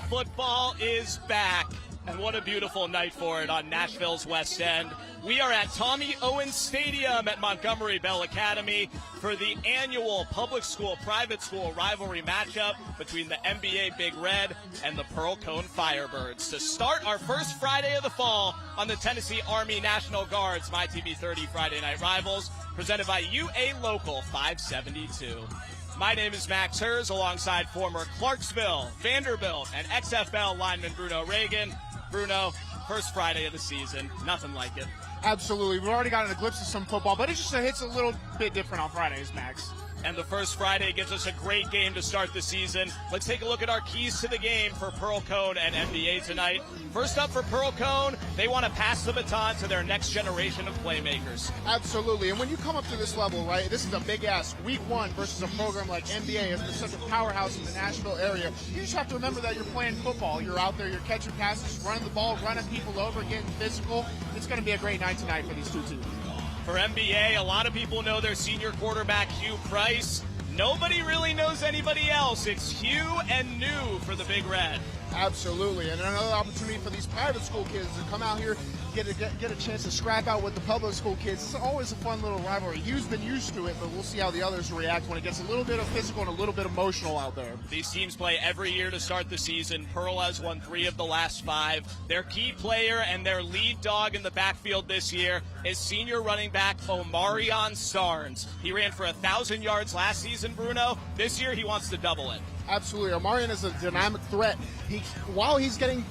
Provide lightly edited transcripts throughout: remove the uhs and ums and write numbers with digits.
Football is back, and what a beautiful night for it on Nashville's West End. We are at Tommy Owens Stadium at Montgomery Bell Academy for the annual public school-private school rivalry matchup between the NBA Big Red and the Pearl-Cohn Firebirds to start our first Friday of the fall on the Tennessee Army National Guard's MyTV 30 Friday Night Rivals, presented by UA Local 572. My name is Max Hers, alongside former Clarksville, Vanderbilt, and XFL lineman Bruno Reagan. Bruno, first Friday of the season, nothing like it. Absolutely. We've already gotten a glimpse of some football, but it just hits a little bit different on Fridays, Max. And the first Friday gives us a great game to start the season. Let's take a look at our keys to the game for Pearl-Cohn and NBA tonight. First up for Pearl-Cohn, they want to pass the baton to their next generation of playmakers. Absolutely. And when you come up to this level, right, this is a big ask. Week one versus a program like NBA is such a powerhouse in the Nashville area. You just have to remember that you're playing football. You're out there, you're catching passes, running the ball, running people over, getting physical. It's going to be a great night tonight for these two teams. For NBA, a lot of people know their senior quarterback, Hugh Price. Nobody really knows anybody else. It's Hugh and New for the Big Red. Absolutely, and another opportunity for these private school kids to come out here, get a chance to scrap out with the public school kids. It's always a fun little rivalry. Hugh's been used to it, but we'll see how the others react when it gets a little bit of physical and a little bit emotional out there. These teams play every year to start the season. Pearl has won 3 of the last 5. Their key player and their lead dog in the backfield this year is senior running back Omarion Starnes. He ran for 1,000 yards last season, Bruno. This year he wants to double it. Absolutely. Omarion is a dynamic threat. While he's getting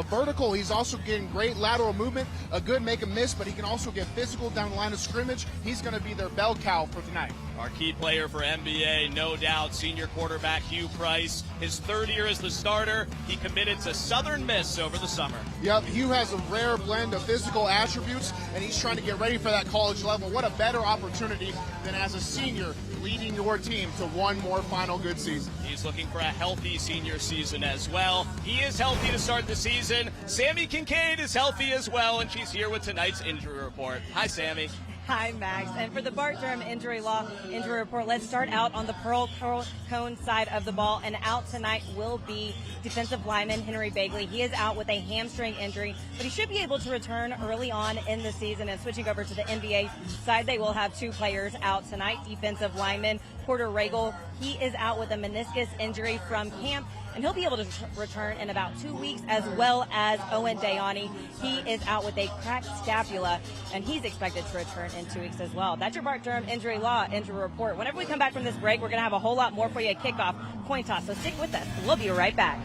vertical, he's also getting great lateral movement, a good make and miss, but he can also get physical down the line of scrimmage. He's going to be their bell cow for tonight. Our key player for NBA, no doubt, senior quarterback Hugh Price. His 3rd year as the starter, he committed to Southern Miss over the summer. Yep, Hugh has a rare blend of physical attributes, and he's trying to get ready for that college level. What a better opportunity than as a senior leading your team to one more final good season. He's looking for a healthy senior season as well. He is healthy to start the season. Sammy Kincaid is healthy as well, and she's here with tonight's injury report. Hi, Sammy. Hi, Max. And for the Bart Durham injury report, let's start out on the Pearl-Cohn side of the ball. And out tonight will be defensive lineman Henry Bagley. He is out with a hamstring injury, but he should be able to return early on in the season. And switching over to the NBA side, they will have 2 players out tonight. Defensive lineman Porter Regal, he is out with a meniscus injury from camp, and he'll be able to return in about 2 weeks, as well as Owen Dayani. He is out with a cracked scapula, and he's expected to return in 2 weeks as well. That's your Bart Durham injury report. Whenever we come back from this break, we're going to have a whole lot more for you at kickoff, coin toss, so stick with us. We'll be right back.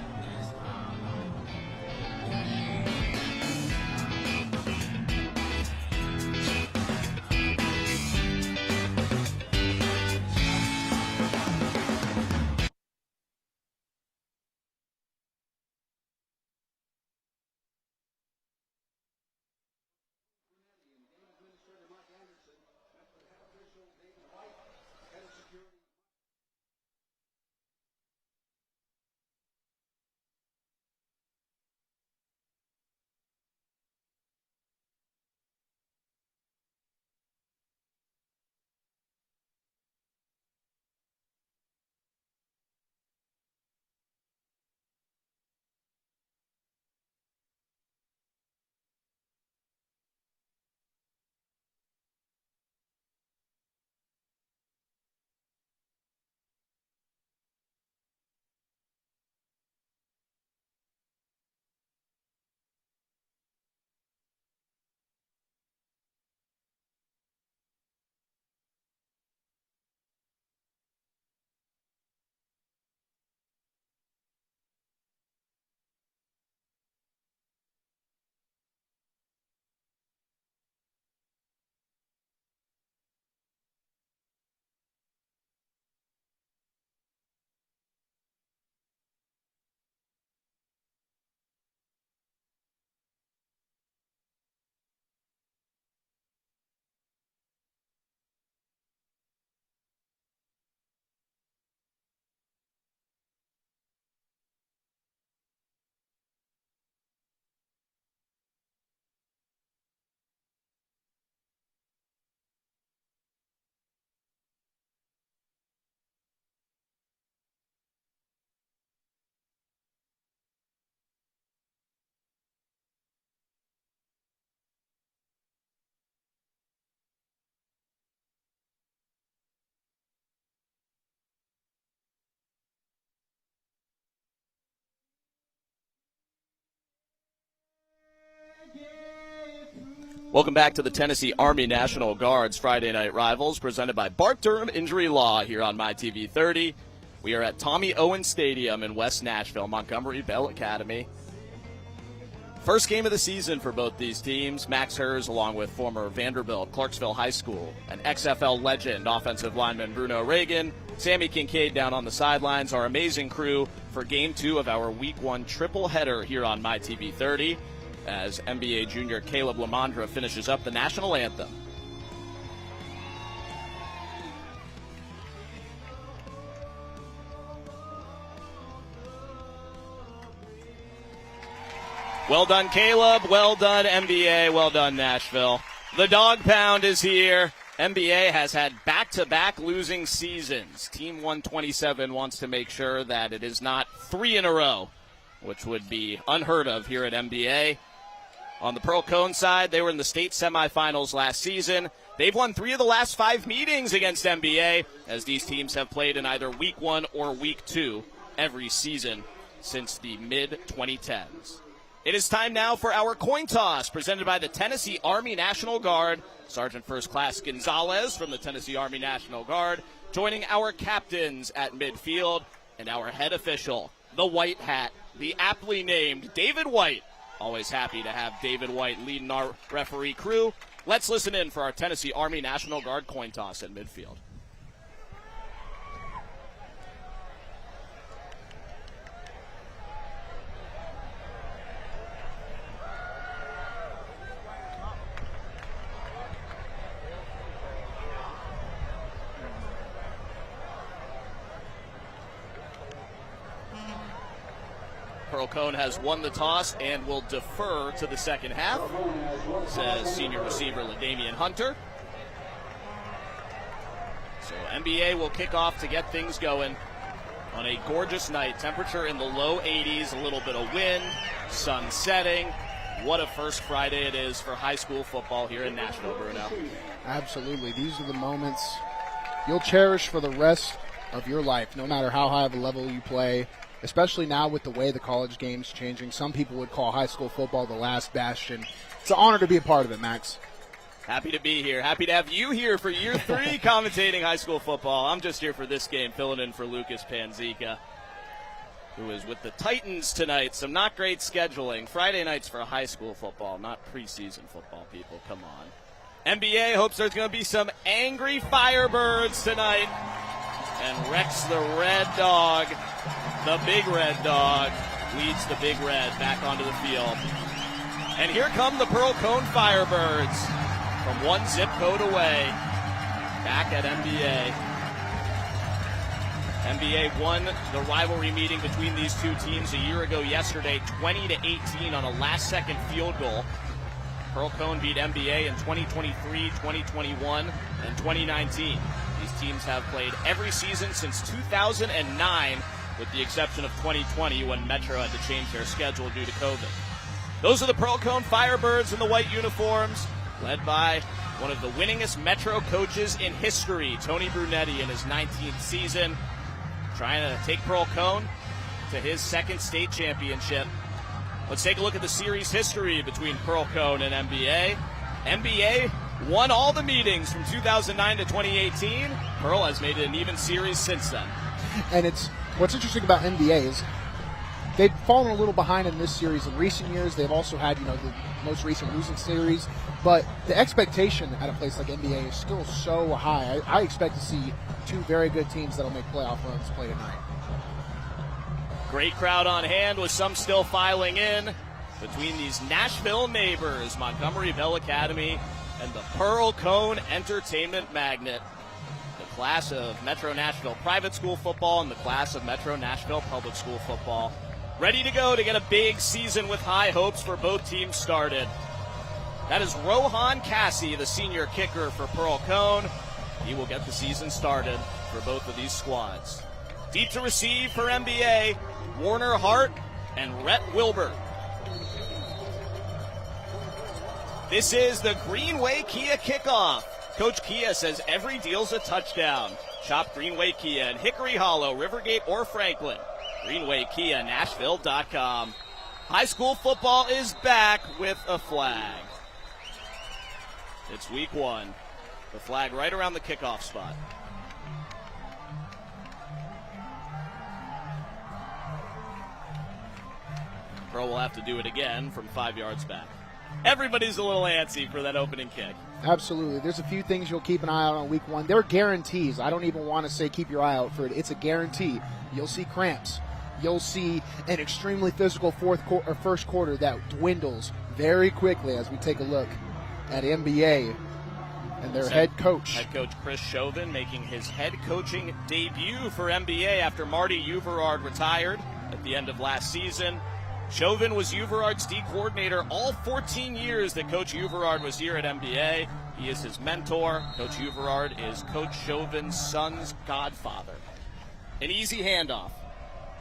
Welcome back to the Tennessee Army National Guard's Friday Night Rivals, presented by Bart-Durham Injury Law here on MyTV 30. We are at Tommy Owens Stadium in West Nashville, Montgomery Bell Academy. First game of the season for both these teams. Max Hers, along with former Vanderbilt, Clarksville High School, and XFL legend, offensive lineman Bruno Reagan, Sammy Kincaid down on the sidelines, our amazing crew for Game 2 of our Week 1 triple header here on MyTV 30. As NBA junior Caleb Lamondra finishes up the national anthem. Well done, Caleb. Well done, NBA. Well done, Nashville. The Dog Pound is here. NBA has had back-to-back losing seasons. Team 127 wants to make sure that it is not 3 in a row, which would be unheard of here at NBA. On the Pearl-Cohn side, they were in the state semifinals last season. They've won 3 of the last 5 meetings against NBA, as these teams have played in either Week 1 or Week 2 every season since the mid-2010s. It is time now for our coin toss, presented by the Tennessee Army National Guard. Sergeant First Class Gonzalez from the Tennessee Army National Guard joining our captains at midfield, and our head official, the White Hat, the aptly named David White. Always happy to have David White leading our referee crew. Let's listen in for our Tennessee Army National Guard coin toss at midfield. Pearl-Cohn has won the toss and will defer to the second half, says senior receiver LaDamian Hunter. So NBA will kick off to get things going on a gorgeous night. Temperature in the low 80s, a little bit of wind, sun setting. What a first Friday it is for high school football here in Nashville, Bruno. Absolutely. These are the moments you'll cherish for the rest of your life, no matter how high of a level you play. Especially now with the way the college game's changing. Some people would call high school football the last bastion. It's an honor to be a part of it, Max. Happy to be here. Happy to have you here for year 3 commentating high school football. I'm just here for this game, filling in for Lucas Panzica, who is with the Titans tonight. Some not great scheduling. Friday nights for high school football, not preseason football, people. Come on. NBA hopes there's going to be some angry Firebirds tonight. And Rex the Red Dog, the Big Red Dog, leads the Big Red back onto the field. And here come the Pearl-Cohn Firebirds from one zip code away, back at NBA. NBA won the rivalry meeting between these two teams a year ago yesterday, 20-18 on a last-second field goal. Pearl-Cohn beat NBA in 2023, 2021, and 2019. These teams have played every season since 2009, with the exception of 2020 when Metro had to change their schedule due to COVID. Those are the Pearl-Cohn Firebirds in the white uniforms, led by one of the winningest Metro coaches in history, Tony Brunetti, in his 19th season, trying to take Pearl-Cohn to his second state championship. Let's take a look at the series history between Pearl-Cohn and NBA. NBA won all the meetings from 2009 to 2018. Pearl has made it an even series since then. And what's interesting about NBA is they've fallen a little behind in this series in recent years. They've also had, the most recent losing series. But the expectation at a place like NBA is still so high. I expect to see 2 very good teams that'll make playoff runs play tonight. Great crowd on hand with some still filing in between these Nashville neighbors, Montgomery Bell Academy and the Pearl-Cohn Entertainment Magnet. The class of Metro Nashville private school football and the class of Metro Nashville public school football. Ready to go to get a big season with high hopes for both teams started. That is Rohan Cassie, the senior kicker for Pearl-Cohn. He will get the season started for both of these squads. Deep to receive for NBA, Warner Hart and Rhett Wilbur. This is the Greenway Kia kickoff. Coach Kia says every deal's a touchdown. Shop Greenway Kia in Hickory Hollow, Rivergate, or Franklin. GreenwayKiaNashville.com. High school football is back with a flag. It's week 1. The flag right around the kickoff spot. Pearl will have to do it again from 5 yards back. Everybody's a little antsy for that opening kick. Absolutely. There's a few things you'll keep an eye out on week 1. They're guarantees. I don't even want to say keep your eye out for it. It's a guarantee. You'll see cramps. You'll see an extremely physical first quarter that dwindles very quickly as we take a look at NBA and their head coach. Head coach Chris Chauvin making his head coaching debut for NBA after Marty Uverard retired at the end of last season. Chauvin was Uverard's D coordinator all 14 years that Coach Uverard was here at NBA. He is his mentor. Coach Uverard is Coach Chauvin's son's godfather. An easy handoff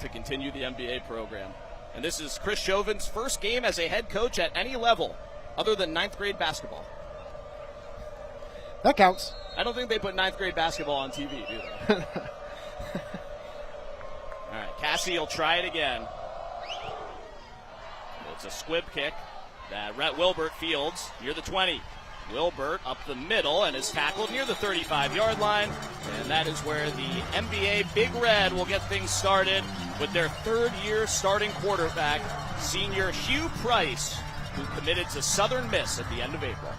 to continue the NBA program. And this is Chris Chauvin's first game as a head coach at any level other than 9th grade basketball. That counts. I don't think they put 9th grade basketball on TV, do they? All right, Cassie will try it again. It's a squib kick that Rhett Wilbert fields near the 20. Wilbert up the middle and is tackled near the 35-yard line. And that is where the NBA Big Red will get things started with their third-year starting quarterback, senior Hugh Price, who committed to Southern Miss at the end of April.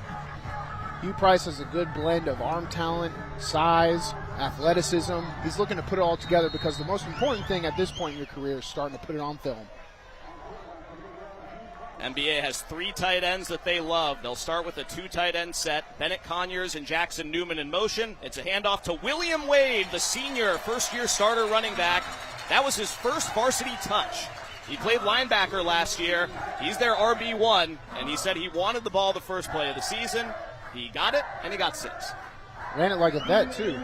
Hugh Price has a good blend of arm talent, size, athleticism. He's looking to put it all together because the most important thing at this point in your career is starting to put it on film. NBA has 3 tight ends that they love. They'll start with a 2 tight end set. Bennett Conyers and Jackson Newman in motion. It's a handoff to William Wade, the senior first-year starter running back. That was his first varsity touch. He played linebacker last year. He's their RB1, and he said he wanted the ball the first play of the season. He got it, and he got 6. Ran it like a vet, too.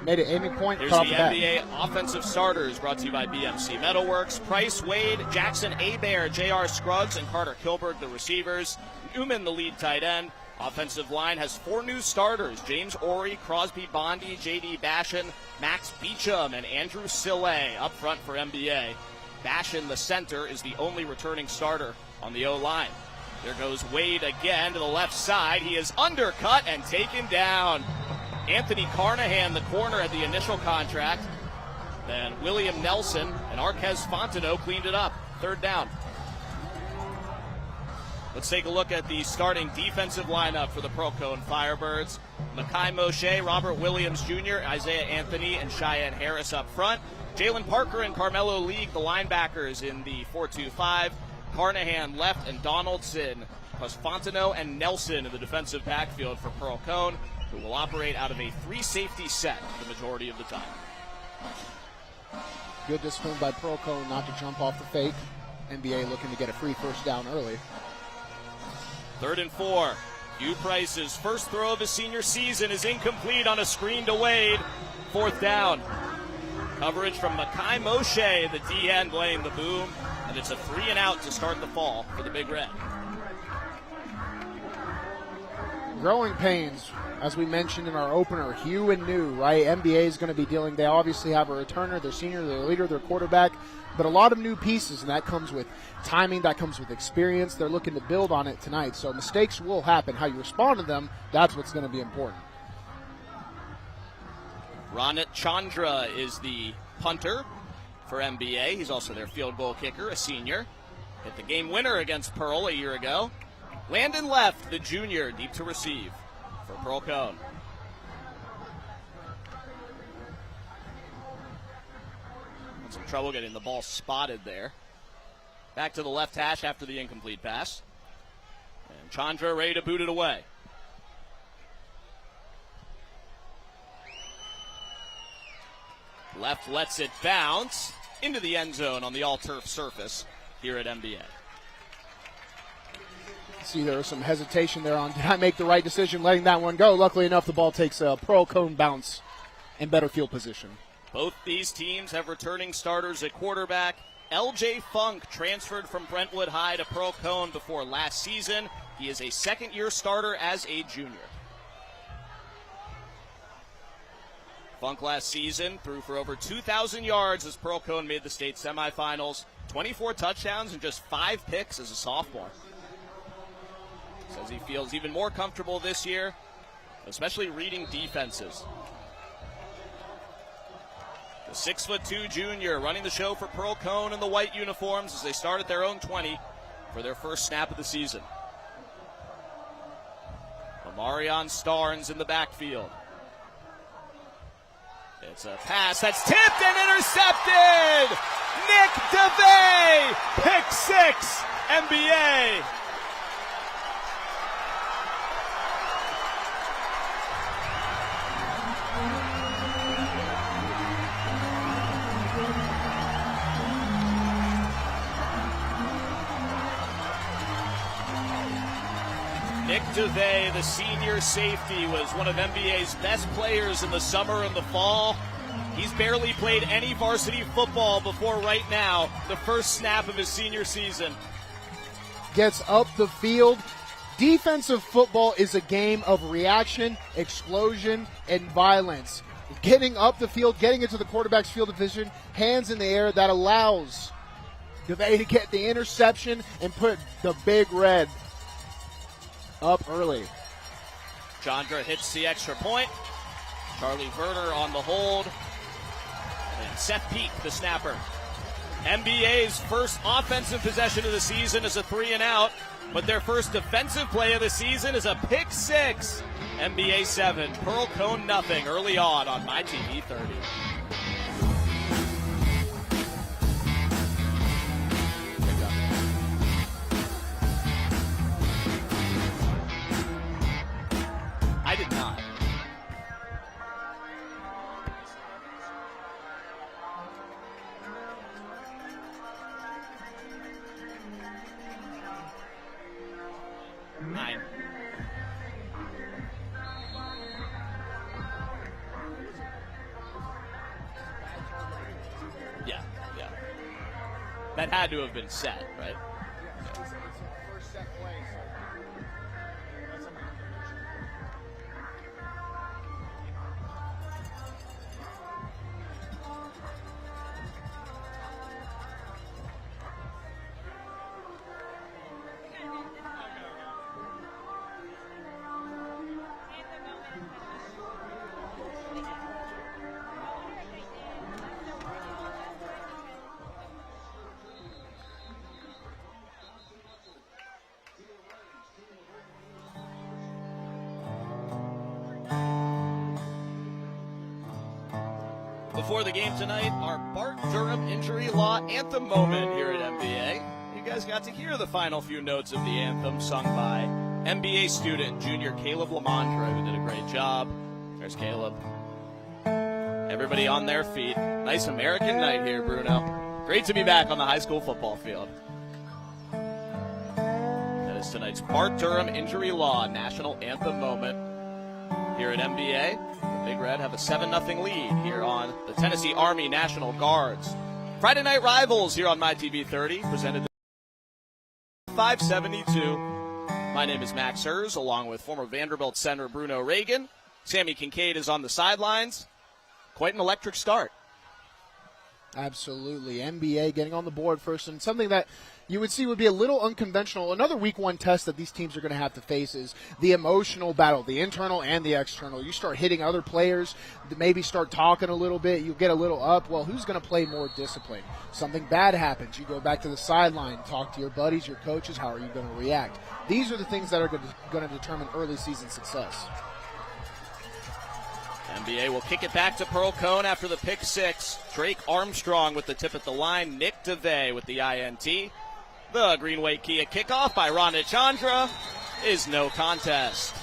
Made it aiming point. Here's the NBA offensive starters brought to you by BMC Metalworks. Price, Wade, Jackson Abair, J.R. Scruggs, and Carter Kilberg, the receivers. Newman, the lead tight end. Offensive line has 4 new starters. James Orey, Crosby Bondi, J.D. Bashan, Max Beecham, and Andrew Sillay up front for NBA. Bashan, the center, is the only returning starter on the O-line. There goes Wade again to the left side. He is undercut and taken down. Anthony Carnahan, the corner at the initial contract. Then William Nelson and Arquez Fontenot cleaned it up. 3rd down. Let's take a look at the starting defensive lineup for the Pearl-Cohn Firebirds. Mekhi Moshe, Robert Williams Jr., Isaiah Anthony, and Cheyenne Harris up front. Jalen Parker and Carmelo League, the linebackers in the 4-2-5. Carnahan left and Donaldson, plus Fontenot and Nelson in the defensive backfield for Pearl-Cohn, who will operate out of a 3-safety set the majority of the time. Good discipline by Pearl-Cohn not to jump off the fake. NBA looking to get a free first down early. 3rd and 4. Hugh Price's first throw of his senior season is incomplete on a screen to Wade. 4th down. Coverage from Mekhi Moshe, the D-end laying the boom. And it's a 3-and-out to start the fall for the Big Red. Growing pains, as we mentioned in our opener, Hugh and New, right? NBA is going to be dealing. They obviously have a returner, their senior, their leader, their quarterback, but a lot of new pieces, and that comes with timing, that comes with experience. They're looking to build on it tonight, so mistakes will happen. How you respond to them, that's what's going to be important. Ronit Chandra is the punter for NBA. He's also their field goal kicker, a senior. Hit the game winner against Pearl a year ago. Landon Left, the junior, deep to receive for Pearl-Cohn. Had some trouble getting the ball spotted there. Back to the left hash after the incomplete pass. And Chandra ready to boot it away. Left lets it bounce into the end zone on the all-turf surface here at NBA. See, there was some hesitation there on, did I make the right decision letting that one go? Luckily enough, the ball takes a Pearl-Cohn bounce and better field position. Both these teams have returning starters at quarterback. L.J. Funk transferred from Brentwood High to Pearl-Cohn before last season. He is a second-year starter as a junior. Funk last season threw for over 2,000 yards as Pearl-Cohn made the state semifinals. 24 touchdowns and just 5 picks as a sophomore. Says he feels even more comfortable this year, especially reading defenses. The 6'2" junior running the show for Pearl-Cohn in the white uniforms as they start at their own 20 for their first snap of the season. Amarion Starnes in the backfield. It's a pass that's tipped and intercepted! Nick DeVay, pick 6, NBA. Nick DeVay, the senior safety, was one of NBA's best players in the summer and the fall. He's barely played any varsity football before right now, the first snap of his senior season. Gets up the field. Defensive football is a game of reaction, explosion, and violence. Getting up the field, getting into the quarterback's field of vision, hands in the air, that allows DeVay to get the interception and put the big red up early. Chandra hits the extra point. Charlie Verner on the hold. And Seth Peak, the snapper. NBA's first offensive possession of the season is a 3-and-out, but their first defensive play of the season is a pick 6. NBA 7, Pearl-Cohn nothing early on MyTV 30. I did not. Nine. Yeah. That had to have been set, right? First set play. Before the game tonight, our Bart Durham injury law anthem moment here at NBA. You guys got to hear the final few notes of the anthem sung by NBA student junior Caleb Lamondre, who did a great job. There's Caleb. Everybody on their feet. Nice American night here, Bruno. Great to be back on the high school football field. That is tonight's Bart Durham injury law national anthem moment here at NBA. The Big Red have a 7-0 lead here on the Tennessee Army National Guards. Friday night rivals here on MyTV 30, presented 572. My name is Max Hers, along with former Vanderbilt center Bruno Reagan. Sammy Kincaid is on the sidelines. Quite an electric start. Absolutely. NBA getting on the board first, and something that you would see would be a little unconventional. Another week one test that these teams are going to have to face is the emotional battle, the internal and the external. You start hitting other players, maybe start talking a little bit, you get a little up. Well, who's going to play more disciplined? Something bad happens. You go back to the sideline, talk to your buddies, your coaches. How are you going to react? These are the things that are going to determine early season success. NBA will kick it back to Pearl-Cohn after the pick 6. Drake Armstrong with the tip at the line. Nick DeVay with the INT. The Greenway Kia kickoff by Rhonda Chandra is no contest.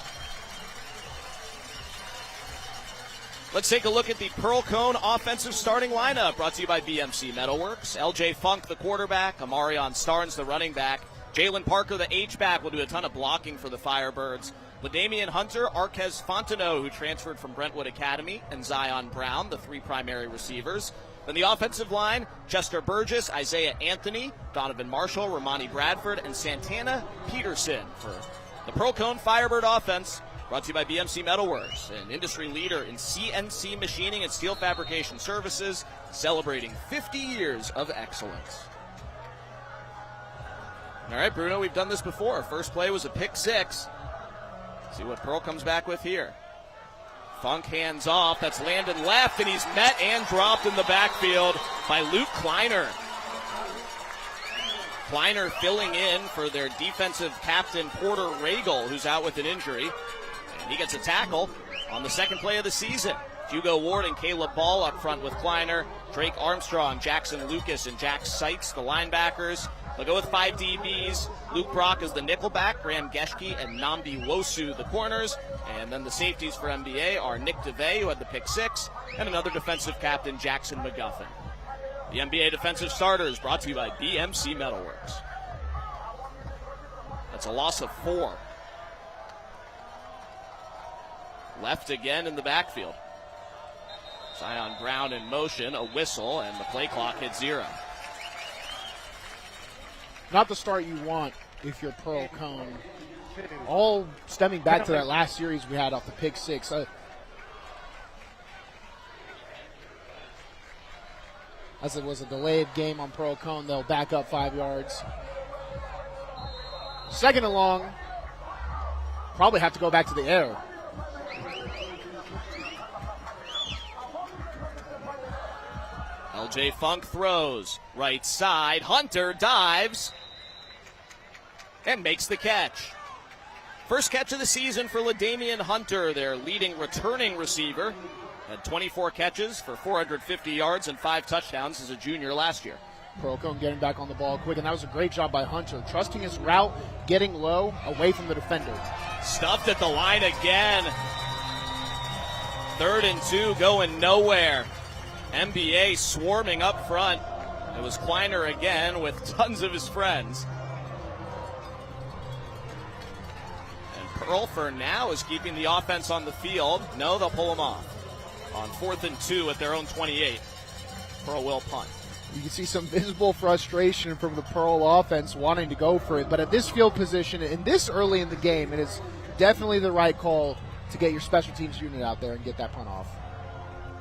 Let's take a look at the Pearl-Cohn offensive starting lineup, brought to you by BMC Metalworks. LJ Funk, the quarterback. Amarion Starnes, the running back. Jalen Parker, the H-back, will do a ton of blocking for the Firebirds. LaDamian Hunter, Arquez Fontenot, who transferred from Brentwood Academy, and Zion Brown, the 3 primary receivers. Then the offensive line, Chester Burgess, Isaiah Anthony, Donovan Marshall, Romani Bradford, and Santana Peterson for the Pearl-Cohn Firebird offense, brought to you by BMC Metalworks, an industry leader in CNC machining and steel fabrication services, celebrating 50 years of excellence. All right, Bruno, we've done this before. First play was a pick six. See what Pearl comes back with here. Funk hands off. That's Landon left, and he's met and dropped in the backfield by Luke Kleiner. Kleiner filling in for their defensive captain, Porter Regal, who's out with an injury. And he gets a tackle on the second play of the season. Hugo Ward and Caleb Ball up front with Kleiner. Drake Armstrong, Jackson Lucas, and Jack Seitz, the linebackers. They'll go with 5 DBs. Luke Brock is the nickelback, Graham Geschke and Nnamdi Wosu, the corners. And then the safeties for MBA are Nick DeVay, who had the pick six, and another defensive captain, Jackson McGuffin. The NBA defensive starters brought to you by BMC Metalworks. That's a loss of 4. Left again in the backfield. Zion Brown in motion, a whistle, and the play clock hits 0. Not the start you want if you're Pearl-Cohn. All stemming back to that last series we had off the pick six. As it was a delayed game on Pearl-Cohn, they'll back up 5 yards. Second and long. Probably have to go back to the air. LJ Funk throws. Right side. Hunter dives and makes the catch. First catch of the season for LaDamian Hunter, their leading returning receiver. Had 24 catches for 450 yards and 5 touchdowns as a junior last year. Pearl-Cohn getting back on the ball quick, and that was a great job by Hunter. Trusting his route, getting low, away from the defender. Stuffed at the line again. 3rd and 2 going nowhere. NBA swarming up front. It was Kleiner again with tons of his friends. And Pearl for now is keeping the offense on the field. No, they'll pull them off. On 4th and 2 at their own 28. Pearl will punt. You can see some visible frustration from the Pearl offense wanting to go for it. But at this field position, and this early in the game, it is definitely the right call to get your special teams unit out there and get that punt off.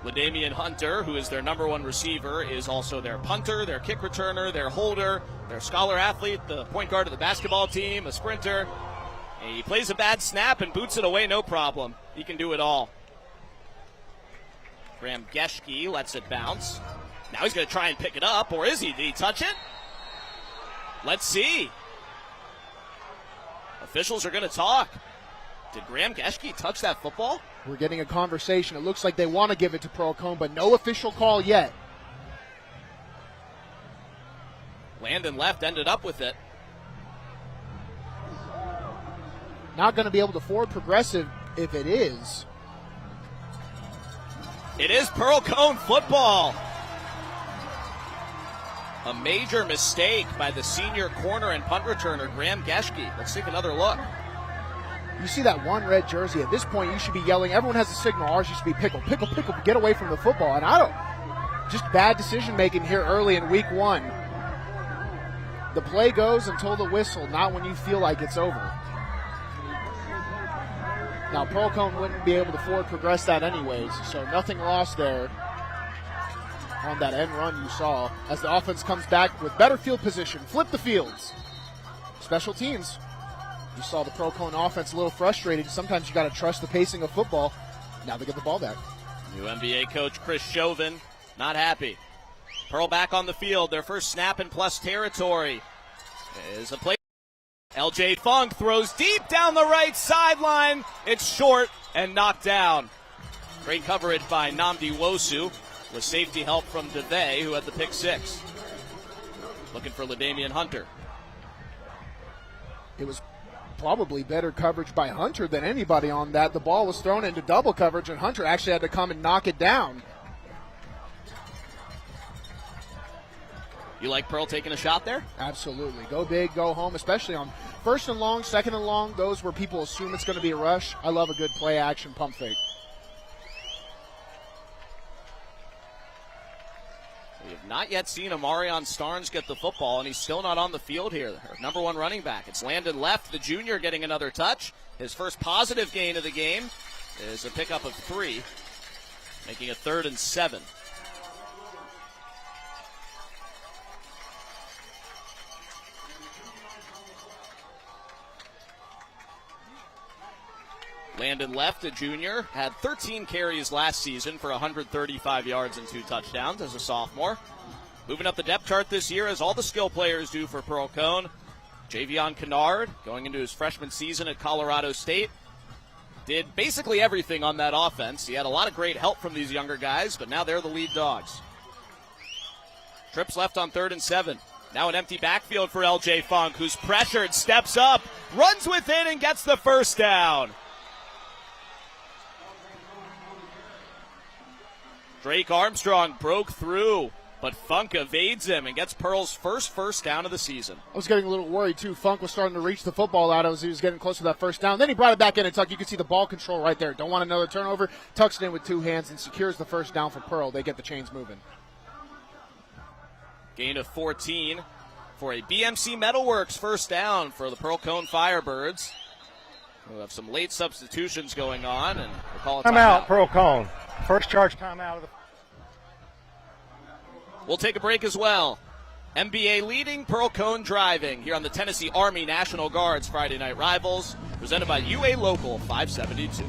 LaDamian Hunter, who is their number 1 receiver, is also their punter, their kick returner, their holder, their scholar athlete, the point guard of the basketball team, a sprinter. And he plays a bad snap and boots it away, no problem. He can do it all. Graham Geschke lets it bounce. Now he's going to try and pick it up, or is he? Did he touch it? Let's see. Officials are going to talk. Did Graham Geschke touch that football? We're getting a conversation. It looks like they want to give it to Pearl-Cohn, but no official call yet. Landon left, ended up with it. Not going to be able to forward progressive if it is. It is Pearl-Cohn football. A major mistake by the senior corner and punt returner, Graham Geschke. Let's take another look. You see that one red jersey. At this point, you should be yelling. Everyone has a signal. Ours used to be pickle, pickle, pickle. Get away from the football. And I don't. Just bad decision making here early in week 1. The play goes until the whistle, not when you feel like it's over. Now, Pearl-Cohn wouldn't be able to forward progress that anyways, so nothing lost there on that end run you saw. As the offense comes back with better field position, flip the fields. Special teams. You saw the Pearl-Cohn offense a little frustrated. Sometimes you got to trust the pacing of football. Now they get the ball back. New NBA coach Chris Chauvin, not happy. Pearl back on the field. Their first snap in plus territory is a play. LJ Funk throws deep down the right sideline. It's short and knocked down. Great coverage by Nnamdi Wosu with safety help from DeVay, who had the pick six. Looking for LaDamian Hunter. It was probably better coverage by Hunter than anybody on that. The ball was thrown into double coverage, and Hunter actually had to come and knock it down. You like Pearl taking a shot there? Absolutely. Go big, go home, especially on 1st and long, 2nd and long, those where people assume it's going to be a rush. I love a good play action pump fake. We have not yet seen Amarion Starnes get the football, and he's still not on the field here. Our number 1 running back. It's Landon left, the junior, getting another touch. His first positive gain of the game is a pickup of 3, making it 3rd and 7. Landon Left, a junior, had 13 carries last season for 135 yards and 2 touchdowns as a sophomore. Moving up the depth chart this year, as all the skill players do for Pearl-Cohn. Javion Kennard, going into his freshman season at Colorado State, did basically everything on that offense. He had a lot of great help from these younger guys, but now they're the lead dogs. Trips left on 3rd and 7. Now an empty backfield for L.J. Funk, who's pressured, steps up, runs with it, and gets the first down. Drake Armstrong broke through, but Funk evades him and gets Pearl's first down of the season. I was getting a little worried, too. Funk was starting to reach the football out as he was getting close to that first down. Then he brought it back in, and Tuck, you can see the ball control right there. Don't want another turnover. Tucks it in with 2 hands and secures the first down for Pearl. They get the chains moving. Gain of 14 for a BMC Metalworks first down for the Pearl-Cohn Firebirds. We'll have some late substitutions going on, and we'll call it timeout. Pearl-Cohn. First charge timeout of the. We'll take a break as well. MBA leading, Pearl-Cohn driving here on the Tennessee Army National Guard's Friday Night Rivals, presented by UA Local 572.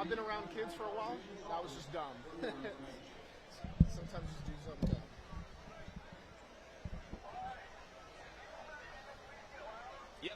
I've been around kids for a while. That was just dumb. Sometimes just do something dumb. Yep.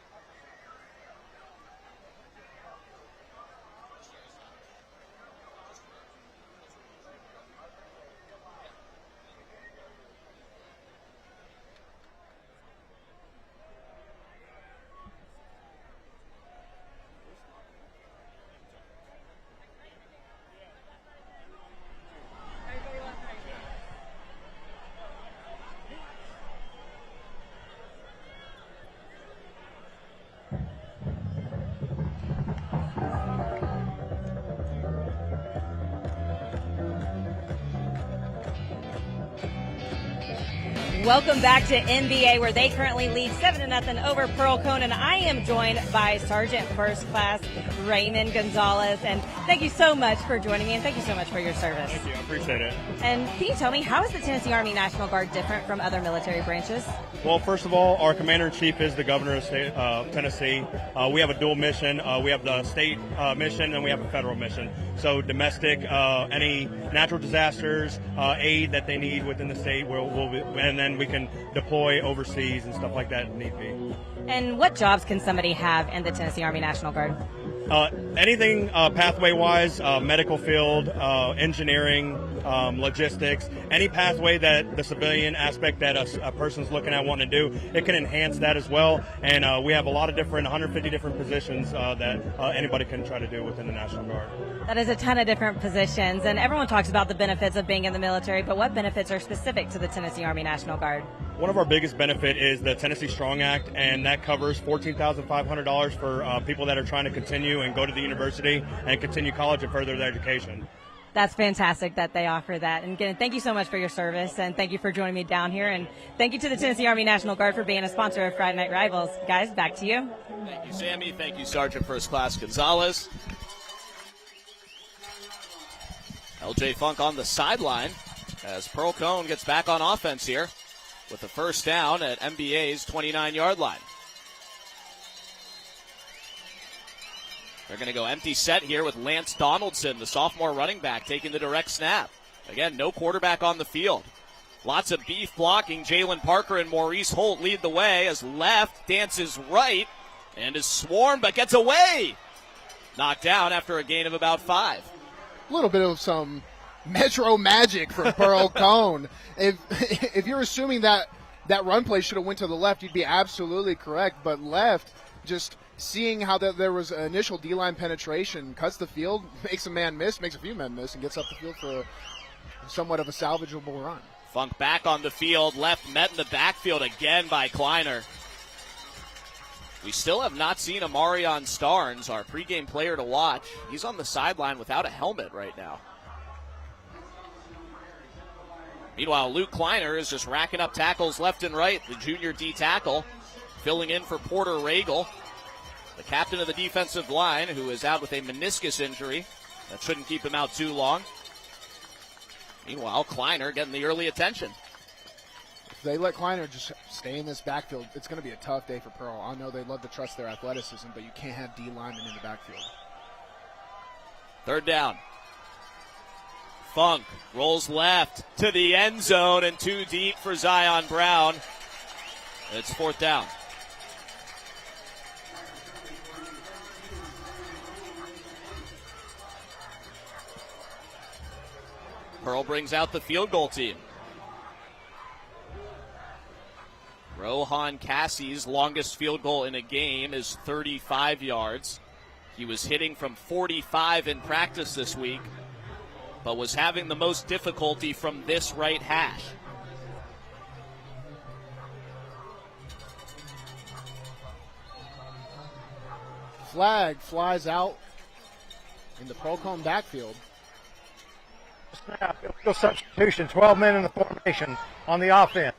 Welcome back to NBA, where they currently lead 7-0 over Pearl-Cohn, and I am joined by Sergeant First Class Raymond Gonzalez. And thank you so much for joining me, and thank you so much for your service. Thank you, I appreciate it. And can you tell me, how is the Tennessee Army National Guard different from other military branches? Well, first of all, our commander-in-chief is the governor of Tennessee. We have a dual mission. We have the state mission, and we have a federal mission. So domestic, any natural disasters, aid that they need within the state, and then we can deploy overseas and stuff like that if need be. And what jobs can somebody have in the Tennessee Army National Guard? Anything pathway-wise, medical field, engineering, logistics, any pathway that the civilian aspect that a person's looking at wanting to do, it can enhance that as well. And we have a lot of 150 different positions that anybody can try to do within the National Guard. That is a ton of different positions, and everyone talks about the benefits of being in the military, but what benefits are specific to the Tennessee Army National Guard? One of our biggest benefit is the Tennessee Strong Act, and that covers $14,500 for people that are trying to continue and go to the university and continue college and further their education. That's fantastic that they offer that. And again, thank you so much for your service, and thank you for joining me down here. And thank you to the Tennessee Army National Guard for being a sponsor of Friday Night Rivals. Guys, back to you. Thank you, Sammy. Thank you, Sergeant First Class Gonzalez. L.J. Funk on the sideline as Pearl-Cohn gets back on offense here with the first down at MBA's 29-yard line. They're going to go empty set here with Lance Donaldson, the sophomore running back, taking the direct snap. Again, no quarterback on the field. Lots of beef blocking. Jalen Parker and Maurice Holt lead the way as Left dances right and is swarmed but gets away. Knocked down after a gain of about 5. A little bit of some Metro magic from Pearl-Cohn. If you're assuming that run play should have went to the left, you'd be absolutely correct. But Left, just seeing how there was initial D-line penetration, cuts the field, makes a man miss, makes a few men miss, and gets up the field for somewhat of a salvageable run. Funk back on the field. Left met in the backfield again by Kleiner. We still have not seen Amarion Starnes, our pregame player to watch. He's on the sideline without a helmet right now. Meanwhile, Luke Kleiner is just racking up tackles left and right, the junior D tackle, filling in for Porter Regal, the captain of the defensive line, who is out with a meniscus injury. That shouldn't keep him out too long. Meanwhile, Kleiner getting the early attention. If they let Kleiner just stay in this backfield, it's going to be a tough day for Pearl. I know they love to trust their athleticism, but you can't have D linemen in the backfield. Third down. Funk rolls left to the end zone and too deep for Zion Brown. It's fourth down. Pearl brings out the field goal team. Rohan Cassie's longest field goal in a game is 35 yards. He was hitting from 45 in practice this week, but was having the most difficulty from this right hash. Flag flies out in the Pearl-Cohn backfield. Snap, illegal substitution, 12 men in the formation on the offense.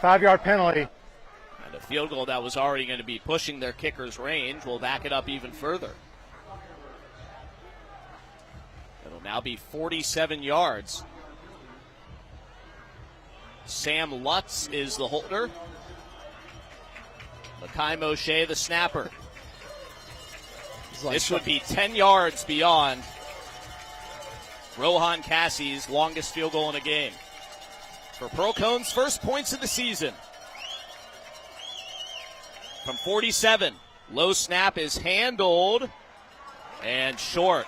5-yard penalty. And a field goal that was already going to be pushing their kicker's range will back it up even further. It'll now be 47 yards. Sam Lutz is the holder. Makai Moshe the snapper. This would be 10 yards beyond Rohan Cassie's longest field goal in a game. For Pearl-Cohn's first points of the season. From 47, low snap is handled and short.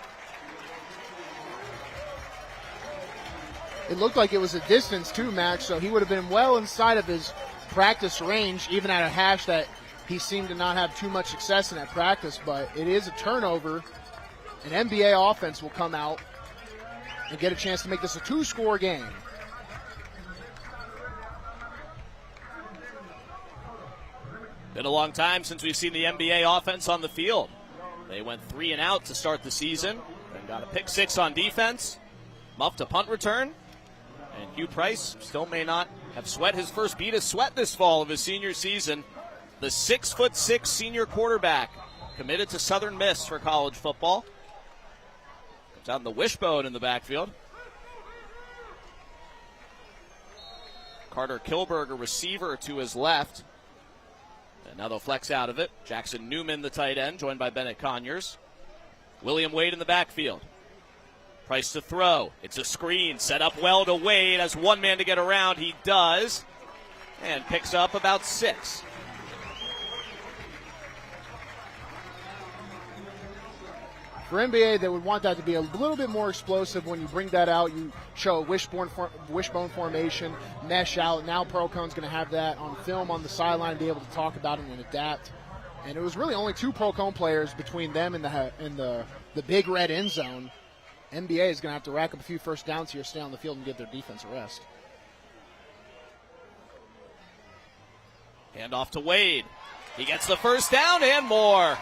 It looked like it was a distance too, Max, so he would have been well inside of his practice range, even at a hash that he seemed to not have too much success in at practice, but it is a turnover. An NBA offense will come out and get a chance to make this a 2-score game. Been a long time since we've seen the NBA offense on the field. They went 3 and out to start the season and got a pick 6 on defense, muffed a punt return, and Hugh Price still may not have sweat his first beat of sweat this fall of his senior season. The 6'6" senior quarterback committed to Southern Miss for college football. Comes out in the wishbone in the backfield. Carter Kilberg, a receiver to his left. And now they'll flex out of it. Jackson Newman, the tight end, joined by Bennett Conyers. William Wade in the backfield. Price to throw. It's a screen set up well to Wade. Has one man to get around. He does. And picks up about 6. For NBA, they would want that to be a little bit more explosive. When you bring that out, you show a wishbone formation, mesh out. Now Pearl-Cohn's going to have that on film on the sideline, be able to talk about it and adapt. And it was really only 2 Pearl-Cohn players between them and the big red end zone. NBA is going to have to rack up a few first downs here, stay on the field, and give their defense a rest. Hand off to Wade. He gets the first down and more.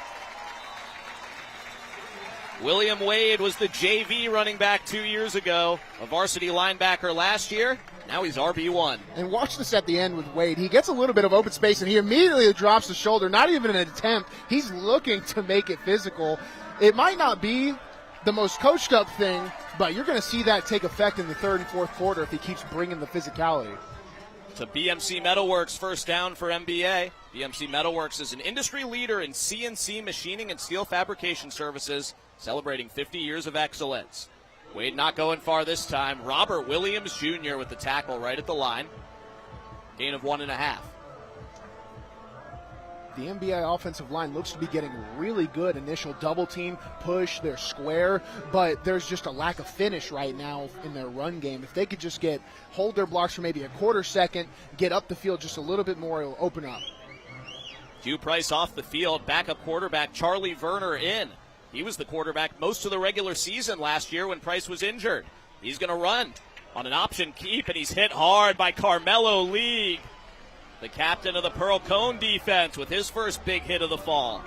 William Wade was the JV running back 2 years ago, a varsity linebacker last year. Now he's RB1. And watch this at the end with Wade. He gets a little bit of open space, and he immediately drops the shoulder. Not even an attempt. He's looking to make it physical. It might not be the most coached up thing, but you're going to see that take effect in the third and fourth quarter if he keeps bringing the physicality. It's a BMC Metalworks first down for MBA. BMC Metalworks is an industry leader in CNC machining and steel fabrication services, celebrating 50 years of excellence. Wade not going far this time. Robert Williams Jr. with the tackle right at the line. Gain of 1.5. The NBA offensive line looks to be getting really good initial double team push. They're square, but there's just a lack of finish right now in their run game. If they could just hold their blocks for maybe a quarter second, get up the field just a little bit more, it'll open up. Hugh Price off the field. Backup quarterback Charlie Verner in. He was the quarterback most of the regular season last year when Price was injured. He's going to run on an option keep, and he's hit hard by Carmelo League, the captain of the Pearl-Cohn defense, with his first big hit of the fall.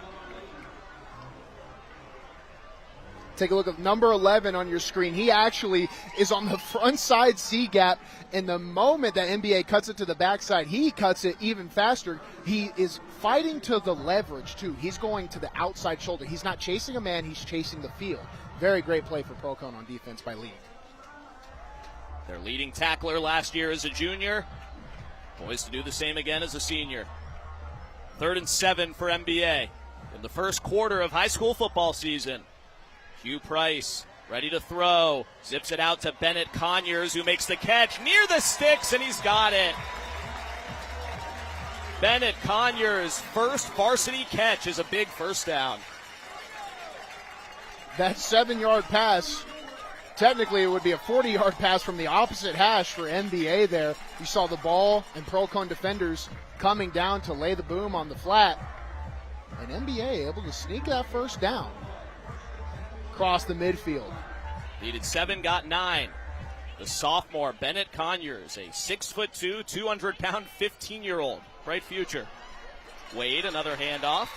Take a look at number 11 on your screen. He actually is on the front side C gap, and the moment that NBA cuts it to the backside, he cuts it even faster. He is fighting to the leverage, too. He's going to the outside shoulder. He's not chasing a man, he's chasing the field. Very great play for Pearl-Cohn on defense by Lee. Their leading tackler last year as a junior. Poised to do the same again as a senior. 3rd and 7 for NBA in the first quarter of high school football season. Hugh Price ready to throw. Zips it out to Bennett Conyers, who makes the catch near the sticks, and he's got it. Bennett Conyers' first varsity catch is a big first down. That 7-yard pass, technically it would be a 40-yard pass from the opposite hash for NBA there. You saw the ball and Pearl-Cohn defenders coming down to lay the boom on the flat. And NBA able to sneak that first down across the midfield. Needed 7, got 9. The sophomore Bennett Conyers, a 6'2", 200-pound, 15-year-old. Bright future. Wade, another handoff.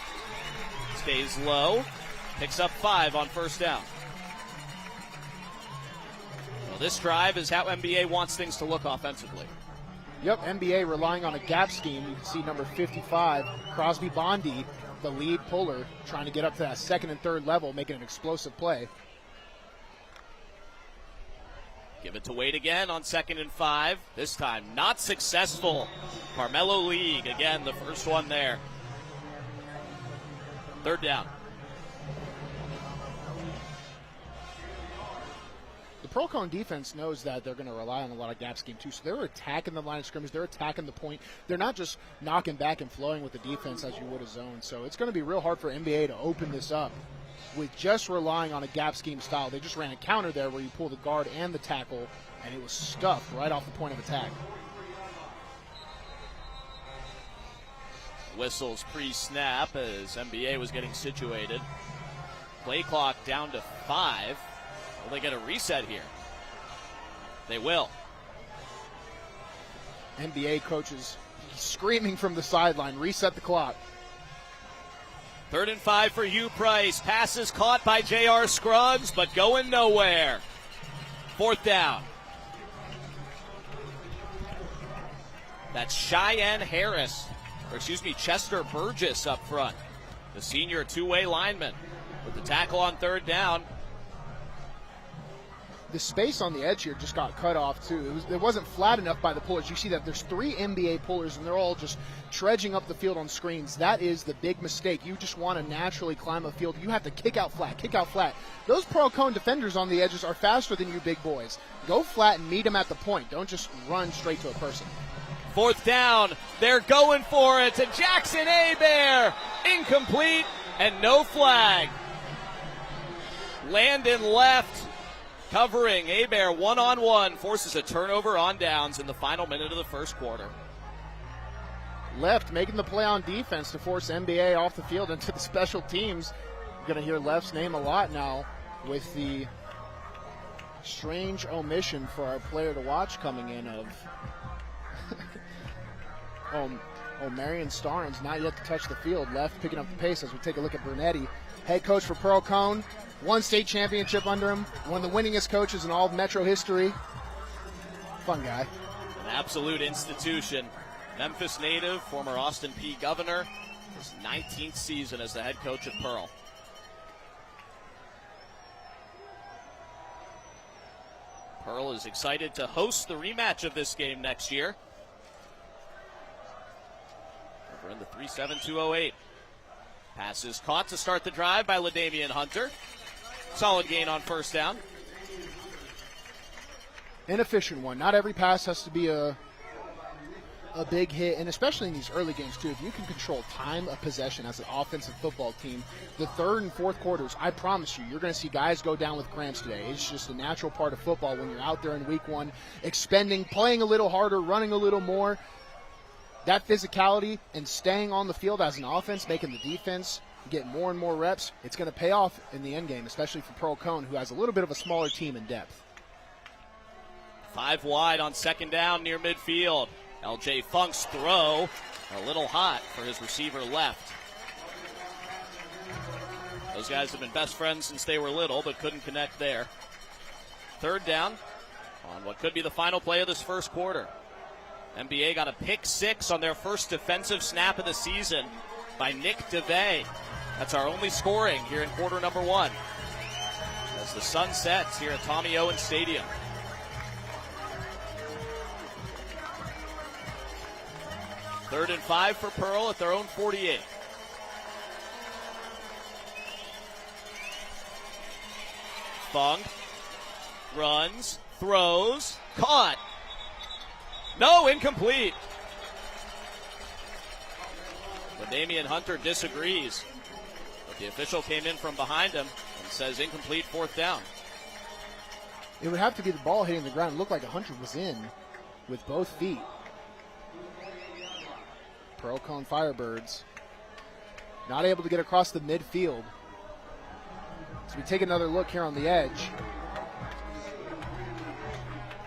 Stays low. Picks up 5 on first down. Well, this drive is how NBA wants things to look offensively. Yep, NBA relying on a gap scheme. You can see number 55, Crosby Bondi, the lead puller, trying to get up to that 2nd and 3rd level, making an explosive play. Give it to Wade again on 2nd and 5. This time not successful. Carmelo League, again, the first one there. 3rd down. The Pearl-Cohn defense knows that they're going to rely on a lot of gap scheme too, so they're attacking the line of scrimmage, they're attacking the point. They're not just knocking back and flowing with the defense as you would a zone. So it's going to be real hard for NBA to open this up with just relying on a gap scheme style. They just ran a counter there where you pull the guard and the tackle, and it was stuffed right off the point of attack. Whistles pre-snap as NBA was getting situated. Play clock down to 5. Will they get a reset here? They will. NBA coaches screaming from the sideline, reset the clock. 3rd and 5 for Hugh Price. Passes caught by J.R. Scruggs, but going nowhere. 4th down. That's Cheyenne Harris, Chester Burgess up front. The senior two-way lineman with the tackle on 3rd down. The space on the edge here just got cut off too. It wasn't flat enough by the pullers. You see that there's 3 NBA pullers and they're all just trudging up the field on screens. That is the big mistake. You just want to naturally climb a field. You have to kick out flat, kick out flat. Those Pearl-Cohn defenders on the edges are faster than you big boys. Go flat and meet them at the point. Don't just run straight to a person. 4th down. They're going for it to Jackson Hebert. Incomplete and no flag. Landon left. Covering Hebert one-on-one, forces a turnover on downs in the final minute of the first quarter. Left making the play on defense to force NBA off the field into the special teams. You're going to hear Left's name a lot now with the strange omission for our player to watch coming in of Marion Starnes, not yet to touch the field. Left picking up the pace as we take a look at Brunetti. Head coach for Pearl-Cohn, 1 state championship under him, one of the winningest coaches in all of Metro history. Fun guy. An absolute institution. Memphis native, former Austin Peay governor, his 19th season as the head coach at Pearl. Pearl is excited to host the rematch of this game next year. Over in the 3-7-2-0-8. Pass is caught to start the drive by LaDamian Hunter. Solid gain on first down. An efficient one. Not every pass has to be a big hit, and especially in these early games too. If you can control time of possession as an offensive football team, the 3rd and 4th quarters, I promise you're going to see guys go down with cramps today. It's just a natural part of football when you're out there in week 1, expending, playing a little harder, running a little more. That physicality and staying on the field as an offense, making the defense get more and more reps, it's going to pay off in the end game, especially for Pearl-Cohn, who has a little bit of a smaller team in depth. 5 wide on 2nd down near midfield. LJ Funk's throw a little hot for his receiver left. Those guys have been best friends since they were little, but couldn't connect there. Third down on what could be the final play of this first quarter. NBA got a pick 6 on their first defensive snap of the season by Nick DeVay. That's our only scoring here in quarter number 1. As the sun sets here at Tommy Owens Stadium. Third and 5 for Pearl at their own 48. Fung runs, throws, caught. No, incomplete. But Damian Hunter disagrees. But the official came in from behind him and says incomplete, fourth down. It would have to be the ball hitting the ground. It looked like Hunter was in with both feet. Pearl-Cohn Firebirds not able to get across the midfield. So we take another look here on the edge.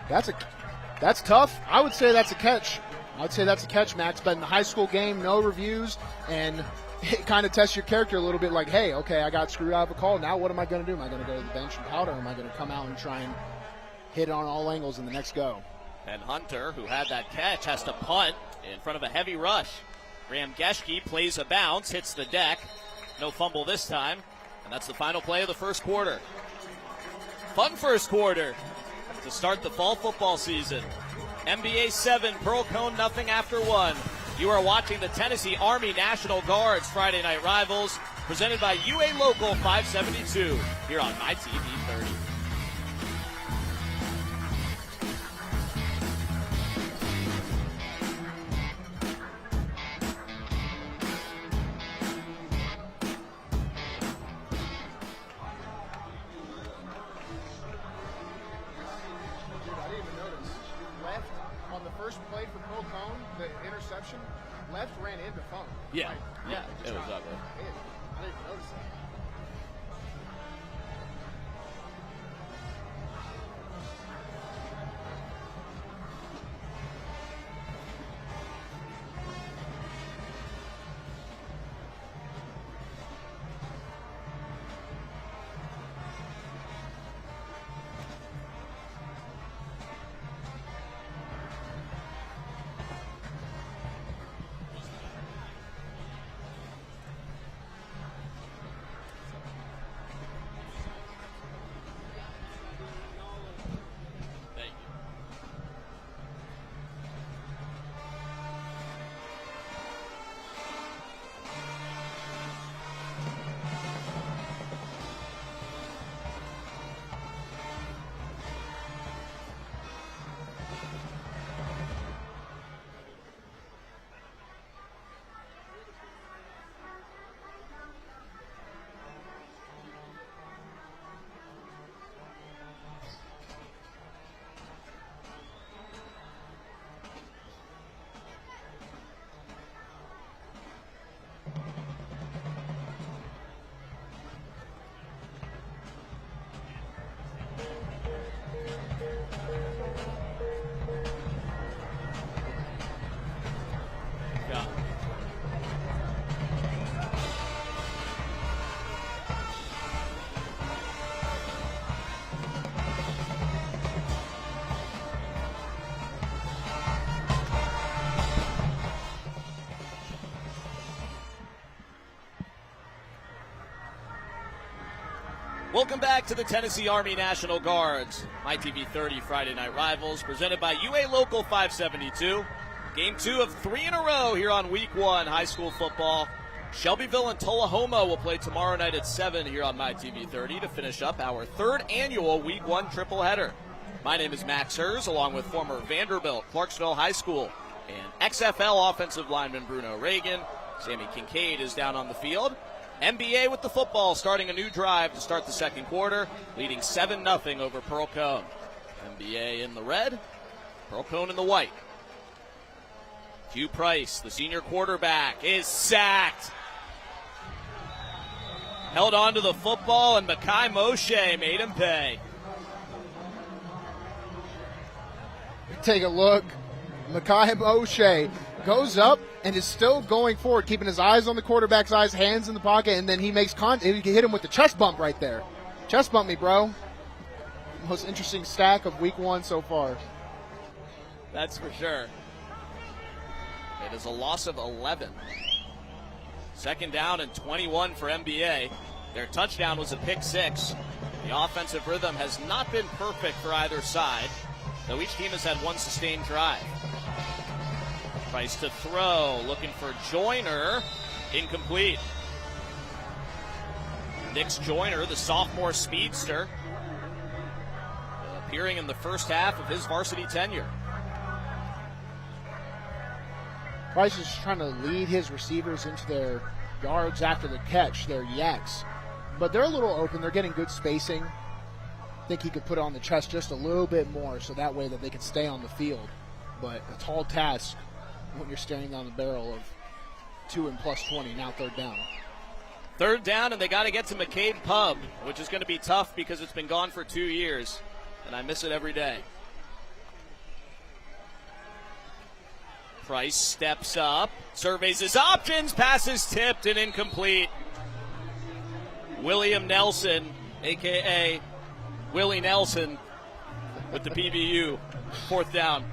That's tough. I would say that's a catch. Max. But in the high school game, no reviews, and it kind of tests your character a little bit like, hey, okay, I got screwed out of a call. Now what am I going to do? Am I going to go to the bench and pout, or am I going to come out and try and hit it on all angles in the next go? And Hunter, who had that catch, has to punt in front of a heavy rush. Graham Geschke plays a bounce, hits the deck. No fumble this time. And that's the final play of the first quarter. Fun first quarter to start the fall football season. NBA 7, Pearl-Cohn nothing after 1. You are watching the Tennessee Army National Guard's Friday Night Rivals, presented by UA Local 572, here on MyTV 30. Left ran into Fung. Yeah, right. Yeah, it was up there. I didn't even notice that. Welcome back to the Tennessee Army National Guards. MyTV 30 Friday Night Rivals, presented by UA Local 572. Game 2 of 3 in a row here on Week 1 high school football. Shelbyville and Tullahoma will play tomorrow night at 7 here on MyTV 30 to finish up our 3rd annual Week 1 triple header. My name is Max Hers, along with former Vanderbilt, Clarksville High School, and XFL offensive lineman Bruno Reagan. Sammy Kincaid is down on the field. NBA with the football, starting a new drive to start the second quarter, leading 7-0 over Pearl-Cohn. NBA in the red, Pearl-Cohn in the white. Hugh Price, the senior quarterback, is sacked. Held on to the football, and Mekhi Moshe made him pay. Take a look. Mekhi Moshe goes up and is still going forward, keeping his eyes on the quarterback's eyes, hands in the pocket, and then he makes contact. He can hit him with the chest bump right there. Chest bump me, bro. Most interesting stack of week 1 so far. That's for sure. It is a loss of 11. Second down and 21 for NBA. Their touchdown was a pick 6. The offensive rhythm has not been perfect for either side, though each team has had one sustained drive. Price to throw, looking for Joyner. Incomplete. Nix Joyner, the sophomore speedster, appearing in the first half of his varsity tenure. Price is trying to lead his receivers into their yards after the catch, their yaks. But they're a little open. They're getting good spacing. I think he could put on the chest just a little bit more so that way that they can stay on the field. But a tall task when you're staring down the barrel of 2 and plus 20, now third down. Third down, and they got to get to McCabe Pub, which is going to be tough because it's been gone for 2 years, and I miss it every day. Price steps up, surveys his options, passes tipped and incomplete. William Nelson, a.k.a. Willie Nelson, with the PBU, fourth down.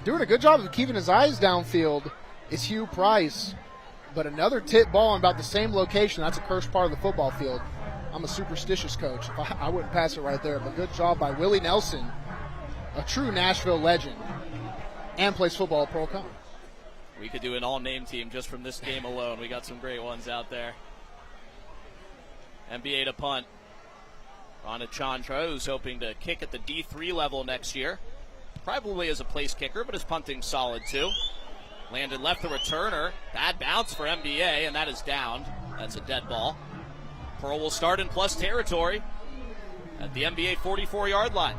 Doing a good job of keeping his eyes downfield is Hugh Price. But another tip ball in about the same location, that's a cursed part of the football field. I'm a superstitious coach. I wouldn't pass it right there. But good job by Willie Nelson, a true Nashville legend, and plays football at Pearl-Cohn. We could do an all-name team just from this game alone. We got some great ones out there. NBA to punt. Rana Chandra, who's hoping to kick at the D3 level next year. Probably as a place kicker, but his punting's solid too. Landed left the returner. Bad bounce for NBA, and that is down. That's a dead ball. Pearl will start in plus territory at the NBA 44-yard line.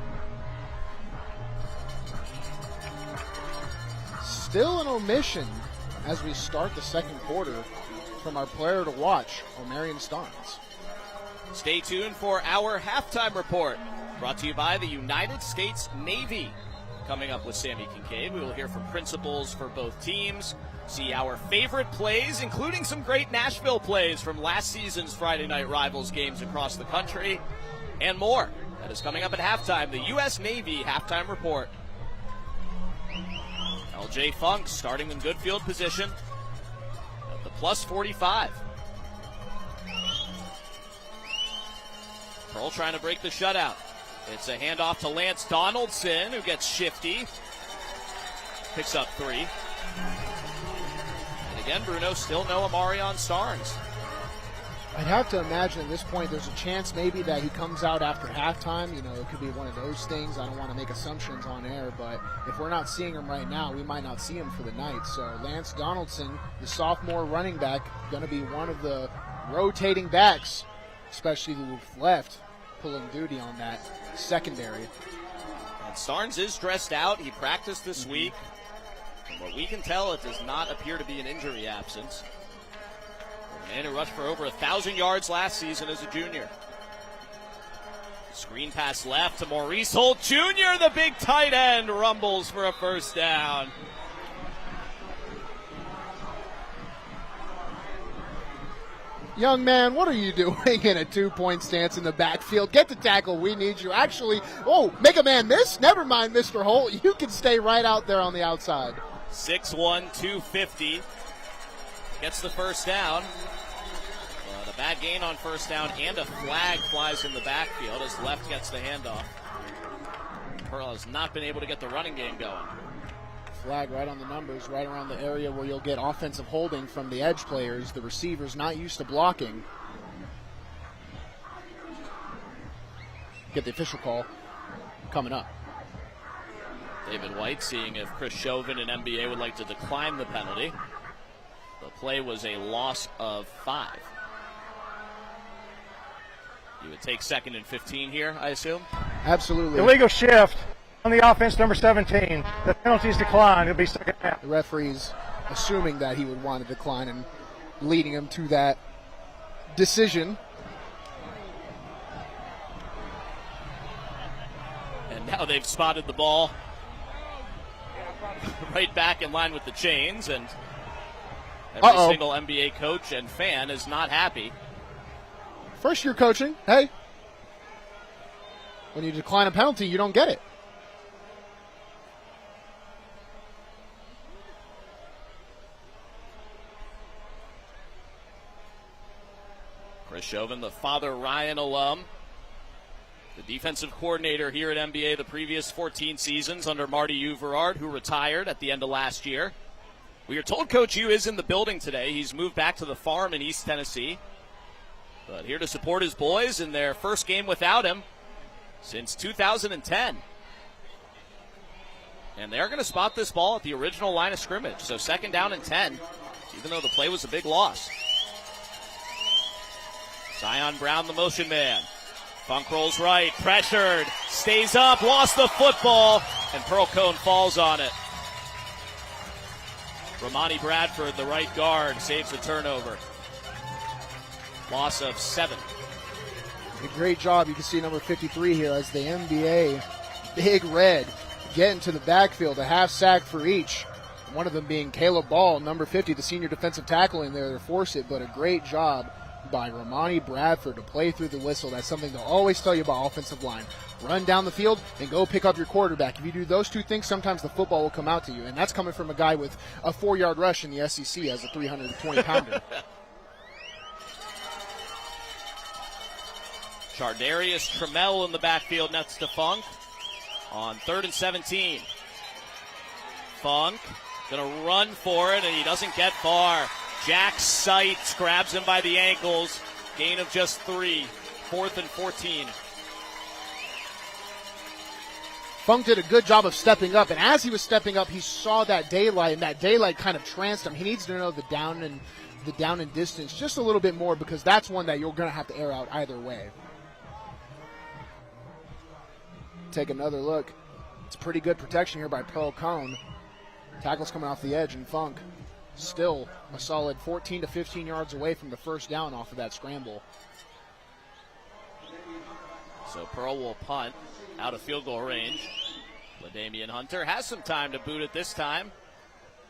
Still an omission as we start the second quarter from our player to watch, Omarion Starnes. Stay tuned for our halftime report, brought to you by the United States Navy. Coming up with Sammy Kincaid, we will hear from principals for both teams, see our favorite plays, including some great Nashville plays from last season's Friday Night Rivals games across the country, and more. That is coming up at halftime, the U.S. Navy halftime report. LJ Funk starting in good field position at the plus 45. Pearl trying to break the shutout. It's a handoff to Lance Donaldson, who gets shifty. Picks up 3. And again, Bruno, still no Omarion Starnes. I'd have to imagine at this point there's a chance maybe that he comes out after halftime. You know, it could be one of those things. I don't want to make assumptions on air, but if we're not seeing him right now, we might not see him for the night. So Lance Donaldson, the sophomore running back, going to be one of the rotating backs, especially with left, pulling duty on that secondary. And Starnes is dressed out. He practiced this week. From what we can tell, it does not appear to be an injury absence. The man who rushed for over 1,000 yards last season as a junior. Screen pass left to Maurice Holt Jr., the big tight end, rumbles for a first down. Young man, what are you doing in a 2-point stance in the backfield? Get the tackle. We need you. Actually, make a man miss? Never mind, Mr. Holt. You can stay right out there on the outside. 6'1", 250. Gets the first down. The bad gain on first down, and a flag flies in the backfield as left gets the handoff. Pearl has not been able to get the running game going. Flag right on the numbers, right around the area where you'll get offensive holding from the edge players. The receivers not used to blocking. Get the official call coming up. David White seeing if Chris Chauvin and NBA would like to decline the penalty. The play was a loss of 5. You would take 2nd and 15 here, I assume? Absolutely. Illegal shift on the offense, number 17. The penalty's declined. It'll be second half. The referee's assuming that he would want to decline and leading him to that decision. And now they've spotted the ball right back in line with the chains, and every single NBA coach and fan is not happy. First year coaching, hey, when you decline a penalty, you don't get it. Chris Chauvin, the Father Ryan alum, the defensive coordinator here at NBA the previous 14 seasons under Marty Uverard, who retired at the end of last year. We are told Coach U is in the building today. He's moved back to the farm in East Tennessee, but here to support his boys in their first game without him since 2010. And they're going to spot this ball at the original line of scrimmage, so 2nd down and 10, even though the play was a big loss. Zion Brown, the motion man. Funk rolls right, pressured, stays up, lost the football, and Pearl-Cohn falls on it. Ramani Bradford, the right guard, saves the turnover. Loss of 7. A great job. You can see number 53 here as the NBA Big Red get into the backfield, a half sack for each. One of them being Caleb Ball, number 50, the senior defensive tackle in there to force it, but a great job by Ramani Bradford to play through the whistle. That's something they'll always tell you about offensive line. Run down the field and go pick up your quarterback. If you do those two things, sometimes the football will come out to you, and that's coming from a guy with a 4-yard rush in the SEC as a 320-pounder. Chardarius Trammell in the backfield next to Funk on 3rd and 17. Funk going to run for it, and he doesn't get far. Jack Seitz grabs him by the ankles. Gain of just 3. 4th and 14. Funk did a good job of stepping up, and as he was stepping up, he saw that daylight, and that daylight kind of tranced him. He needs to know the down and distance just a little bit more, because that's one that you're going to have to air out either way. Take another look. It's pretty good protection here by Pearl-Cohn. Tackle's coming off the edge, and Funk still a solid 14 to 15 yards away from the first down off of that scramble. So Pearl will punt out of field goal range. LaDamian Hunter has some time to boot it this time.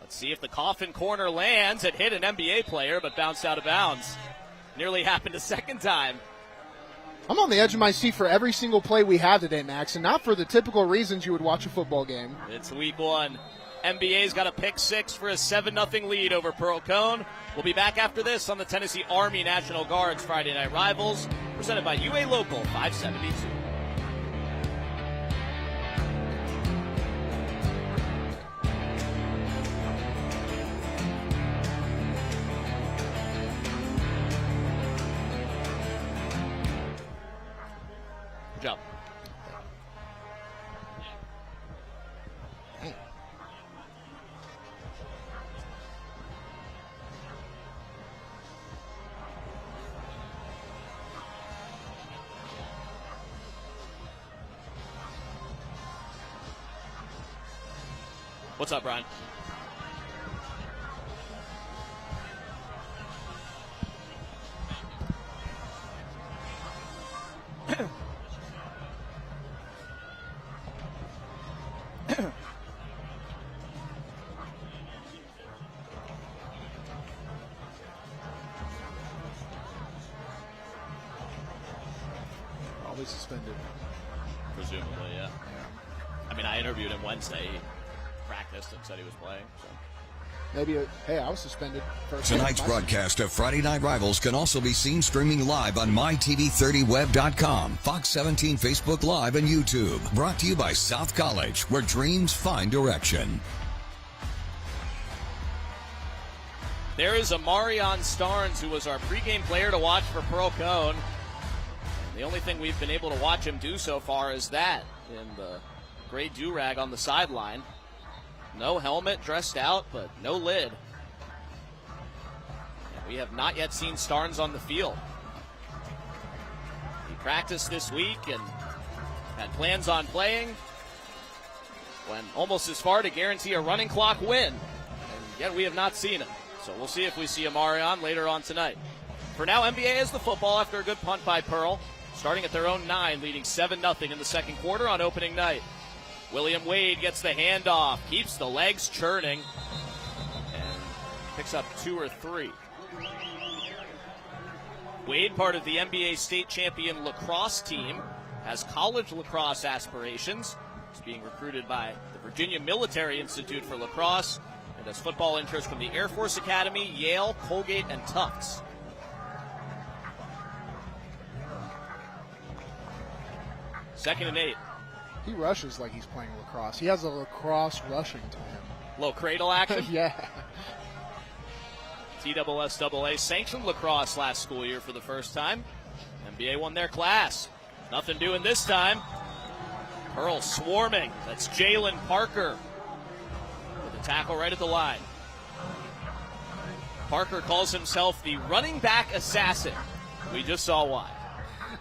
Let's see if the coffin corner lands. It hit an NBA player, but bounced out of bounds. Nearly happened a second time. I'm on the edge of my seat for every single play we have today, Max, and not for the typical reasons you would watch a football game. It's week 1. NBA's got a pick 6 for a 7-0 lead over Pearl-Cohn. We'll be back after this on the Tennessee Army National Guard's Friday Night Rivals, presented by UA Local 572. Good job. What's up, Brian? Probably suspended. Presumably, yeah. I mean, I interviewed him Wednesday. He practiced and said he was playing. So. Maybe, hey, I was suspended. Tonight's broadcast of Friday Night Rivals can also be seen streaming live on mytv30web.com, Fox 17 Facebook Live, and YouTube. Brought to you by South College, where dreams find direction. There is Amarion Starnes, who was our pregame player to watch for Pearl-Cohn. The only thing we've been able to watch him do so far is that, in the gray do-rag on the sideline. No helmet, dressed out, but no lid. And we have not yet seen Starnes on the field. He practiced this week and had plans on playing. Went almost as far to guarantee a running clock win. And yet we have not seen him. So we'll see if we see Amarion later on tonight. For now, NBA has the football after a good punt by Pearl. Starting at their own 9, leading 7-0 in the second quarter on opening night. William Wade gets the handoff, keeps the legs churning, and picks up 2 or 3. Wade, part of the NBA state champion lacrosse team, has college lacrosse aspirations. He's being recruited by the Virginia Military Institute for Lacrosse and has football interest from the Air Force Academy, Yale, Colgate, and Tufts. Second and 8. He rushes like he's playing lacrosse. He has a lacrosse rushing to him. Little cradle action. Yeah. TSSAA sanctioned lacrosse last school year for the first time. NBA won their class. Nothing doing this time. Pearl swarming. That's Jalen Parker with a tackle right at the line. Parker calls himself the running back assassin. We just saw why.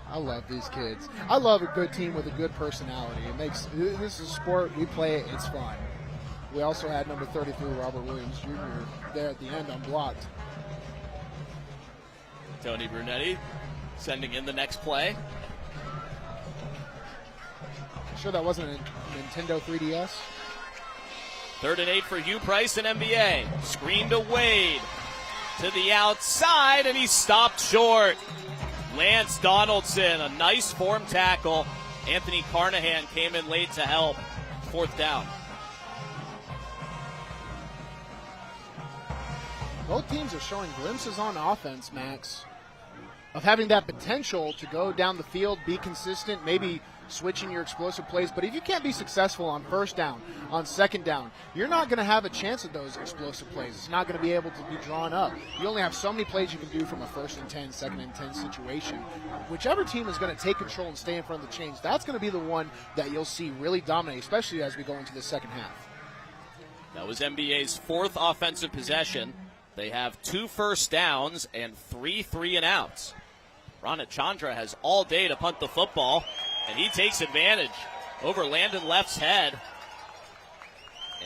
I love these kids. I love a good team with a good personality. This is a sport, we play it, it's fun. We also had number 33, Robert Williams Jr. there at the end unblocked. Tony Brunetti sending in the next play. Sure that wasn't a Nintendo 3DS? 3rd and 8 for Hugh Price and NBA. Screen to Wade. To the outside, and he's stopped short. Lance Donaldson, a nice form tackle. Anthony Carnahan came in late to help. 4th down. Both teams are showing glimpses on offense, Max, of having that potential to go down the field, be consistent, maybe switching your explosive plays. But if you can't be successful on 1st down, on 2nd down, you're not going to have a chance at those explosive plays. It's not going to be able to be drawn up. You only have so many plays you can do from a 1st and 10, 2nd and 10 situation. Whichever team is going to take control and stay in front of the chains, that's going to be the one that you'll see really dominate, especially as we go into the second half. That was NBA's 4th offensive possession. They have 2 first downs and 3 3-and-outs. Rana Chandra has all day to punt the football, and he takes advantage over Landon Left's head.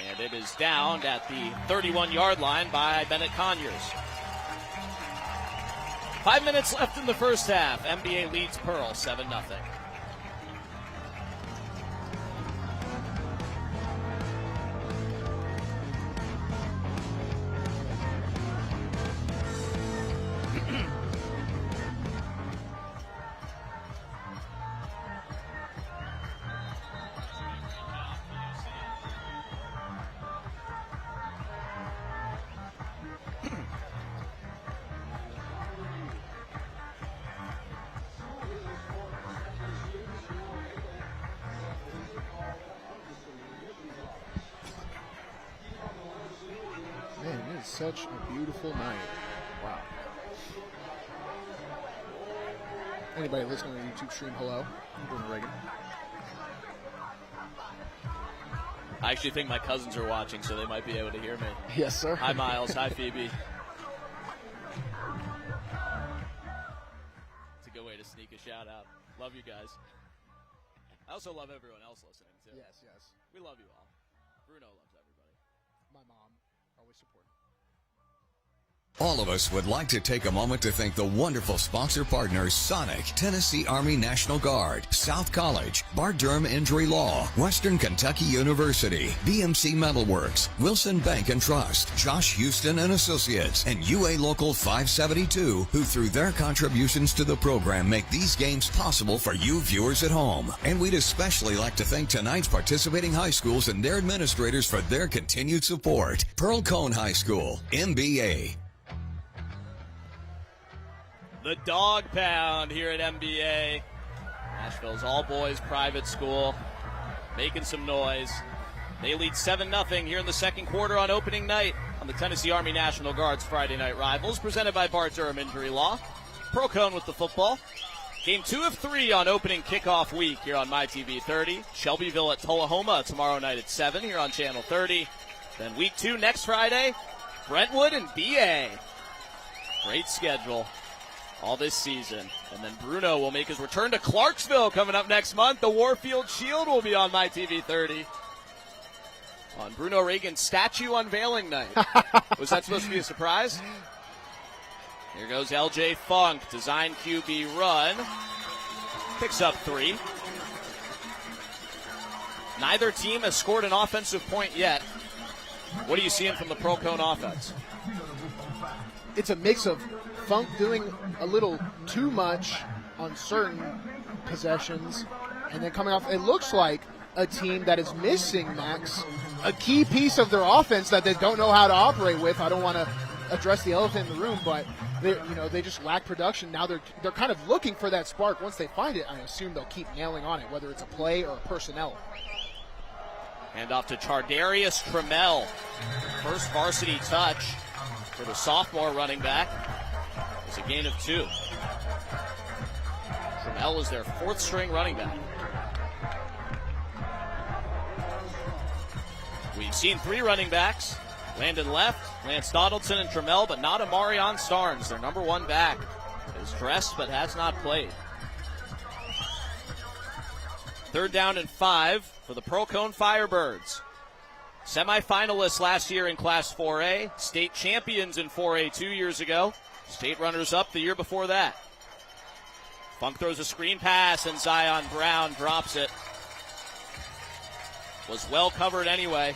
And it is downed at the 31-yard line by Bennett Conyers. 5 minutes left in the first half. NBA leads Pearl 7-0. Man, it is such a beautiful night. Wow. Anybody listening on YouTube stream, hello. I'm doing Reagan. I actually think my cousins are watching, so they might be able to hear me. Yes, sir. Hi, Miles. Hi, Phoebe. It's a good way to sneak a shout-out. Love you guys. I also love everyone else listening, too. Yes, yes. We love you all. Bruno loves everybody. My mom, always supporting. All of us would like to take a moment to thank the wonderful sponsor partners Sonic, Tennessee Army National Guard, South College, Bart Durham Injury Law, Western Kentucky University, BMC Metalworks, Wilson Bank and Trust, Josh Houston and Associates, and UA Local 572, who through their contributions to the program make these games possible for you viewers at home. And we'd especially like to thank tonight's participating high schools and their administrators for their continued support. Pearl-Cohn High School, MBA. The Dog Pound here at MBA. Nashville's all-boys private school, making some noise. They lead 7-0 here in the second quarter on opening night on the Tennessee Army National Guard's Friday Night Rivals, presented by Bart Durham Injury Law. Pearl-Cohn with the football. Game 2 of 3 on opening kickoff week here on MyTV 30. Shelbyville at Tullahoma tomorrow night at 7 here on Channel 30. Then week 2 next Friday, Brentwood and BA. Great schedule all this season. And then Bruno will make his return to Clarksville coming up next month. The Warfield Shield will be on MyTV 30 on Bruno Reagan's statue unveiling night. Was that supposed to be a surprise? Here goes LJ Funk, design QB run. Picks up 3. Neither team has scored an offensive point yet. What are you seeing from the Pearl-Cohn offense? It's a mix of Funk doing a little too much on certain possessions, and then coming off, it looks like a team that is missing, Max, a key piece of their offense that they don't know how to operate with. I don't want to address the elephant in the room, but they just lack production. Now they're kind of looking for that spark. Once they find it, I assume they'll keep nailing on it, whether it's a play or a personnel. Hand off to Chardarius Trammell. First varsity touch for the sophomore running back. It's a gain of 2. Trammell is their 4th string running back. We've seen 3 running backs. Landon left, Lance Donaldson and Trammell, but not Amarion Starnes. Their number 1 back is dressed but has not played. 3rd down and 5 for the Pearl-Cohn Firebirds. Semifinalists last year in Class 4A, state champions in 4A 2 years ago, state runners-up the year before that. Funk throws a screen pass, and Zion Brown drops it. Was well covered anyway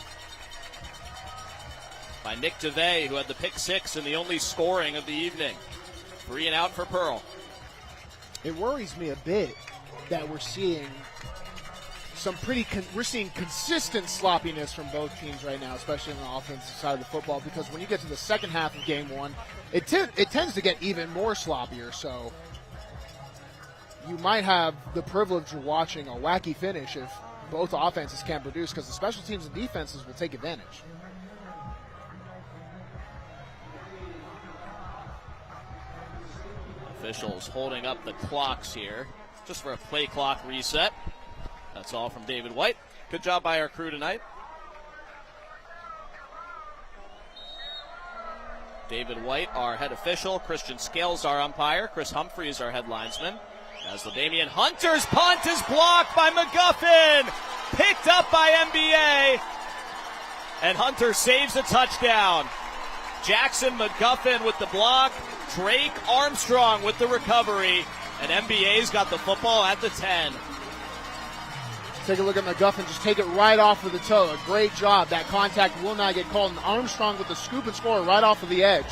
by Nick DeVay, who had the pick 6 and the only scoring of the evening. 3 and out for Pearl. It worries me a bit that we're seeing we're seeing consistent sloppiness from both teams right now, especially on the offensive side of the football, because when you get to the second half of game 1, it tends to get even more sloppier. So you might have the privilege of watching a wacky finish if both offenses can produce, because the special teams and defenses will take advantage. Officials holding up the clocks here just for a play clock reset. That's all from David White. Good job by our crew tonight. David White, our head official. Christian Scales, our umpire. Chris Humphreys, our head linesman. As LaDamian Hunter's punt is blocked by McGuffin. Picked up by NBA. And Hunter saves a touchdown. Jackson McGuffin with the block. Drake Armstrong with the recovery. And NBA's got the football at the 10. Take a look at McGuffin, just take it right off of the toe. A great job. That contact will not get called. And Armstrong with the scoop and score right off of the edge.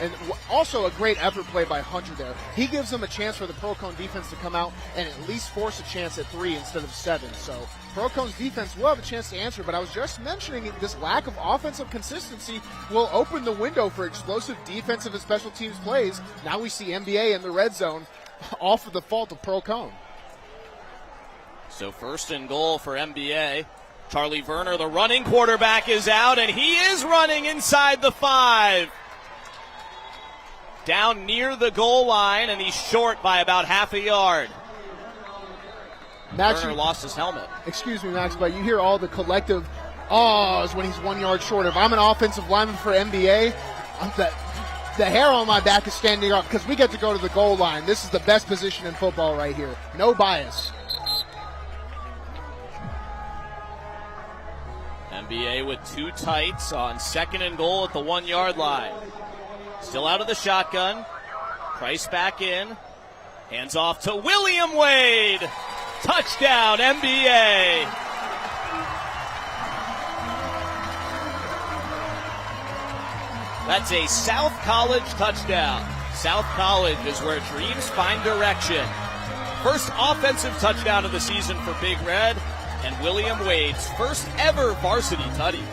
And also a great effort play by Hunter there. He gives them a chance for the Pearl-Cohn defense to come out and at least force a chance at 3 instead of 7. So Pearl-Cohn's defense will have a chance to answer, but I was just mentioning this lack of offensive consistency will open the window for explosive defensive and special teams plays. Now we see NBA in the red zone off of the fault of Pearl-Cohn. So 1st and goal for NBA. Charlie Verner, the running quarterback, is out, and he is running inside the 5. Down near the goal line, and he's short by about half a yard. Max, Verner lost his helmet. Excuse me, Max, but you hear all the collective ahs when he's 1 yard short. If I'm an offensive lineman for NBA, the hair on my back is standing up because we get to go to the goal line. This is the best position in football right here. No bias. NBA with 2 tights on 2nd and goal at the 1 yard line. Still out of the shotgun. Price back in. Hands off to William Wade. Touchdown, NBA. That's a South College touchdown. South College is where dreams find direction. First offensive touchdown of the season for Big Red, and William Wade's first ever varsity tutty.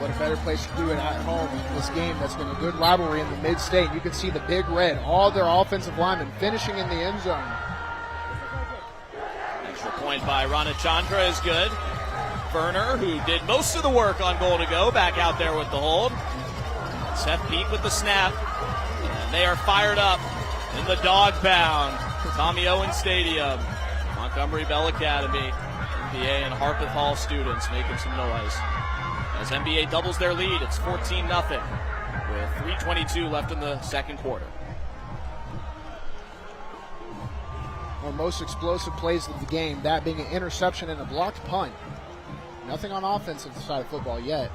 What a better place to do it at home in this game that's been a good rivalry in the mid-state. You can see the Big Red, all their offensive linemen finishing in the end zone. Extra point by Ranachandra is good. Verner, who did most of the work on goal to go, back out there with the hold. Seth Peak with the snap. And they are fired up in the dog pound. Tommy Owens Stadium. Montgomery Bell Academy. NBA and Harpeth Hall students making some noise. As NBA doubles their lead, it's 14-0 with 3:22 left in the second quarter. One of the most explosive plays of the game, that being an interception and a blocked punt. Nothing on offensive side of football yet.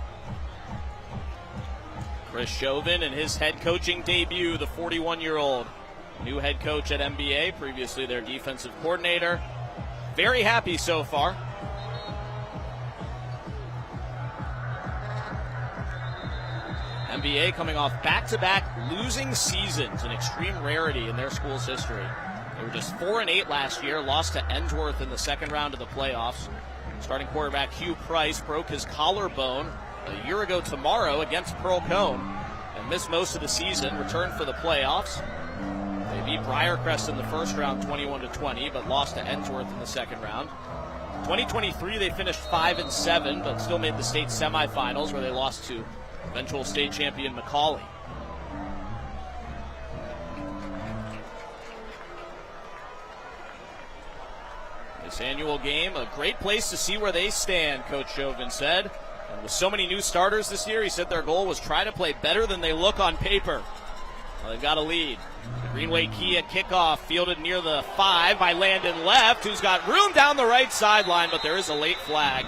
Chris Chauvin in his head coaching debut, the 41-year-old new head coach at NBA, previously their defensive coordinator. Very happy so far. NBA coming off back-to-back losing seasons, an extreme rarity in their school's history. They were just 4-8 last year, lost to Edgeworth in the second round of the playoffs. Starting quarterback Hugh Price broke his collarbone a year ago tomorrow against Pearl-Cohn and missed most of the season, returned for the playoffs. They beat Briarcrest in the first round 21-20, but lost to Edgeworth in the second round. 2023, they finished 5-7, but still made the state semifinals where they lost to eventual state champion Macaulay. This annual game, a great place to see where they stand, Coach Chauvin said. And with so many new starters this year, he said their goal was try to play better than they look on paper. Well, they've got a lead. The Greenway Kia kickoff fielded near the 5 by Landon Left, who's got room down the right sideline, but there is a late flag.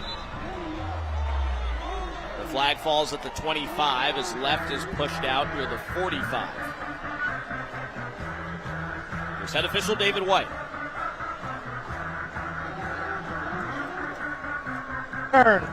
The flag falls at the 25 as Left is pushed out near the 45. Here's head official David White. Turn.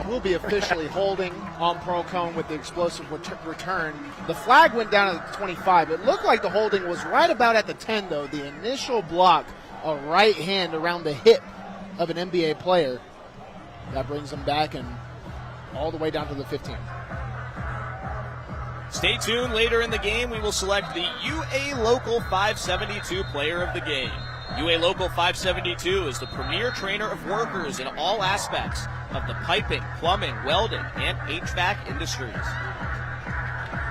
Will be officially holding on Pearl-Cohn with the explosive return. The flag went down at the 25. It looked like the holding was right about at the 10, though. The initial block, a right hand around the hip of an NBA player. That brings them back and all the way down to the 15. Stay tuned. Later in the game, we will select the UA Local 572 player of the game. UA Local 572 is the premier trainer of workers in all aspects of the piping, plumbing, welding, and HVAC industries.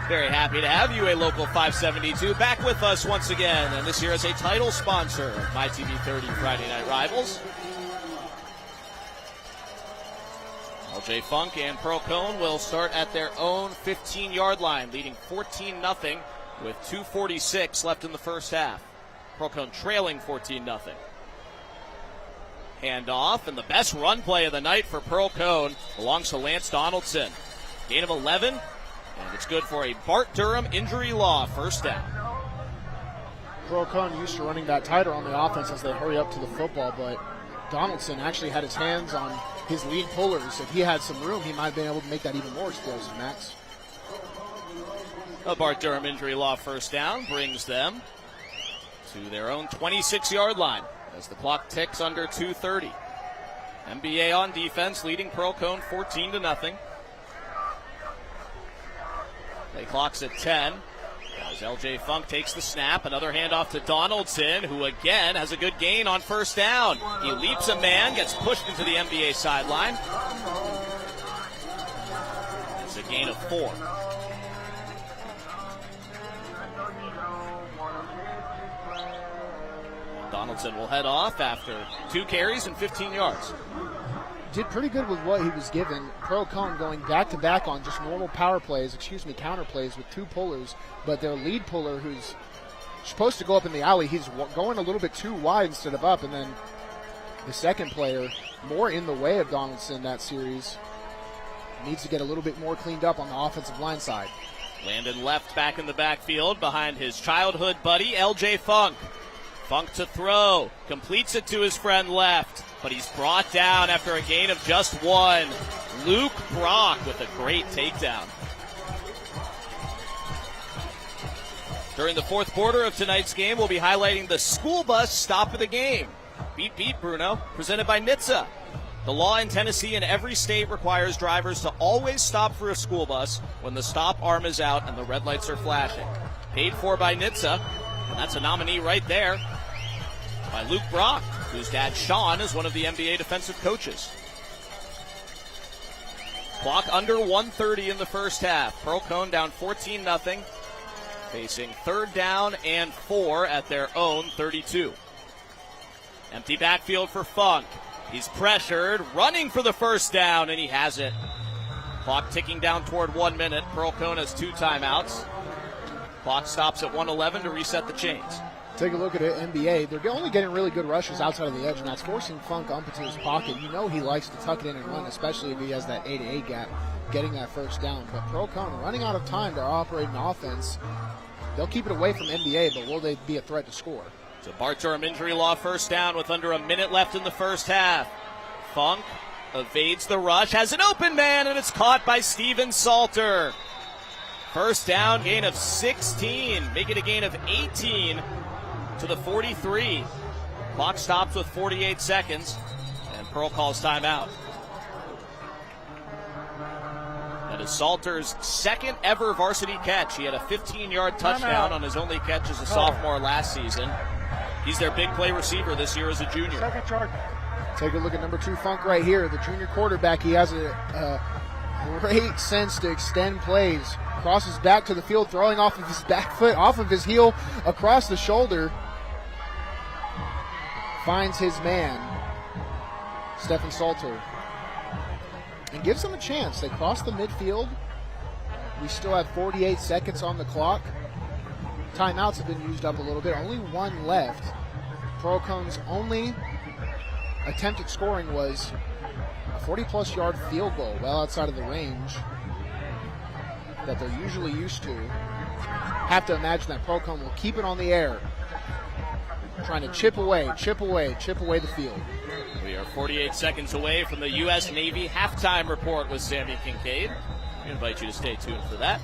Very happy to have UA Local 572 back with us once again, and this year as a title sponsor of MyTV30 Friday Night Rivals. LJ Funk and Pearl-Cohn will start at their own 15-yard line, leading 14-0 with 2:46 left in the first half. Pearl-Cohn trailing 14-0. Handoff, and the best run play of the night for Pearl-Cohn belongs to Lance Donaldson. Gain of 11, and it's good for a Bart Durham injury law first down. Pearl-Cohn used to running that tighter on the offense as they hurry up to the football, but Donaldson actually had his hands on his lead pullers. If he had some room, he might have been able to make that even more explosive, Max. A Bart Durham injury law first down brings them to their own 26-yard line as the clock ticks under 2:30. NBA on defense, leading Pearl-Cohn 14-0. Play clock's at 10. As LJ Funk takes the snap, another handoff to Donaldson, who again has a good gain on first down. He leaps a man, gets pushed into the NBA sideline. It's a gain of 4. Donaldson will head off after 2 carries and 15 yards. Did pretty good with what he was given. Pearl-Cohn going back-to-back on just normal counter plays with 2 pullers, but their lead puller, who's supposed to go up in the alley, he's going a little bit too wide instead of up, and then the second player, more in the way of Donaldson that series, needs to get a little bit more cleaned up on the offensive line side. Landon Left back in the backfield behind his childhood buddy, LJ Funk. Funk to throw, completes it to his friend Left, but he's brought down after a gain of just 1. Luke Brock with a great takedown. During the fourth quarter of tonight's game, we'll be highlighting the school bus stop of the game. Beat, beat, Bruno, presented by NHTSA. The law in Tennessee and every state requires drivers to always stop for a school bus when the stop arm is out and the red lights are flashing. Paid for by NHTSA, and that's a nominee right there by Luke Brock, whose dad Sean is one of the NBA defensive coaches. Clock under 1:30 in the first half. Pearl-Cohn down 14-0, facing 3rd down and 4 at their own 32. Empty backfield for Funk. He's pressured, running for the first down, and he has it. Clock ticking down toward 1 minute. Pearl-Cohn has 2 timeouts. Clock stops at 1:11 to reset the chains. Take a look at it, NBA. They're only getting really good rushes outside of the edge, and that's forcing Funk up into his pocket. You know he likes to tuck it in and run, especially if he has that 8-8 gap, getting that first down. But Pearl-Cohn running out of time to operate an offense. They'll keep it away from NBA, but will they be a threat to score? It's a Bart Durham injury law first down with under a minute left in the first half. Funk evades the rush, has an open man, and it's caught by Steven Salter. First down, gain of 16, make it a gain of 18 to the 43. Clock stops with 48 seconds, and Pearl calls timeout. That is Salter's second ever varsity catch. He had a 15-yard touchdown on his only catch as a sophomore last season. He's their big play receiver this year as a junior. Second charge. Take a look at number 2 Funk right here, the junior quarterback. He has a great sense to extend plays. Crosses back to the field, throwing off of his back foot, off of his heel, across the shoulder. Finds his man, Stephen Salter, and gives him a chance. They cross the midfield. We still have 48 seconds on the clock. Timeouts have been used up a little bit. Only one left. Pearl-Cohn's only attempt at scoring was a 40-plus yard field goal, well outside of the range that they're usually used to. Have to imagine that Pearl-Cohn will keep it on the air, trying to chip away the field. We are 48 seconds away from the U.S. Navy halftime report with Sammy Kincaid. We invite you to stay tuned for that.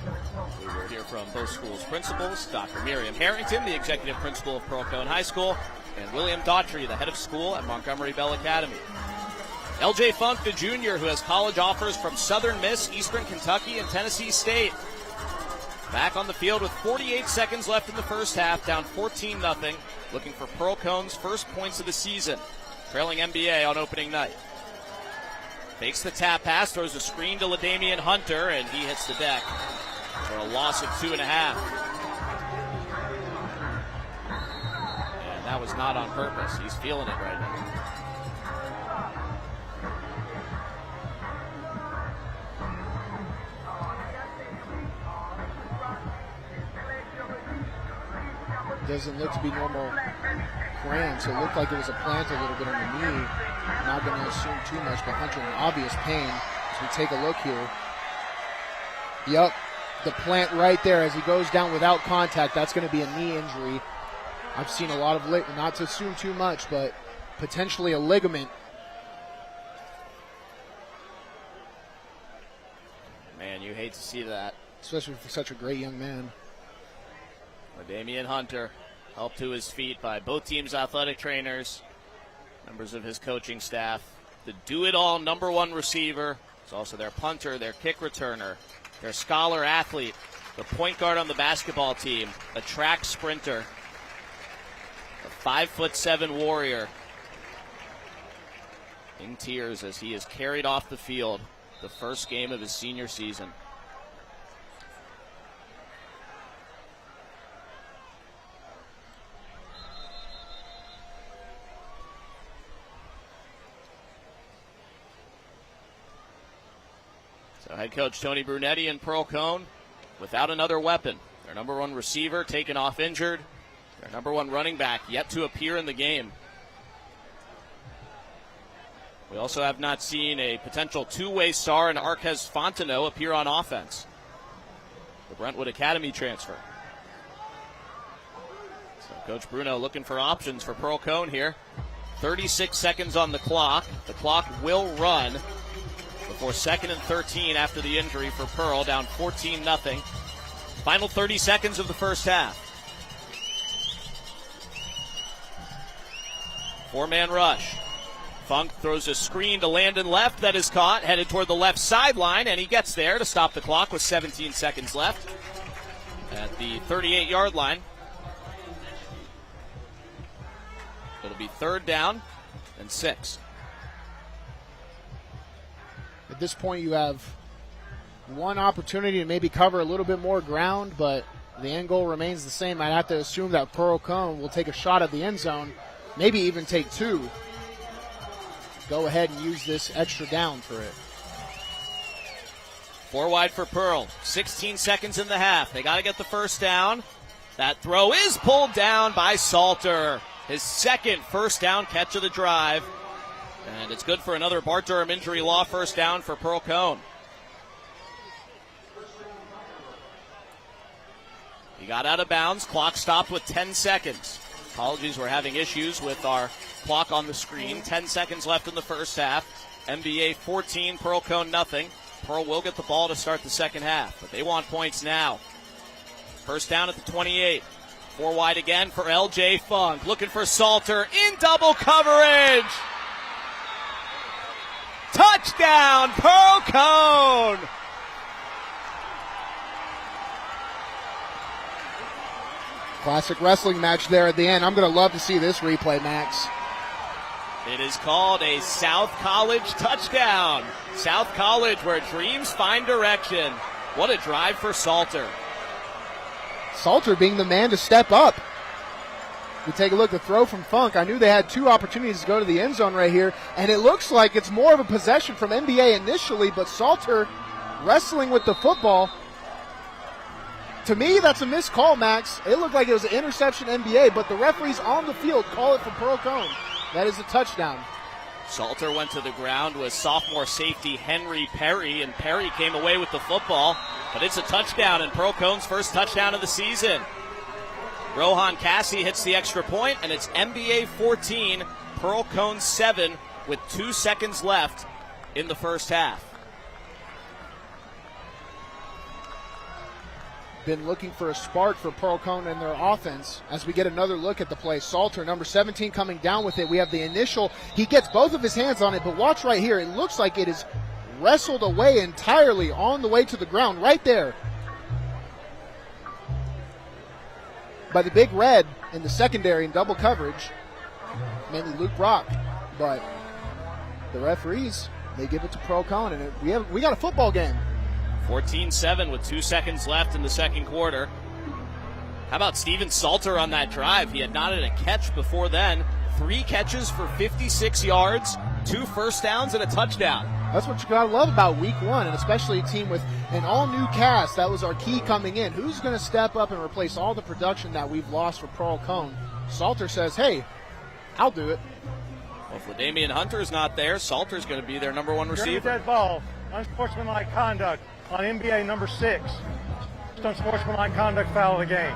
We will hear from both schools' principals, Dr. Miriam Harrington, the executive principal of Pearl-Cohn High School, and William Daughtry, the head of school at Montgomery Bell Academy. L.J. Funk, the junior, who has college offers from Southern Miss, Eastern Kentucky, and Tennessee State. Back on the field with 48 seconds left in the first half, down 14-0, looking for Pearl-Cohn's first points of the season, trailing MBA on opening night. Fakes the tap pass, throws a screen to LaDamian Hunter, and he hits the deck for a loss of 2.5. And that was not on purpose. He's feeling it right now. Doesn't look to be normal cramp, so it looked like it was a plant a little bit on the knee. Not going to assume too much, but Hunter in obvious pain as we take a look here. Yep, the plant right there as he goes down without contact. That's going to be a knee injury. I've seen a lot of, not to assume too much, but potentially a ligament. Man, you hate to see that. Especially for such a great young man. LaDamian Hunter, helped to his feet by both teams' athletic trainers, members of his coaching staff. The do-it-all number 1 receiver. It's also their punter, their kick returner, their scholar athlete, the point guard on the basketball team, a track sprinter, a 5'7" warrior. In tears as he is carried off the field, the first game of his senior season. So head coach Tony Brunetti and Pearl-Cohn without another weapon. Their number 1 receiver taken off injured. Their number 1 running back yet to appear in the game. We also have not seen a potential two-way star in Arquez Fontenot appear on offense. The Brentwood Academy transfer. So Coach Bruno looking for options for Pearl-Cohn here. 36 seconds on the clock. The clock will run before 2nd and 13 after the injury for Pearl, down 14-0. Final 30 seconds of the first half. 4-man rush. Funk throws a screen to Landon left that is caught, headed toward the left sideline, and he gets there to stop the clock with 17 seconds left at the 38-yard line. It'll be 3rd down and 6. At this point, you have one opportunity to maybe cover a little bit more ground, but the end goal remains the same. I'd have to assume that Pearl-Cohn will take a shot at the end zone, maybe even take 2. Go ahead and use this extra down for it. 4 wide for Pearl. 16 seconds in the half. They got to get the first down. That throw is pulled down by Salter. His second first down catch of the drive. And it's good for another Bart Durham injury law first down for Pearl-Cohn. He got out of bounds. Clock stopped with 10 seconds. Apologies, we're having issues with our clock on the screen. 10 seconds left in the first half. NBA 14, Pearl-Cohn nothing. Pearl will get the ball to start the second half, but they want points now. First down at the 28. 4 wide again for L.J. Funk. Looking for Salter in double coverage. Touchdown, Pearl-Cohn. Classic wrestling match there at the end. I'm going to love to see this replay, Max. It is called a South College touchdown. South College, where dreams find direction. What a drive for Salter. Salter being the man to step up. You take a look, the throw from Funk. I knew they had 2 opportunities to go to the end zone right here, and it looks like it's more of a possession from NBA initially, but Salter wrestling with the football. To me, that's a missed call, Max. It looked like it was an interception NBA, but the referees on the field call it for Pearl-Cohn. That is a touchdown. Salter went to the ground with sophomore safety Henry Perry, and Perry came away with the football, but it's a touchdown, and Pearl-Cohn's first touchdown of the season. Rohan Cassie hits the extra point, and it's NBA 14, Pearl-Cohn 7 with 2 seconds left in the first half. Been looking for a spark for Pearl-Cohn and their offense as we get another look at the play. Salter, number 17, coming down with it. We have the initial. He gets both of his hands on it, but watch right here. It looks like it is wrestled away entirely on the way to the ground right there by the big red in the secondary in double coverage, mainly Luke Brock. But the referees, they give it to Pearl-Cohn, and we got a football game. 14-7 with 2 seconds left in the second quarter. How about Steven Salter on that drive? He had not had a catch before then. 3 catches for 56 yards, 2 first downs, and a touchdown. That's what you got to love about week 1, and especially a team with an all-new cast. That was our key coming in. Who's going to step up and replace all the production that we've lost for Pearl-Cohn? Salter says, hey, I'll do it. Well, if LaDamian Hunter's not there, Salter's going to be their number 1 receiver. Dead ball, unsportsmanlike conduct on NBA number 6. Just unsportsmanlike conduct foul of the game.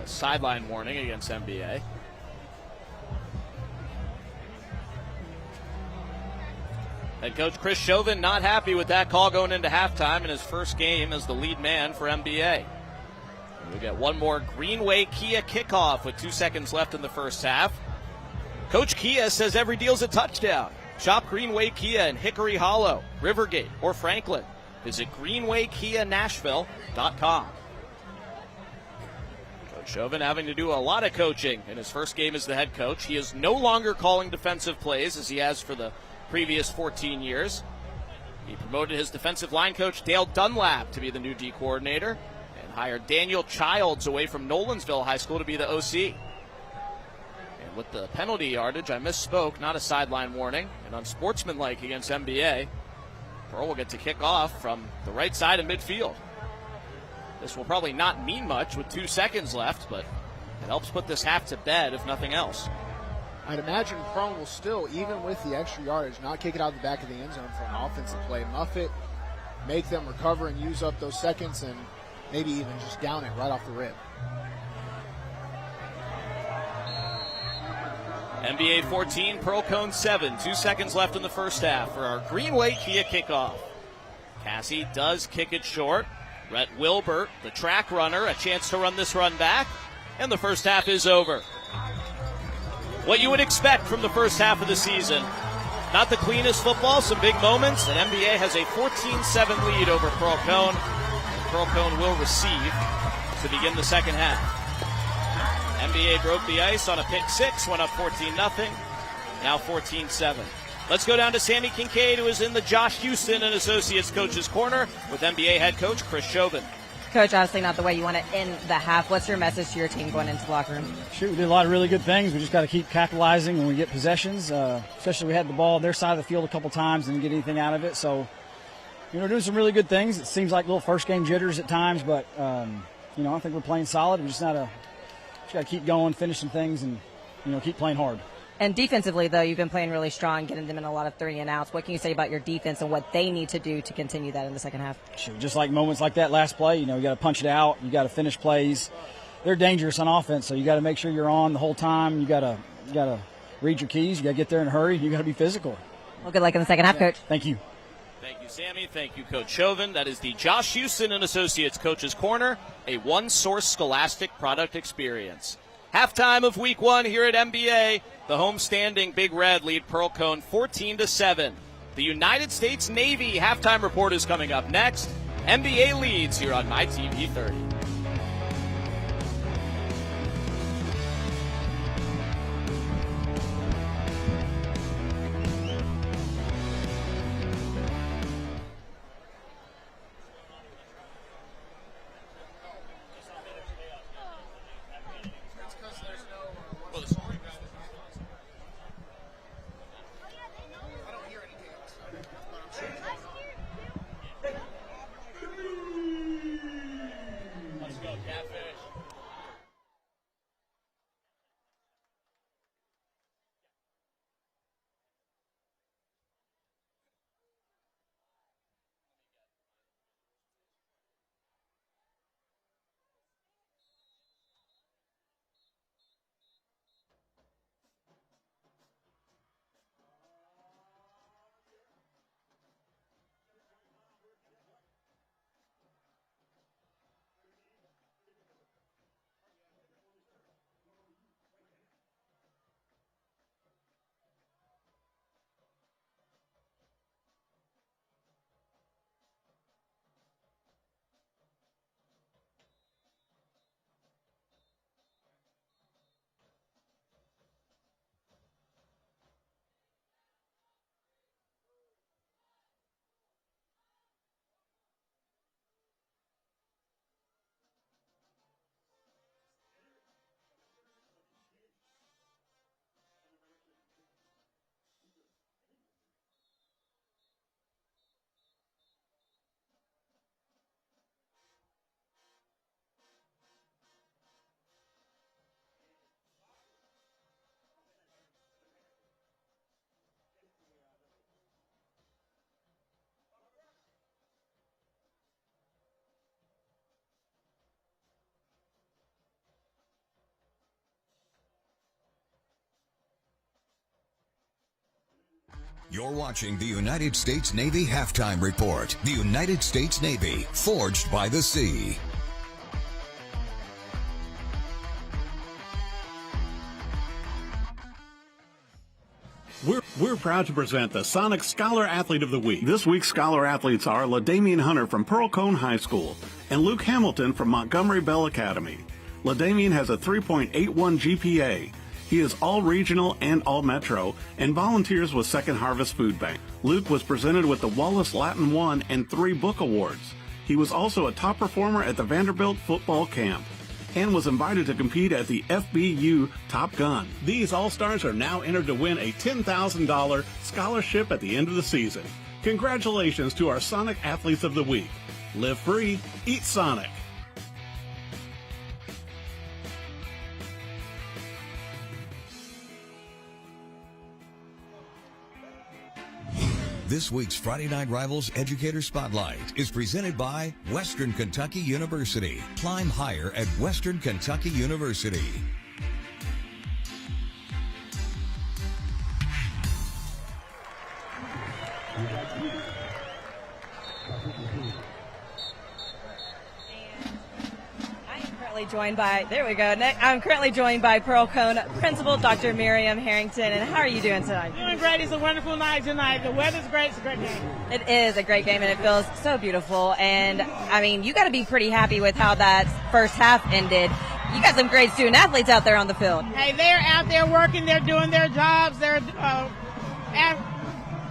The sideline warning against NBA. Head coach Chris Chauvin not happy with that call going into halftime in his first game as the lead man for NBA. We get one more Greenway Kia kickoff with 2 seconds left in the first half. Coach Kia says every deal's a touchdown. Shop Greenway Kia in Hickory Hollow, Rivergate, or Franklin. Visit greenwaykianashville.com. Coach Chauvin having to do a lot of coaching in his first game as the head coach. He is no longer calling defensive plays as he has for the previous 14 years. He promoted his defensive line coach Dale Dunlap to be the new D coordinator and hired Daniel Childs away from Nolensville High School to be the OC. And with the penalty yardage, I misspoke, not a sideline warning, and unsportsmanlike against NBA. Pearl will get to kick off from the right side of midfield. This will probably not mean much with 2 seconds left, but it helps put this half to bed, if nothing else. I'd imagine Pearl will still, even with the extra yardage, not kick it out the back of the end zone for an offensive play. Muff it, make them recover and use up those seconds, and maybe even just down it right off the rip. NBA 14, Pearl-Cohn 7. 2 seconds left in the first half for our Greenway Kia kickoff. Cassie does kick it short. Rhett Wilbert, the track runner, a chance to run this run back. And the first half is over. What you would expect from the first half of the season. Not the cleanest football, some big moments. And NBA has a 14-7 lead over Pearl-Cohn. And Pearl-Cohn will receive to begin the second half. NBA broke the ice on a pick 6, went up 14-0, now 14-7. Let's go down to Sammy Kincaid, who is in the Josh Houston and Associates Coach's Corner with NBA head coach Chris Chauvin. Coach, obviously not the way you want to end the half. What's your message to your team going into the locker room? Shoot, we did a lot of really good things. We just got to keep capitalizing when we get possessions. Especially we had the ball on their side of the field a couple times and didn't get anything out of it. So, doing some really good things. It seems like little first game jitters at times, but, I think we're playing solid. We just got to keep going, finish some things, and, keep playing hard. And defensively, though, you've been playing really strong, getting them in a lot of 3-and-outs. What can you say about your defense and what they need to do to continue that in the second half? Shoot, just like moments like that last play, you got to punch it out. You got to finish plays. They're dangerous on offense, so you got to make sure you're on the whole time. You got to read your keys. You got to get there in a hurry. You got to be physical. Well, good luck in the second half, Coach. Thank you. Thank you, Sammy. Thank you, Coach Chauvin. That is the Josh Houston and Associates Coach's Corner, a one-source Scholastic product experience. Halftime of Week 1 here at MBA. The home-standing Big Red lead Pearl-Cohn 14-7. The United States Navy halftime report is coming up next. MBA leads here on MyTV 30. You're watching the United States Navy Halftime Report. The United States Navy, forged by the sea. We're proud to present the Sonic Scholar Athlete of the Week. This week's Scholar Athletes are LaDamian Hunter from Pearl-Cohn High School and Luke Hamilton from Montgomery Bell Academy. LaDamian has a 3.81 GPA. He is all-regional and all-metro and volunteers with Second Harvest Food Bank. Luke was presented with the Wallace Latin 1 and 3 book awards. He was also a top performer at the Vanderbilt football camp and was invited to compete at the FBU Top Gun. These All-Stars are now entered to win a $10,000 scholarship at the end of the season. Congratulations to our Sonic Athletes of the Week. Live free, eat Sonic. This week's Friday Night Rivals Educator Spotlight is presented by Western Kentucky University. Climb higher at Western Kentucky University. Joined by, there we go. I'm currently joined by Pearl-Cohn Principal Dr. Miriam Harrington. And how are you doing tonight? Doing great. It's a wonderful night tonight. The weather's great. It's a great game. It is a great game, and it feels so beautiful. And, I mean, you got to be pretty happy with how that first half ended. You got some great student athletes out there on the field. Hey, they're out there working. They're doing their jobs. They're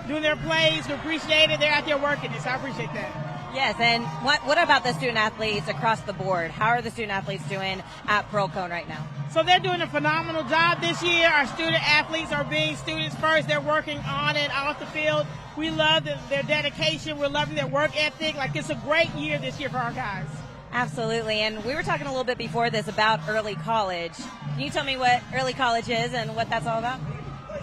doing their plays. We appreciate it. They're out there working it, so I appreciate that. Yes, and what about the student athletes across the board? How are the student athletes doing at Pearl-Cohn right now? So they're doing a phenomenal job this year. Our student athletes are being students first. They're working on and off the field. We love their dedication. We're loving their work ethic. Like, it's a great year this year for our guys. Absolutely, and we were talking a little bit before this about early college. Can you tell me what early college is and what that's all about?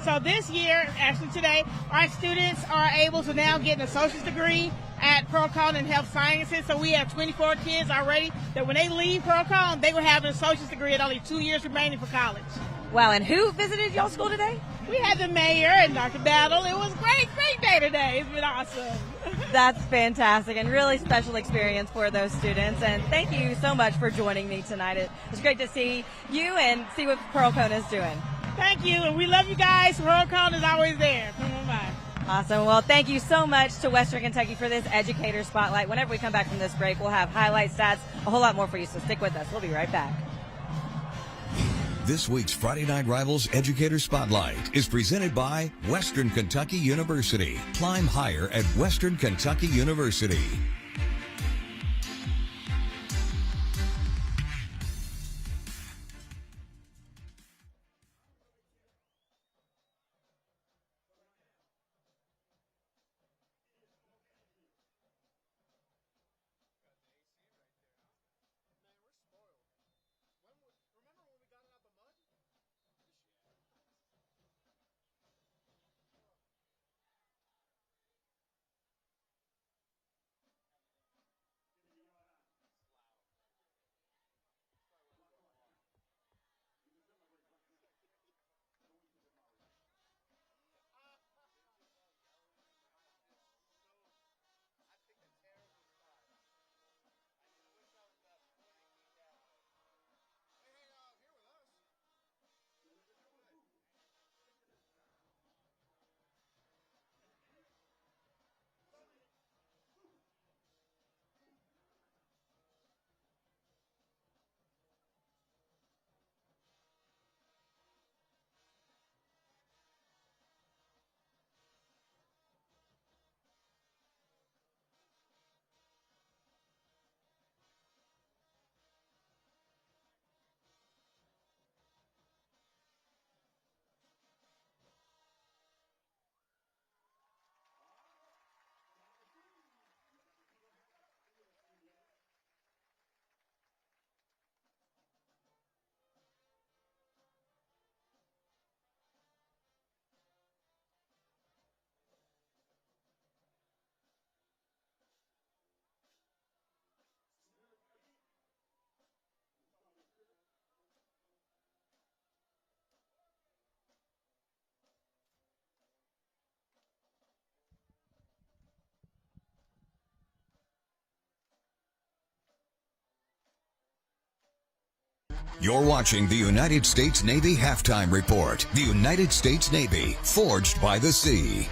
So this year, actually today, our students are able to now get an associate's degree at Pearl-Cohn in health sciences. So we have 24 kids already that when they leave Pearl-Cohn, they will have an associate's degree at only 2 years remaining for college. Wow, and who visited y'all's school today? We had the mayor and Dr. Battle. It was great day today. It's been awesome. That's fantastic and really special experience for those students. And thank you so much for joining me tonight. It was great to see you and see what Pearl-Cohn is doing. Thank you, and we love you guys. Pearl-Cohn is always there. Come on by. Awesome. Well, thank you so much to Western Kentucky for this Educator Spotlight. Whenever we come back from this break, we'll have highlight stats, a whole lot more for you, so stick with us. We'll be right back. This week's Friday Night Rivals Educator Spotlight is presented by Western Kentucky University. Climb higher at Western Kentucky University. You're watching the United States Navy Halftime Report. The United States Navy, forged by the sea.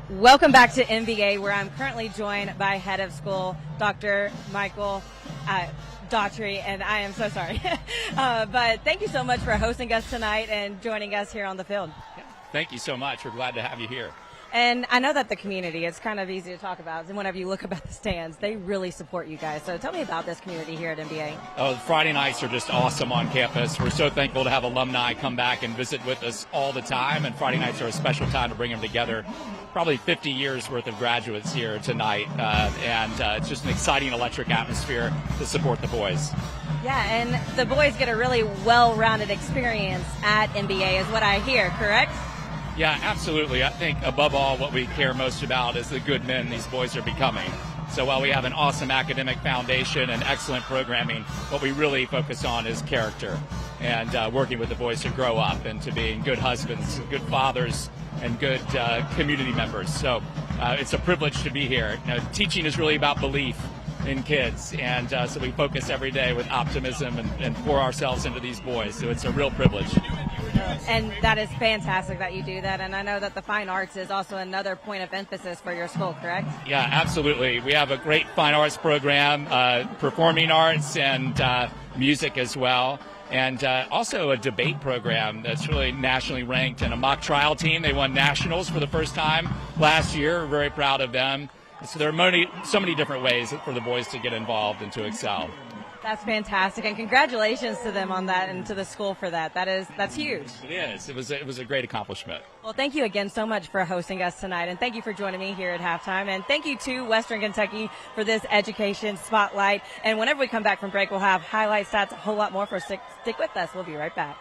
Welcome back to NBA, where I'm currently joined by head of school, Dr. Michael Daughtry, and I am so sorry. But thank you so much for hosting us tonight and joining us here on the field. Thank you so much. We're glad to have you here. And I know that the community, it's kind of easy to talk about, and whenever you look about the stands, they really support you guys. So tell me about this community here at NBA. Oh, Friday nights are just awesome on campus. We're so thankful to have alumni come back and visit with us all the time, and Friday nights are a special time to bring them together. Probably 50 years worth of graduates here tonight, and it's just an exciting, electric atmosphere to support the boys. Yeah, and the boys get a really well-rounded experience at NBA is what I hear, correct? Yeah, absolutely. I think above all, what we care most about is the good men these boys are becoming. So while we have an awesome academic foundation and excellent programming, what we really focus on is character and working with the boys to grow up and to being good husbands, good fathers, and good community members. So it's a privilege to be here. You know, teaching is really about belief in kids, and so we focus every day with optimism and pour ourselves into these boys. So it's a real privilege. And that is fantastic that you do that. And I know that the fine arts is also another point of emphasis for your school, correct? Yeah, absolutely. We have a great fine arts program, performing arts and music as well. And also a debate program that's really nationally ranked, and a mock trial team. They won nationals for the first time last year. We're very proud of them. So there are so many different ways for the boys to get involved and to excel. That's fantastic, and congratulations to them on that and to the school for that. That's huge. It is. It was a great accomplishment. Well, thank you again so much for hosting us tonight, and thank you for joining me here at halftime. And thank you to Western Kentucky for this education spotlight. And whenever we come back from break, we'll have highlight stats, a whole lot more. Stick with us. We'll be right back.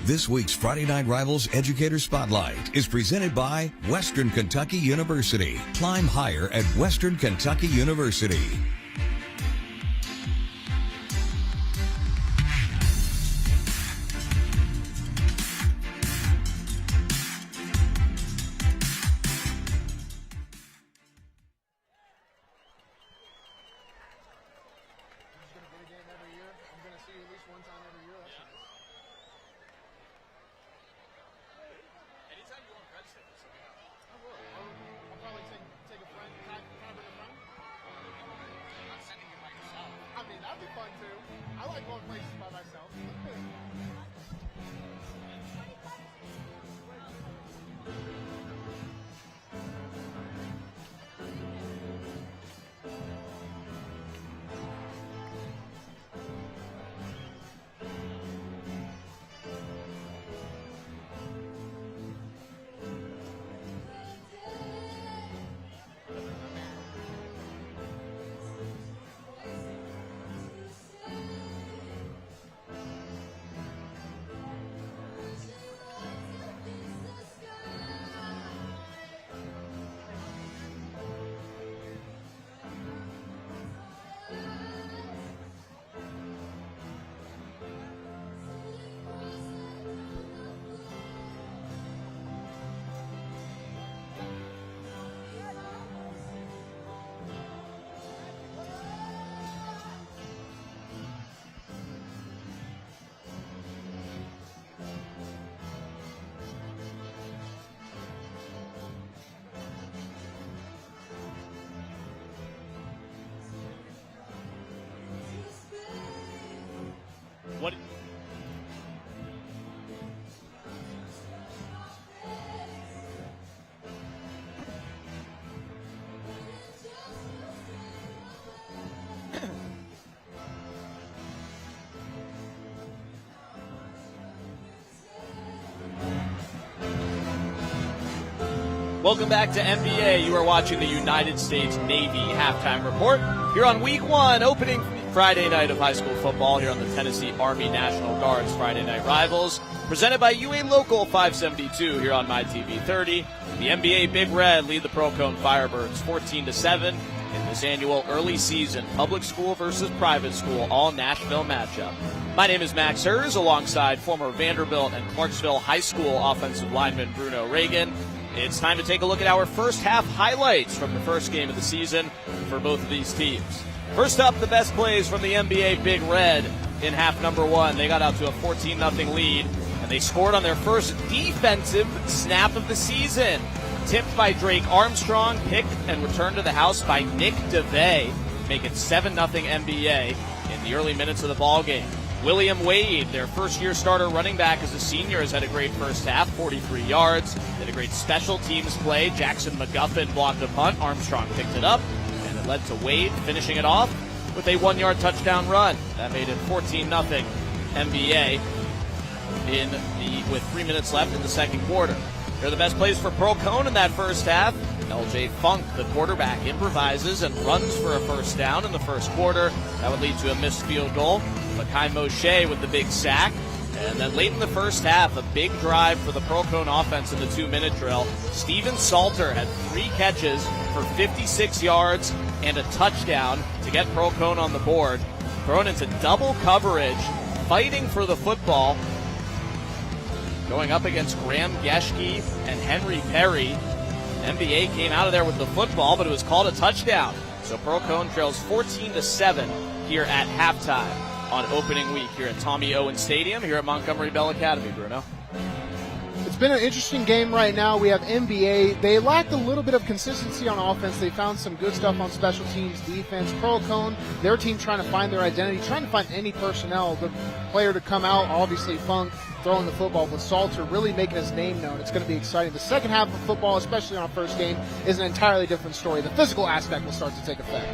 This week's Friday Night Rivals Educator Spotlight is presented by Western Kentucky University. Climb higher at Western Kentucky University. places by myself. What? Welcome back to NBA. You are watching the United States Navy halftime report here on week one, opening Friday night of high school football here on the Tennessee Army National Guard's Friday Night Rivals, presented by UA Local 572 here on MyTV 30. The NBA Big Red lead the Pearl-Cohn Firebirds 14-7 in this annual early season public school versus private school all Nashville matchup. My name is Max Hers, alongside former Vanderbilt and Clarksville High School offensive lineman Bruno Reagan. It's time to take a look at our first half highlights from the first game of the season for both of these teams. First up, the best plays from the NBA Big Red in half number one. They got out to a 14-0 lead, and they scored on their first defensive snap of the season. Tipped by Drake Armstrong, picked and returned to the house by Nick DeVay, make it 7-0 NBA in the early minutes of the ball game. William Wade, their first-year starter running back as a senior, has had a great first half, 43 yards. Did a great special teams play. Jackson McGuffin blocked a punt. Armstrong picked it up, and it led to Wade finishing it off with a 1-yard touchdown run. That made it 14-0 NBA with 3 minutes left in the second quarter. Here are the best plays for Pearl-Cohn in that first half. LJ Funk, the quarterback, improvises and runs for a first down in the first quarter. That would lead to a missed field goal. Makai Moshe with the big sack. And then late in the first half, a big drive for the Pearl-Cohn offense in the 2-minute drill. Steven Salter had 3 catches for 56 yards and a touchdown to get Pearl-Cohn on the board. Thrown into double coverage, fighting for the football. Going up against Graham Geschke and Henry Perry. NBA came out of there with the football, but it was called a touchdown. So Pearl-Cohn trails 14-7 here at halftime on opening week here at Tommy Owen Stadium here at Montgomery Bell Academy, Bruno. It's been an interesting game right now. We have NBA. They lacked a little bit of consistency on offense. They found some good stuff on special teams, defense. Pearl-Cohn, their team trying to find their identity, trying to find any personnel, the player to come out. Obviously, Funk throwing the football, with Salter really making his name known. It's going to be exciting. The second half of football, especially on our first game, is an entirely different story. The physical aspect will start to take effect.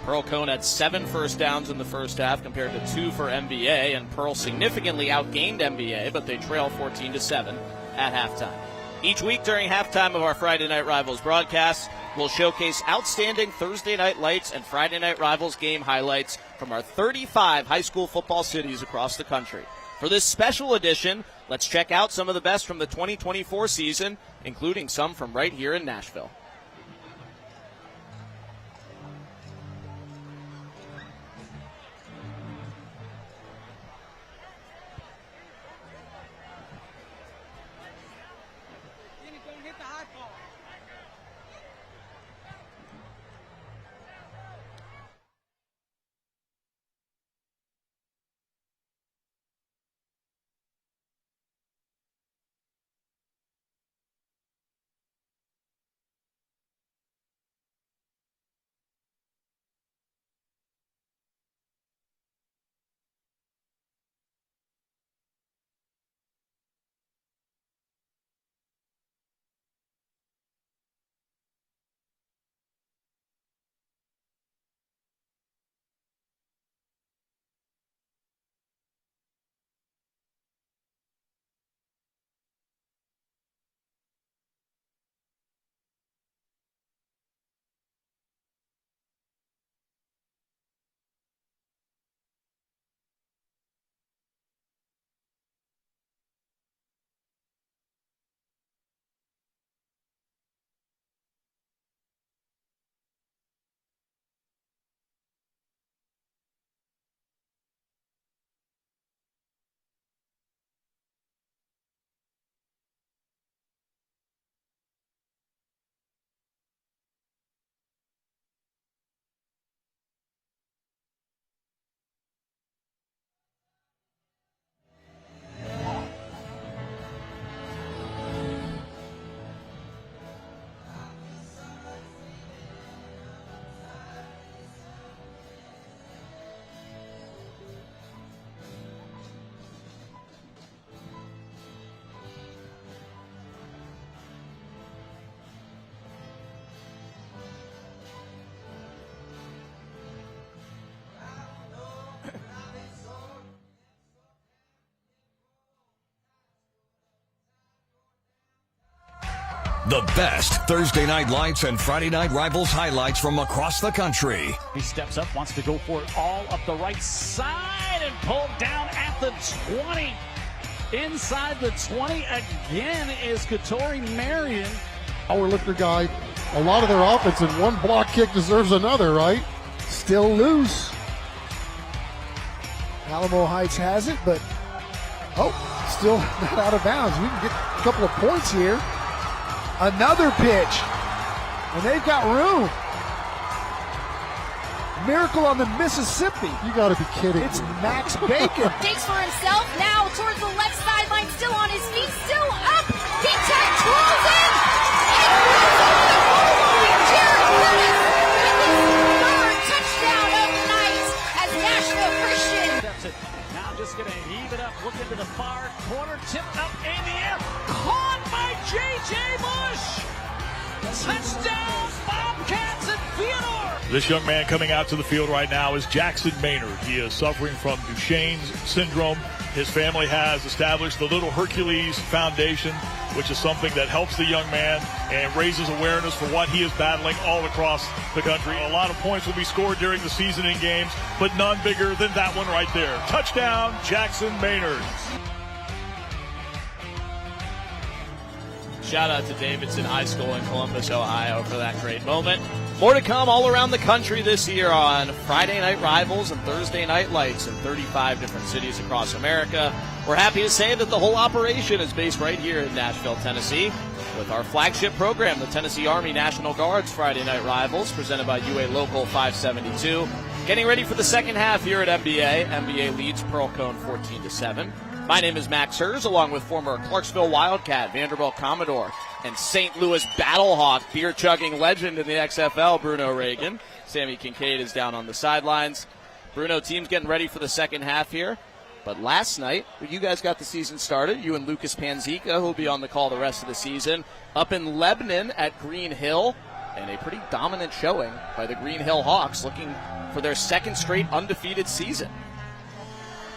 Pearl-Cohn had 7 first downs in the first half compared to 2 for NBA, and Pearl significantly outgained NBA, but they trail 14-7 at halftime. Each week during halftime of our Friday Night Rivals broadcasts, we'll showcase outstanding Thursday Night Lights and Friday Night Rivals game highlights from our 35 high school football cities across the country. For this special edition, let's check out some of the best from the 2024 season, including some from right here in Nashville. The best Thursday Night Lights and Friday Night Rivals highlights from across the country. He steps up, wants to go for it all up the right side and pulled down at the 20. Inside the 20 again is Katori Marion. Our lifter guy, a lot of their offense in one block kick deserves another, right? Still loose. Alamo Heights has it, but still not out of bounds. We can get a couple of points here. Another pitch, and they've got room. Miracle on the Mississippi. You got to be kidding. It's Max Bacon. Takes for himself now towards the left sideline, still on his feet, still up. D-Tech twirls in. Jared Curtis with his third touchdown of the night as Nashville Christian. Now just going to heave it up, look into the far corner, tipped up in the air, caught by J.J. Bush. Touchdown, Bobcats and Theodore. This young man coming out to the field right now is Jackson Maynard. He is suffering from Duchenne's syndrome. His family has established the Little Hercules Foundation, which is something that helps the young man and raises awareness for what he is battling all across the country. A lot of points will be scored during the season in games, but none bigger than that one right there. Touchdown, Jackson Maynard. Shout out to Davidson High School in Columbus, Ohio for that great moment. More to come all around the country this year on Friday Night Rivals and Thursday Night Lights in 35 different cities across America. We're happy to say that the whole operation is based right here in Nashville, Tennessee, with our flagship program, the Tennessee Army National Guard's Friday Night Rivals, presented by UA Local 572. Getting ready for the second half here at MBA. MBA leads Pearl-Cohn 14-7. My name is Max Hers, along with former Clarksville Wildcat, Vanderbilt Commodore, and St. Louis Battlehawk beer-chugging legend in the XFL, Bruno Reagan. Sammy Kincaid is down on the sidelines. Bruno, team's getting ready for the second half here. But last night, you guys got the season started. You and Lucas Panzica, who will be on the call the rest of the season, up in Lebanon at Green Hill. And a pretty dominant showing by the Green Hill Hawks, looking for their second straight undefeated season.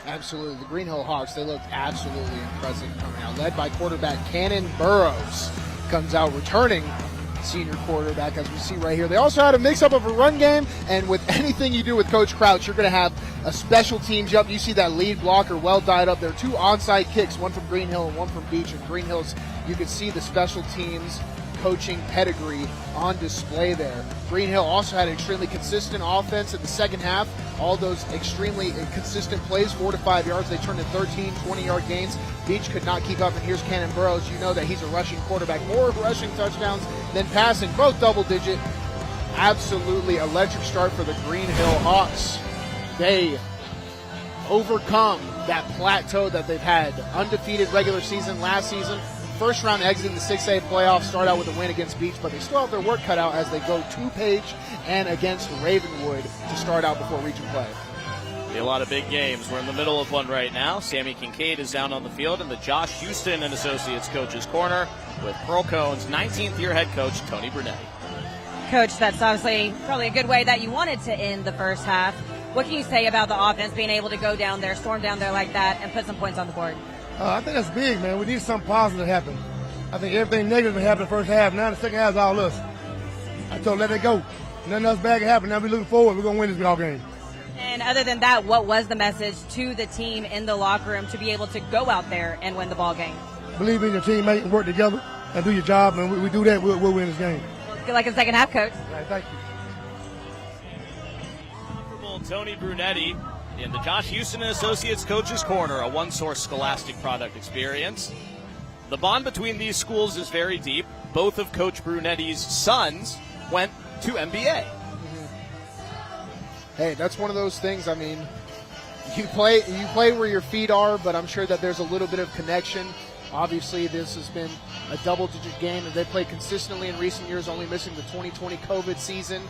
Absolutely. The Green Hill Hawks, they look absolutely impressive coming out. Led by quarterback Cannon Burrows. Comes out returning senior quarterback, as we see right here. They also had a mix-up of a run game, and with anything you do with Coach Crouch, you're going to have a special teams jump. You see that lead blocker well dyed up there. 2 onside kicks, one from Green Hill and one from Beach. And Green Hills, you can see the special teams coaching pedigree on display there. Green Hill also had an extremely consistent offense in the second half. All those extremely consistent plays, 4 to 5 yards. They turned in 13 20-yard gains. Beach could not keep up, and here's Cannon Burrows. You know that he's a rushing quarterback. More rushing touchdowns than passing, both double-digit. Absolutely electric start for the Green Hill Hawks. They overcome that plateau that they've had. Undefeated regular season last season. First round exit in the 6A playoffs, start out with a win against Beach, but they still have their work cut out as they go to Page and against Ravenwood to start out before region play. Be a lot of big games. We're in the middle of one right now. Sammy Kincaid is down on the field in the Josh Houston and Associates Coach's Corner with Pearl-Cohn's 19th year head coach, Tony Brunetti. Coach, that's obviously probably a good way that you wanted to end the first half. What can you say about the offense being able to go down there, storm down there like that, and put some points on the board? I think that's big, man. We need something positive to happen. I think everything negative happened in the first half. Now the second half is all us. I told let it go. Nothing else bad can happen. Now we're looking forward. We're going to win this ball game. And other than that, what was the message to the team in the locker room to be able to go out there and win the ball game? Believe in your teammate and work together and do your job. And we do that, we'll win this game. Good luck in the second half, Coach. All right, thank you. Tony Brunetti in the Josh Houston and Associates Coach's Corner, a one-source Scholastic product experience. The bond between these schools is very deep. Both of Coach Brunetti's sons went to MBA. Hey, that's one of those things. I mean, you play where your feet are, but I'm sure that there's a little bit of connection. Obviously, this has been a double-digit game that they played consistently in recent years, only missing the 2020 COVID season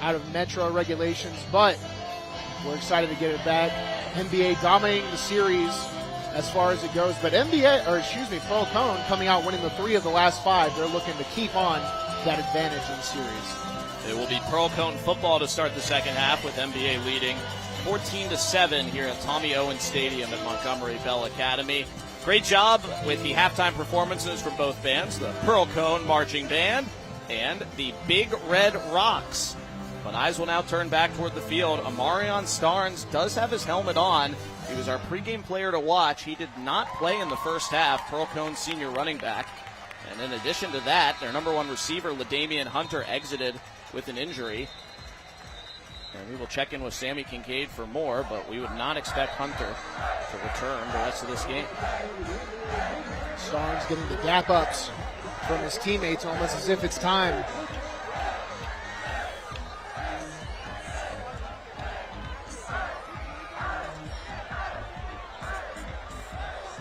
out of Metro regulations. But we're excited to get it back. NBA dominating the series as far as it goes. But Pearl-Cohn coming out winning the 3 of the last 5. They're looking to keep on that advantage in the series. It will be Pearl-Cohn football to start the second half, with MBA leading 14-7 here at Tommy Owens Stadium at Montgomery Bell Academy. Great job with the halftime performances from both bands, the Pearl-Cohn Marching Band and the Big Red Rocks. But eyes will now turn back toward the field. Amarion Starnes does have his helmet on. He was our pregame player to watch. He did not play in the first half, Pearl-Cohn senior running back. And in addition to that, their number one receiver, LaDamian Hunter, exited with an injury. And we will check in with Sammy Kincaid for more, but we would not expect Hunter to return the rest of this game. Starnes getting the gap ups from his teammates almost as if it's time.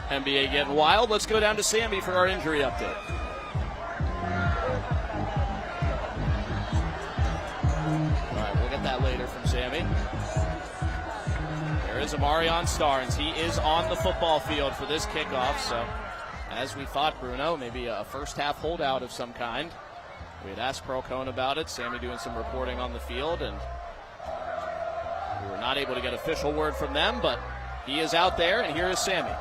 NBA getting wild. Let's go down to Sammy for our injury update. All right, we'll get that later from Sammy. There is Amarion Starnes. He is on the football field for this kickoff. So, as we thought, Bruno, maybe a first-half holdout of some kind. We had asked Pearl-Cohn about it. Sammy doing some reporting on the field, and we were not able to get official word from them, but he is out there, and here is Sammy.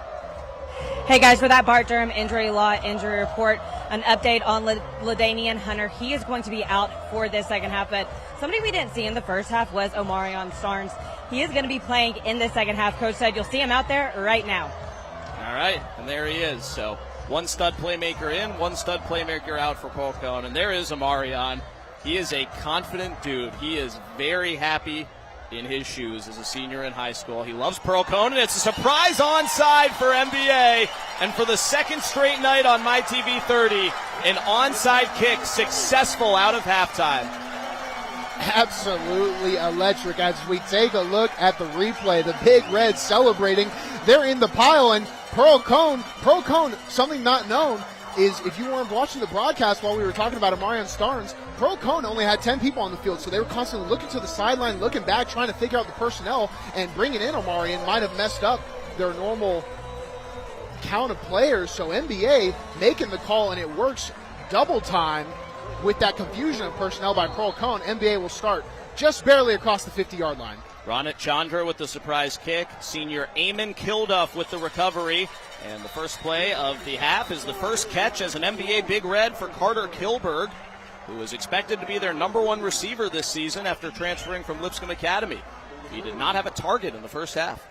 Hey guys, for that Bart Durham injury report, an update on LaDamian Hunter. He is going to be out for this second half, but somebody we didn't see in the first half was Amarion Starnes. He is going to be playing in the second half. Coach said you'll see him out there right now. All right, and there he is. So one stud playmaker in, one stud playmaker out for Pearl-Cohn, and there is Amarion. He is a confident dude. He is very happy in his shoes as a senior in high school. He loves Pearl-Cohn, and it's a surprise onside for NBA. And for the second straight night on MyTV 30, an onside kick successful out of halftime. Absolutely electric. As we take a look at the replay, the Big Reds celebrating. They're in the pile, and Pearl-Cohn, something not known is if you weren't watching the broadcast while we were talking about Amarion Starnes, Pearl-Cohn only had 10 people on the field, so they were constantly looking to the sideline, looking back, trying to figure out the personnel, and bringing in Amarion might have messed up their normal count of players. So NBA making the call, and it works double time with that confusion of personnel by Pearl-Cohn. NBA will start just barely across the 50-yard line. Ronit Chandra with the surprise kick. Senior Eamon Kilduff with the recovery. And the first play of the half is the first catch as an NBA Big Red for Carter Kilberg, who is expected to be their number one receiver this season after transferring from Lipscomb Academy. He did not have a target in the first half.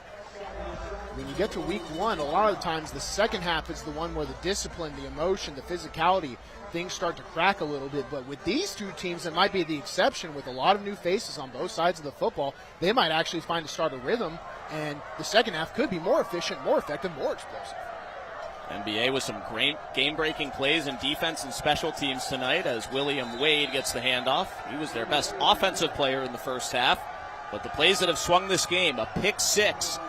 When you get to week one, a lot of the times the second half is the one where the discipline, the emotion, the physicality, things start to crack a little bit. But with these two teams, it might be the exception. With a lot of new faces on both sides of the football, they might actually find to start a rhythm, and the second half could be more efficient, more effective, more explosive. NBA with some great game-breaking plays in defense and special teams tonight as William Wade gets the handoff. He was their best offensive player in the first half. But the plays that have swung this game, a pick six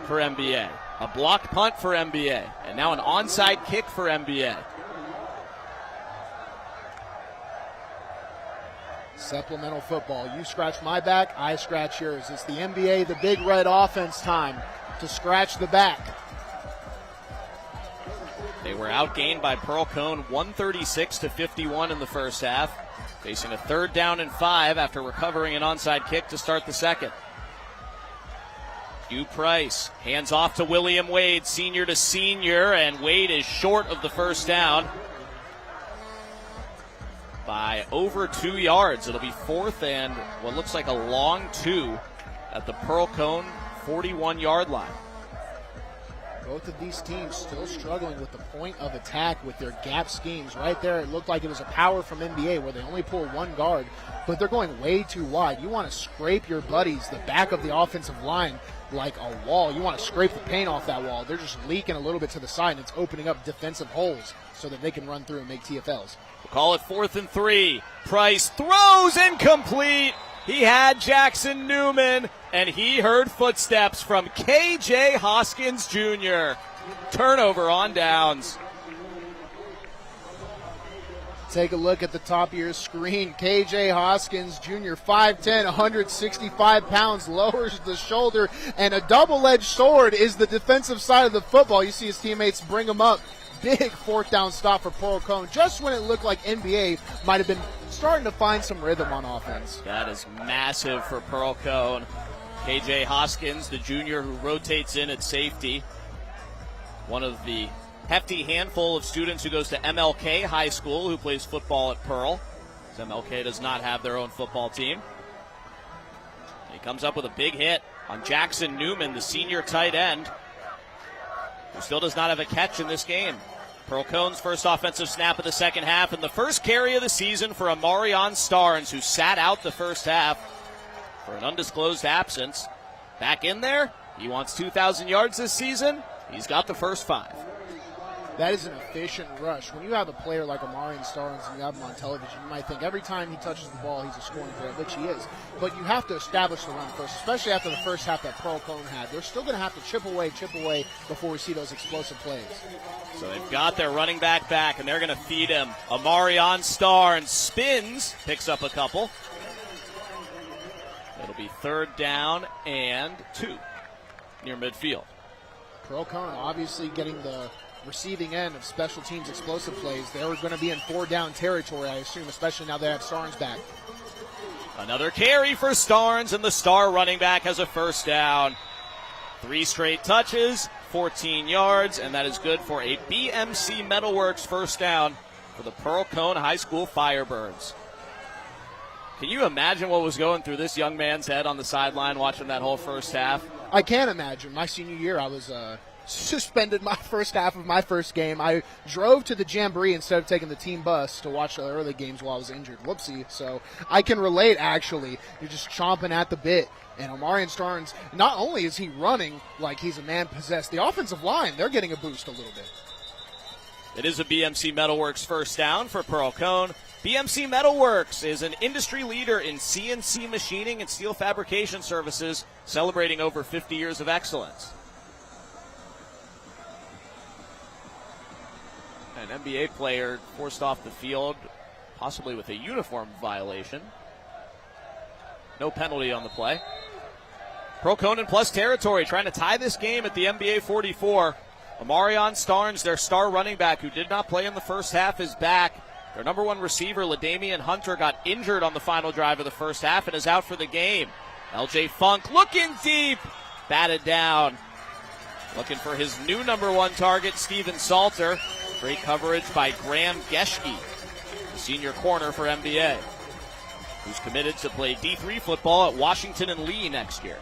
for NBA, a blocked punt for NBA, and now an onside kick for NBA. Supplemental football. You scratch my back, I scratch yours. It's the NBA, the Big Red offense time to scratch the back. They were outgained by Pearl-Cohn 136-51 in the first half, facing a 3rd down and 5 after recovering an onside kick to start the second. Hugh Price hands off to William Wade, senior to senior, and Wade is short of the first down by over 2 yards. It'll be 4th and what looks like a long 2 at the Pearl-Cohn 41-yard line. Both of these teams still struggling with the point of attack with their gap schemes. Right there, it looked like it was a power from NBA where they only pull one guard, but they're going way too wide. You want to scrape your buddies, the back of the offensive line, like a wall. You want to scrape the paint off that wall. They're just leaking a little bit to the side, and it's opening up defensive holes so that they can run through and make TFLs. We'll call it 4th and 3. Price throws incomplete. He had Jackson Newman, and he heard footsteps from K.J. Hoskins Jr. Turnover on downs. Take a look at the top of your screen. K.J. Hoskins Jr., 5'10", 165 pounds, lowers the shoulder, and a double-edged sword is the defensive side of the football. You see his teammates bring him up. Big 4th down stop for Pearl-Cohn, just when it looked like NBA might have been starting to find some rhythm on offense. That is massive for Pearl-Cohn. K.J. Hoskins, the junior who rotates in at safety. one of the hefty handful of students who goes to MLK High School, who plays football at Pearl. MLK does not have their own football team. He comes up with a big hit on Jackson Newman, the senior tight end, who still does not have a catch in this game. Pearl-Cohn's first offensive snap of the second half, and the first carry of the season for Amarion Starnes, who sat out the first half for an undisclosed absence. Back in there. He wants 2,000 yards this season. He's got the first 5. That is an efficient rush. When you have a player like Amarion Starnes and you have him on television, you might think every time he touches the ball, he's a scoring threat, which he is. But you have to establish the run first, especially after the first half that Pearl-Cohn had. They're still going to have to chip away before we see those explosive plays. So they've got their running back, and they're going to feed him. Amarion Starnes spins, picks up a couple. It'll be 3rd down and 2 near midfield. Pearl-Cohn obviously getting the receiving end of special teams explosive plays. They're going to be in 4-down territory, I assume, especially now they have Starnes back. Another carry for Starnes, and the star running back has a first down. 3 straight touches, 14 yards, and that is good for a BMC Metalworks first down for the Pearl-Cohn High School Firebirds. Can you imagine what was going through this young man's head on the sideline watching that whole first half? I can't imagine. My senior year, I was suspended my first half of my first game. I drove to the Jamboree instead of taking the team bus to watch the early games while I was injured. Whoopsie. So I can relate, actually. You're just chomping at the bit. And Amarion Starnes, not only is he running like he's a man possessed, the offensive line, they're getting a boost a little bit. It is a BMC Metalworks first down for Pearl-Cohn. BMC Metalworks is an industry leader in CNC machining and steel fabrication services, celebrating over 50 years of excellence. An NBA player forced off the field, possibly with a uniform violation. No penalty on the play. Pearl-Cohn in plus territory, trying to tie this game at the NBA 44. Amarion Starnes, their star running back, who did not play in the first half, is back. Their number 1 receiver, LaDamian Hunter, got injured on the final drive of the first half and is out for the game. LJ Funk looking deep, batted down. Looking for his new number 1 target, Steven Salter. Great coverage by Graham Geschke, the senior corner for MBA, who's committed to play D3 football at Washington and Lee next year.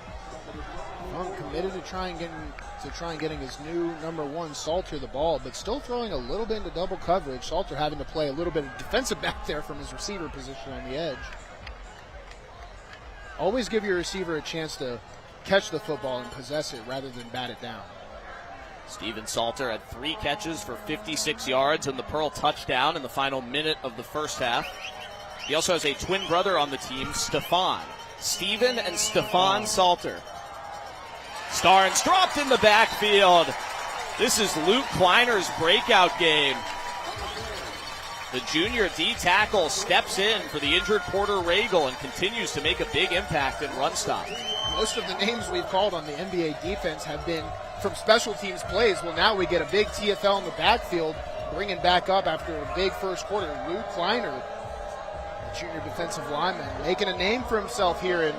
Funk committed to try and getting his new number 1 Salter the ball, but still throwing a little bit into double coverage. Salter having to play a little bit of defensive back there from his receiver position on the edge. Always give your receiver a chance to catch the football and possess it rather than bat it down. Steven Salter had 3 catches for 56 yards and the Pearl touchdown in the final minute of the first half. He also has a twin brother on the team, Stefan. Steven and Stefan Salter. Starnes dropped in the backfield. This is Luke Kleiner's breakout game. The junior D tackle steps in for the injured Porter Regal and continues to make a big impact in run stop. Most of the names we've called on the NBA defense have been from special teams plays. Well, now we get a big TFL in the backfield, bringing back up after a big first quarter. Luke Kleiner, the junior defensive lineman, making a name for himself here in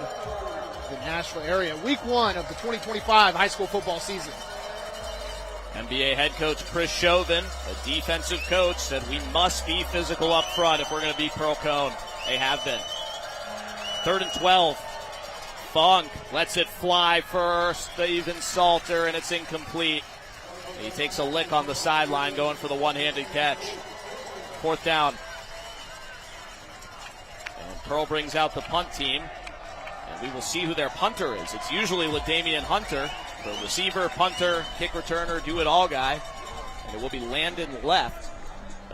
the Nashville area. Week 1 of the 2025 high school football season. NBA head coach Chris Chauvin, a defensive coach, said we must be physical up front if we're going to beat Pearl-Cohn. They have been. 3rd and 12. Funk lets it fly first. Steven Salter, and it's incomplete. He takes a lick on the sideline, going for the one-handed catch. 4th down. And Pearl brings out the punt team. And we will see who their punter is. It's usually LaDamian Hunter, the receiver, punter, kick returner, do-it-all guy. And it will be Landon Left,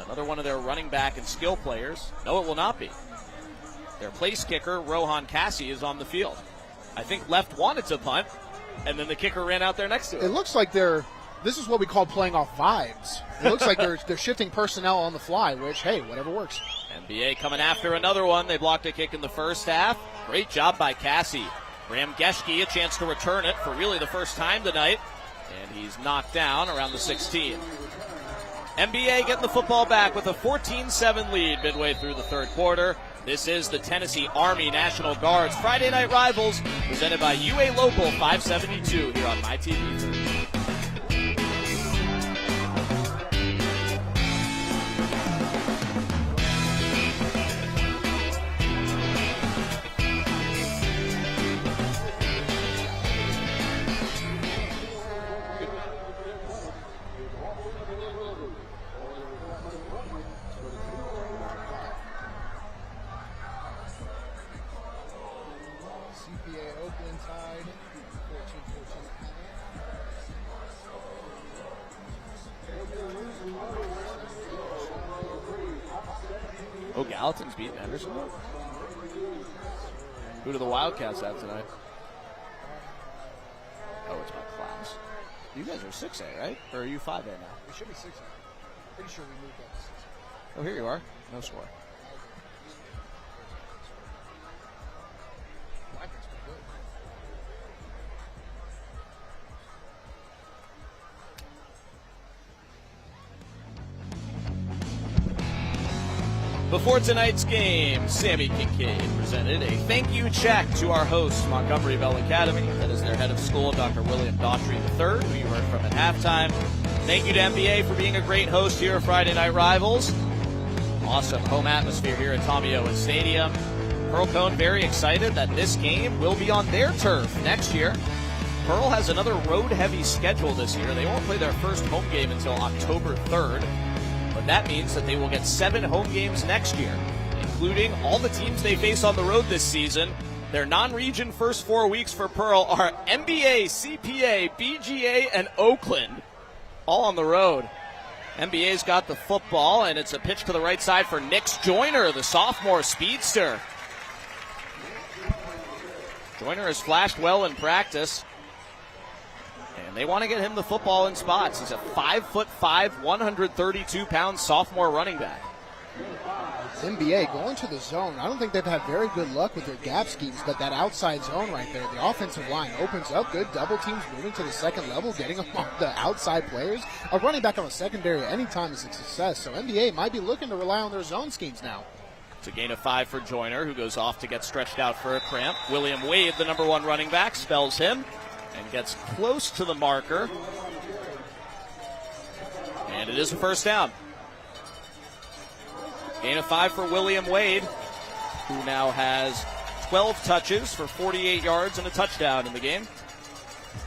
another one of their running back and skill players. No, it will not be. Their place kicker, Rohan Cassie, is on the field. I think Left wanted to punt, and then the kicker ran out there next to him. It looks like this is what we call playing off vibes. It looks like they're shifting personnel on the fly, which, hey, whatever works. NBA coming after another one. They blocked a kick in the first half. Great job by Cassie. Graham Geschke, a chance to return it for really the first time tonight. And he's knocked down around the 16. NBA getting the football back with a 14-7 lead midway through the third quarter. This is the Tennessee Army National Guard's Friday Night Rivals, presented by UA Local 572 here on MyTV 30. Gallatin's beating Hendersonville? Who do the Wildcats have tonight? Oh, it's my class. You guys are 6A, right? Or are you 5A now? We should be 6A. Pretty sure we moved up to 6A. Oh, here you are. No score. Before tonight's game, Sammy Kincaid presented a thank you check to our host, Montgomery Bell Academy. That is their head of school, Dr. William Daughtry III, who you heard from at halftime. Thank you to NBA for being a great host here at Friday Night Rivals. Awesome home atmosphere here at Tommy Owen Stadium. Pearl-Cohn very excited that this game will be on their turf next year. Pearl has another road-heavy schedule this year. They won't play their first home game until October 3rd. But that means that they will get 7 home games next year, including all the teams they face on the road this season. Their non-region first 4 weeks for Pearl are NBA, CPA, BGA, and Oakland, all on the road. NBA's got the football, and it's a pitch to the right side for Nix Joyner, the sophomore speedster. Joyner has flashed well in practice. And they want to get him the football in spots. He's a 5'5", 132-pound sophomore running back. NBA going to the zone. I don't think they've had very good luck with their gap schemes, but that outside zone right there, the offensive line opens up good. Double teams moving to the second level, getting them on the outside players. A running back on the secondary anytime is a success. So NBA might be looking to rely on their zone schemes now. It's a gain of 5 for Joyner, who goes off to get stretched out for a cramp. William Wade, the number 1 running back, spells him and gets close to the marker. And it is a first down. Gain of 5 for William Wade, who now has 12 touches for 48 yards and a touchdown in the game.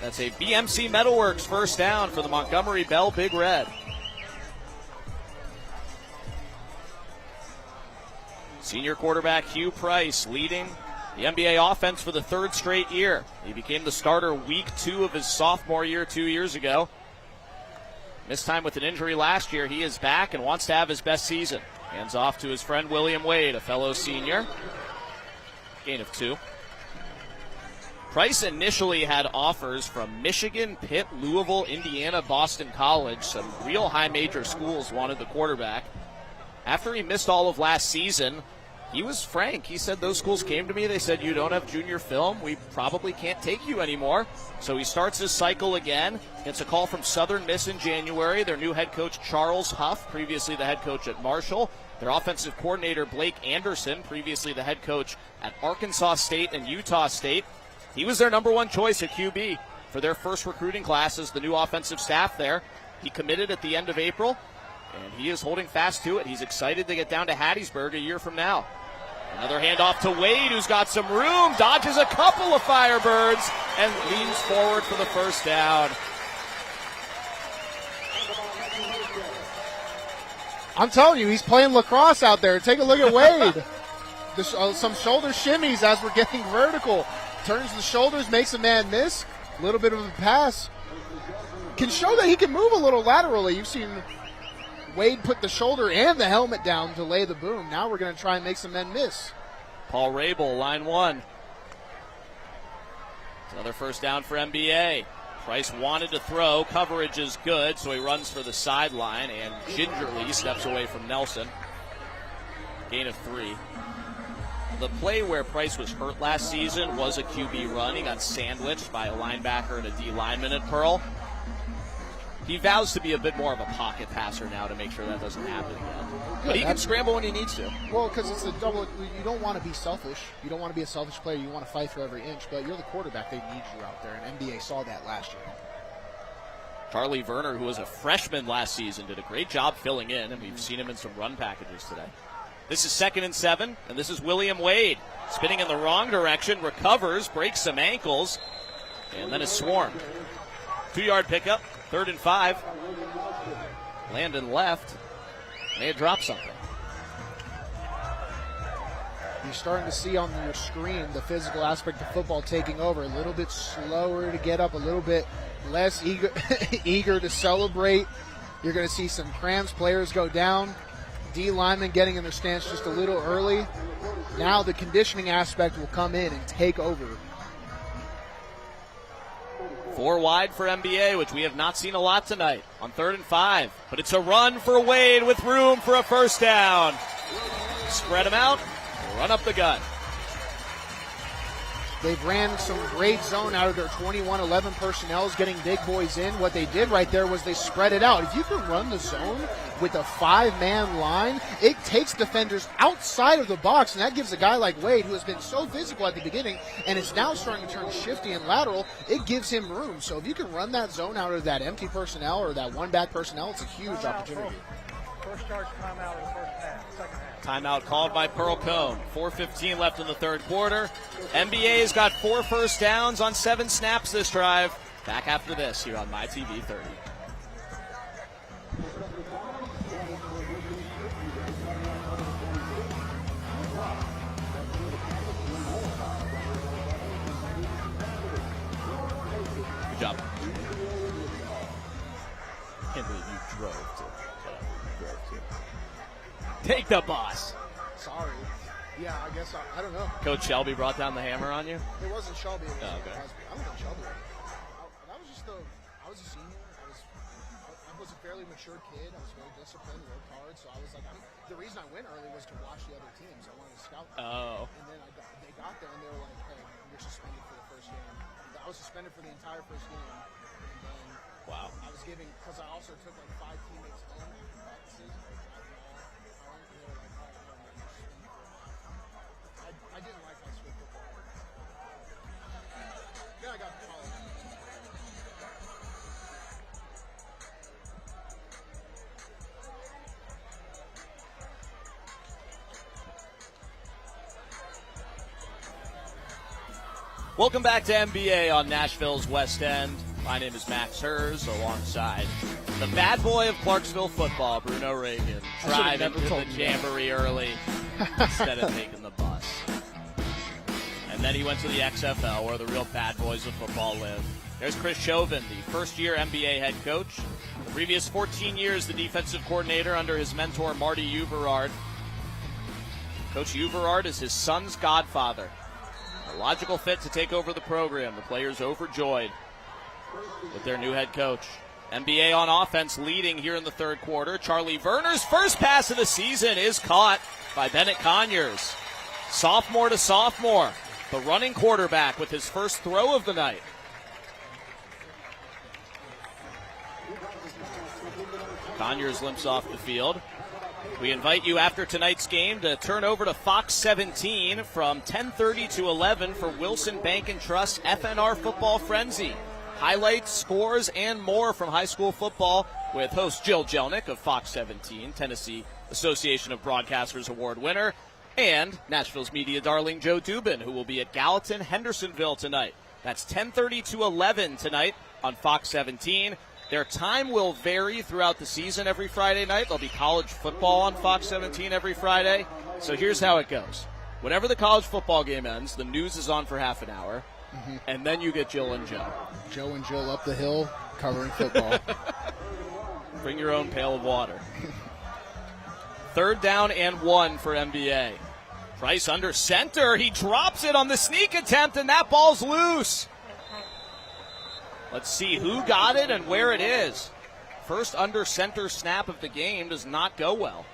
That's a BMC Metalworks first down for the Montgomery Bell Big Red. Senior quarterback Hugh Price leading the NBA offense for the 3rd straight year. He became the starter week 2 of his sophomore year 2 years ago. This time with an injury last year, he is back and wants to have his best season. Hands off to his friend William Wade, a fellow senior. Gain of 2. Price initially had offers from Michigan, Pitt, Louisville, Indiana, Boston College. Some real high major schools wanted the quarterback. After he missed all of last season, he was frank. He said, those schools came to me. They said, you don't have junior film. We probably can't take you anymore. So he starts his cycle again. Gets a call from Southern Miss in January. Their new head coach, Charles Huff, previously the head coach at Marshall. Their offensive coordinator, Blake Anderson, previously the head coach at Arkansas State and Utah State. He was their number 1 choice at QB for their first recruiting class as the new offensive staff there. He committed at the end of April, and he is holding fast to it. He's excited to get down to Hattiesburg a year from now. Another handoff to Wade, who's got some room, dodges a couple of Firebirds, and leans forward for the first down. I'm telling you, he's playing lacrosse out there. Take a look at Wade. Some shoulder shimmies as we're getting vertical. Turns the shoulders, makes a man miss. A little bit of a pass. Can show that he can move a little laterally. You've seen Wade put the shoulder and the helmet down to lay the boom. Now we're going to try and make some men miss. Paul Rabel, line 1. Another first down for NBA. Price wanted to throw. Coverage is good, so he runs for the sideline and gingerly steps away from Nelson. Gain of 3. The play where Price was hurt last season was a QB run. He got sandwiched by a linebacker and a D lineman at Pearl. He vows to be a bit more of a pocket passer now to make sure that doesn't happen again. But he can scramble when he needs to. Well, because it's a double. You don't want to be selfish. You don't want to be a selfish player. You want to fight for every inch. But you're the quarterback. They need you out there. And NBA saw that last year. Charlie Werner, who was a freshman last season, did a great job filling in. And we've seen him in some run packages today. This is 2nd and 7. And this is William Wade. Spinning in the wrong direction. Recovers. Breaks some ankles. And then is swarmed. 2-yard pickup. 3rd and 5. Landon left. May have dropped something. You're starting to see on your screen the physical aspect of football taking over. A little bit slower to get up, a little bit less eager to celebrate. You're going to see some cramps. Players go down. D linemen getting in their stance just a little early. Now the conditioning aspect will come in and take over. 4 wide for NBA, which we have not seen a lot tonight on 3rd and 5. But it's a run for Wade with room for a first down. Spread them out, run up the gut. They've ran some great zone out of their 21-11 personnel, getting big boys in. What they did right there was they spread it out. If you can run the zone with a 5-man line, it takes defenders outside of the box, and that gives a guy like Wade, who has been so physical at the beginning and is now starting to turn shifty and lateral, it gives him room. So if you can run that zone out of that empty personnel or that one-back personnel, it's a huge opportunity. First start timeout in the first half, second half. Timeout called by Pearl-Cohn. 4:15 left in the third quarter. NBA's got 4 first downs on 7 snaps this drive. Back after this here on MyTV 30. Good job. Can't believe you drove to. Take the bus. Sorry. Yeah, I guess I don't know. Coach Shelby brought down the hammer on you? It wasn't Shelby. It was okay. I don't think Shelby. I was a senior. I was a fairly mature kid. I was very disciplined, worked hard. So I was like, the reason I went early was to watch the other teams. I wanted to scout them. Oh. And then they got there and they were like, hey, you're suspended for the first game. I was suspended for the entire first game. And then wow. I was giving, because I also took like 5 teammates home after practices. I didn't like high school football. Then I got to college. Welcome back to NBA on Nashville's West End. My name is Max Hers, alongside the bad boy of Clarksville football, Bruno Reagan, driving to the Jamboree early instead of taking the bus. And then he went to the XFL, where the real bad boys of football live. There's Chris Chauvin, the first-year NBA head coach. The previous 14 years, the defensive coordinator under his mentor, Marty Uverard. Coach Uverard is his son's godfather. A logical fit to take over the program. The players overjoyed with their new head coach. NBA on offense leading here in the third quarter. Charlie Verner's first pass of the season is caught by Bennett Conyers. Sophomore to sophomore. The running quarterback with his first throw of the night. Conyers limps off the field. We invite you after tonight's game to turn over to Fox 17 from 10:30 to 11 for Wilson Bank & Trust FNR Football Frenzy. Highlights, scores, and more from high school football with host Jill Jelnick of Fox 17, Tennessee Association of Broadcasters Award winner, and Nashville's media darling Joe Dubin, who will be at Gallatin, Hendersonville tonight. That's 10:30 to 11 tonight on Fox 17. Their time will vary throughout the season every Friday night. There'll be college football on Fox 17 every Friday. So here's how it goes. Whenever the college football game ends, the news is on for half an hour, and then you get Jill and Joe. Joe and Jill up the hill covering football. Bring your own pail of water. 3rd down and 1 for NBA. Price under center. He drops it on the sneak attempt, and that ball's loose. Let's see who got it and where it is. First under center snap of the game does not go well.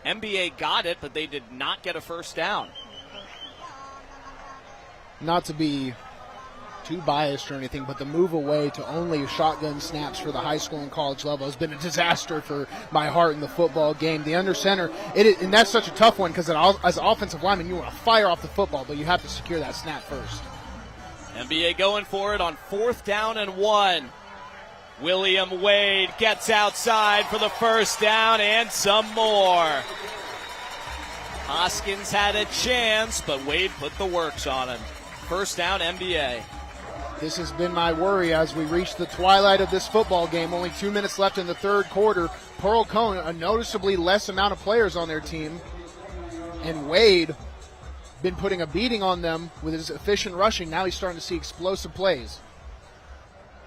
NBA got it, but they did not get a first down. Not to be too biased or anything, but the move away to only shotgun snaps for the high school and college level has been a disaster for my heart in the football game. The under center, and that's such a tough one because as an offensive lineman, you want to fire off the football, but you have to secure that snap first. NBA going for it on 4th down and 1. William Wade gets outside for the first down and some more. Hoskins had a chance, but Wade put the works on him. First down, NBA. This has been my worry as we reach the twilight of this football game. Only 2 minutes left in the third quarter. Pearl-Cohn, a noticeably less amount of players on their team. And Wade been putting a beating on them with his efficient rushing. Now he's starting to see explosive plays.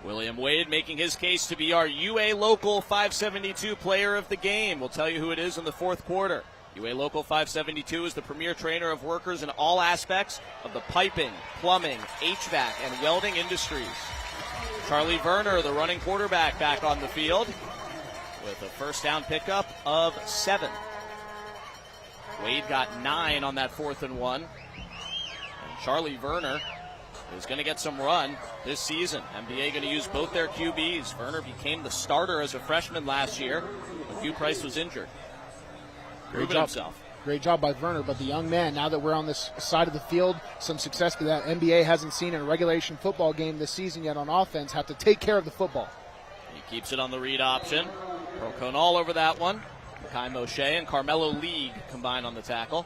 William Wade making his case to be our UA Local 572 player of the game. We'll tell you who it is in the fourth quarter. UA Local 572 is the premier trainer of workers in all aspects of the piping, plumbing, HVAC, and welding industries. Charlie Werner, the running quarterback, back on the field with a first down pickup of 7. Wade got 9 on that 4th and 1. And Charlie Werner is going to get some run this season. NBA going to use both their QBs. Werner became the starter as a freshman last year when Hugh Price was injured. Proving himself. Great job by Werner, but the young man, now that we're on this side of the field, some success that NBA hasn't seen in a regulation football game this season yet on offense, have to take care of the football. He keeps it on the read option. Pearl-Cohn all over that one. Kai Moshe and Carmelo League combined on the tackle.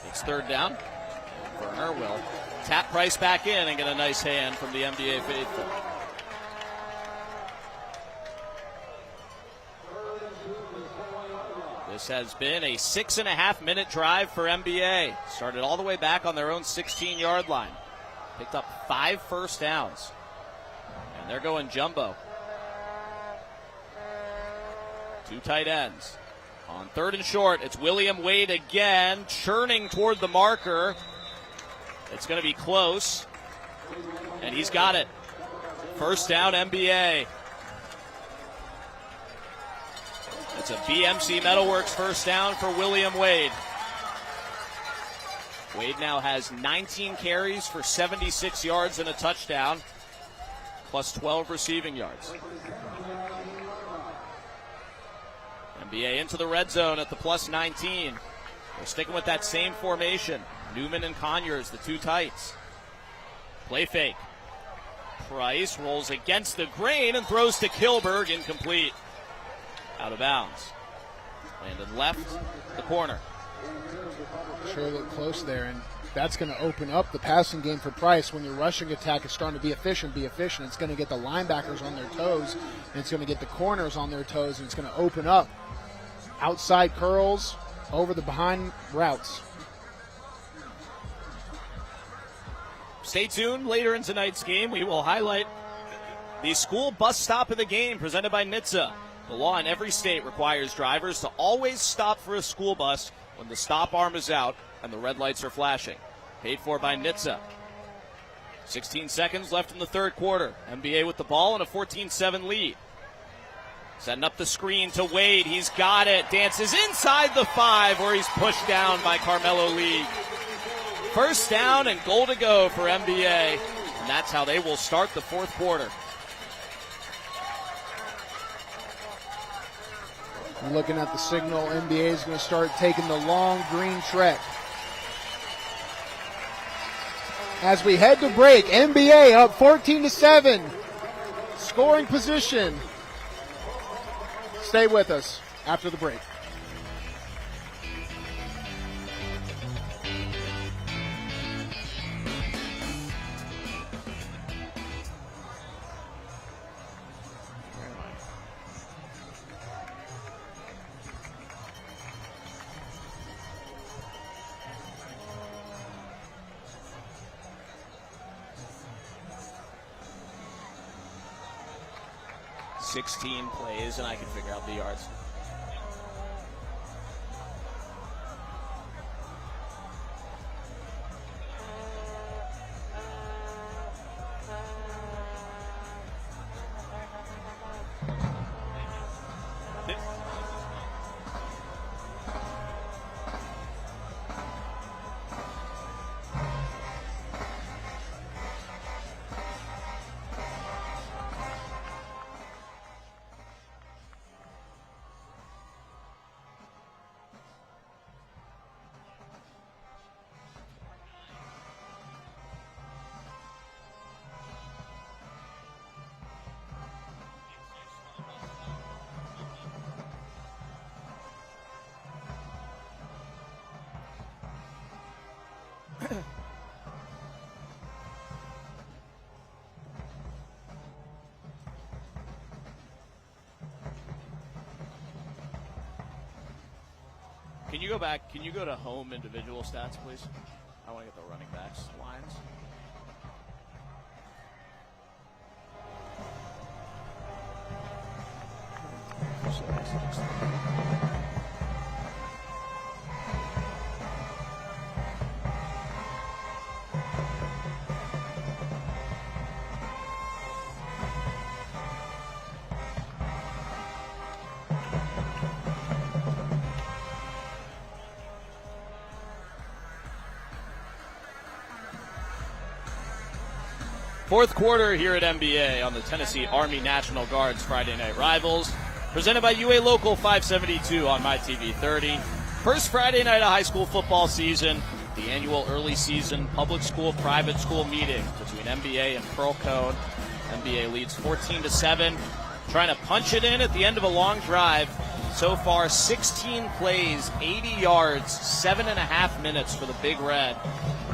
It's 3rd down. Werner will tap Price back in and get a nice hand from the NBA faithful. This has been a 6.5-minute drive for NBA. Started all the way back on their own 16-yard line. Picked up 5 first downs. And they're going jumbo. 2 tight ends. On 3rd and short, it's William Wade again, churning toward the marker. It's going to be close. And he's got it. First down, NBA. It's a BMC Metalworks first down for William Wade. Wade now has 19 carries for 76 yards and a touchdown, plus 12 receiving yards. NBA into the red zone at the plus 19. They're sticking with that same formation. Newman and Conyers, the 2 tights. Play fake. Price rolls against the grain and throws to Kilberg, incomplete. Out of bounds. Landed left, the corner. Sure looked close there, and that's going to open up the passing game for Price. When your rushing attack is starting to be efficient. It's going to get the linebackers on their toes, and it's going to get the corners on their toes, and it's going to open up outside curls over the behind routes. Stay tuned. Later in tonight's game, we will highlight the school bus stop of the game presented by NHTSA. The law in every state requires drivers to always stop for a school bus when the stop arm is out and the red lights are flashing. Paid for by NHTSA. 16 seconds left in the 3rd quarter. NBA with the ball and a 14-7 lead. Setting up the screen to Wade. He's got it. Dances inside the 5 where he's pushed down by Carmelo League. First down and goal to go for NBA. And that's how they will start the 4th quarter. Looking at the signal, NBA is going to start taking the long green trek. As we head to break, NBA up 14-7. Scoring position. Stay with us after the break. $16 plays, and I can figure out the yards. Can you go back? Can you go to home individual stats, please? I want to get the running backs lines. Fourth quarter here at NBA on the Tennessee Army National Guard's Friday Night Rivals. Presented by UA Local 572 on MyTV 30. First Friday night of high school football season. The annual early season public school, private school meeting between NBA and Pearl-Cohn. NBA leads 14-7. Trying to punch it in at the end of a long drive. So far, 16 plays, 80 yards, 7.5 minutes for the Big Red.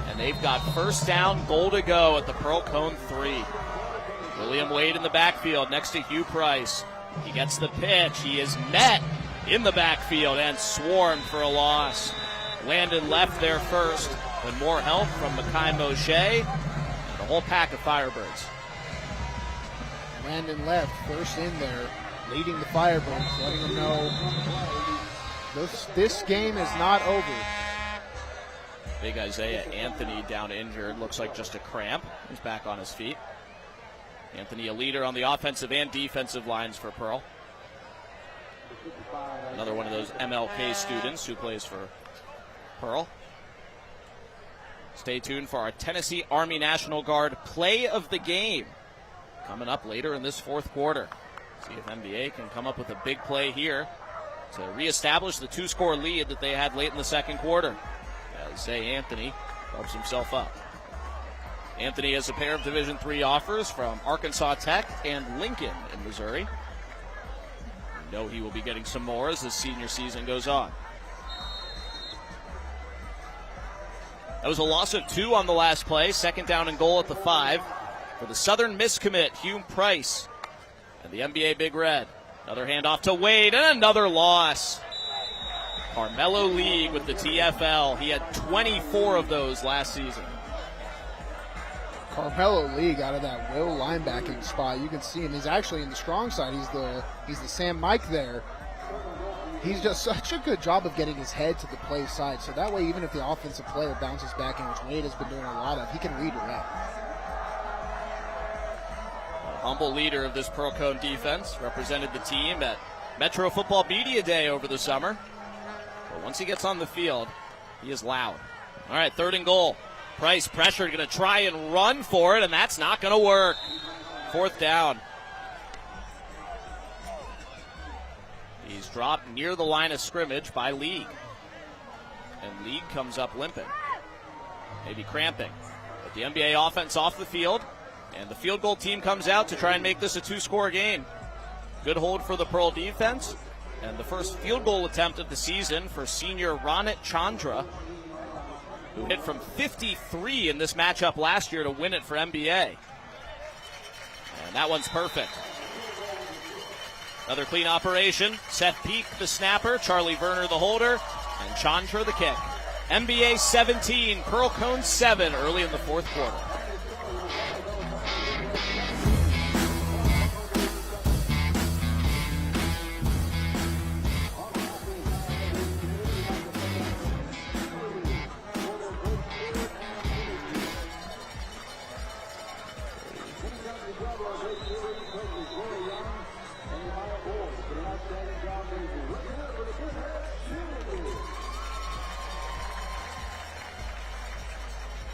And they've got first down, goal to go at the Pearl-Cohn 3. William Wade in the backfield next to Hugh Price. He gets the pitch. He is met in the backfield and swarmed for a loss. Landon left there first, but more help from Mekhi Moshe and the whole pack of Firebirds. Landon left first in there, leading the Firebirds, letting them know this game is not over. Big Isaiah Anthony down injured. Looks like just a cramp. He's back on his feet. Anthony, a leader on the offensive and defensive lines for Pearl. Another one of those MLK students who plays for Pearl. Stay tuned for our Tennessee Army National Guard play of the game coming up later in this fourth quarter. See if NBA can come up with a big play here to reestablish the two-score lead that they had late in the second quarter. As Zay Anthony helps himself up. Anthony has a pair of Division III offers from Arkansas Tech and Lincoln in Missouri. We know he will be getting some more as his senior season goes on. That was a loss of 2 on the last play. Second down and goal at the 5 for the Southern Miss commit, Hugh Price, and the NBA Big Red. Another handoff to Wade and another loss. Carmelo League with the TFL. He had 24 of those last season. Carmelo League out of that will linebacking spot. You can see him. He's actually in the strong side. He's the Sam Mike there. He's just such a good job of getting his head to the play side. So that way, even if the offensive player bounces back in, which Wade has been doing a lot of, he can redirect. Humble leader of this Pearl-Cohn defense. Represented the team at Metro Football Media Day over the summer. But once he gets on the field, he is loud. All right, third and goal. Price pressured, going to try and run for it, and that's not going to work. Fourth down. He's dropped near the line of scrimmage by League. And League comes up limping. Maybe cramping. But the NBA offense off the field, and the field goal team comes out to try and make this a two-score game. Good hold for the Pearl defense. And the first field goal attempt of the season for senior Ronit Chandra, who hit from 53 in this matchup last year to win it for NBA. And that one's perfect. Another clean operation. Seth Peak, the snapper, Charlie Werner, the holder, and Chandra, the kick. NBA 17, Pearl-Cohn 7 early in the fourth quarter.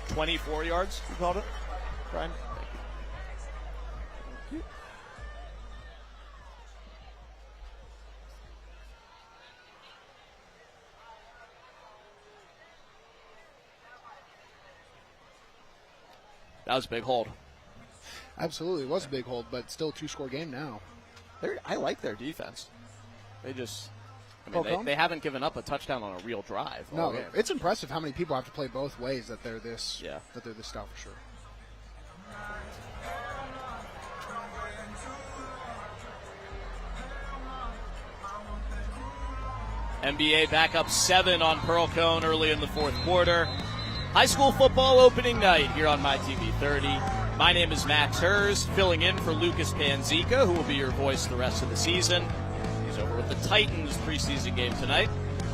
.24 yards, you called it, Brian? Thank you. That was a big hold. Absolutely, it was a big hold, but still a two-score game now. I like their defense. They just... they haven't given up a touchdown on a real drive. No, it's impressive how many people have to play both ways that they're this stout for sure. NBA back up 7 on Pearl-Cohn early in the fourth quarter. High school football opening night here on MyTV 30. My name is Max Hers, filling in for Lucas Panzica, who will be your voice the rest of the season. He's over with the Titans preseason game tonight.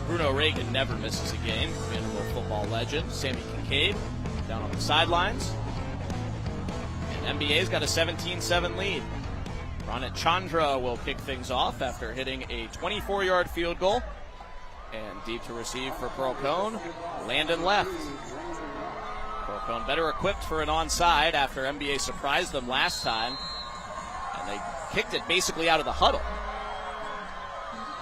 Bruno Reagan never misses a game. Vanderbilt football legend. Sammy Kincaid down on the sidelines. And NBA's got a 17-7 lead. Ronit Chandra will kick things off after hitting a 24-yard field goal. And deep to receive for Pearl-Cohn. Landon left. Pearl-Cohn better equipped for an onside after NBA surprised them last time. And they kicked it basically out of the huddle.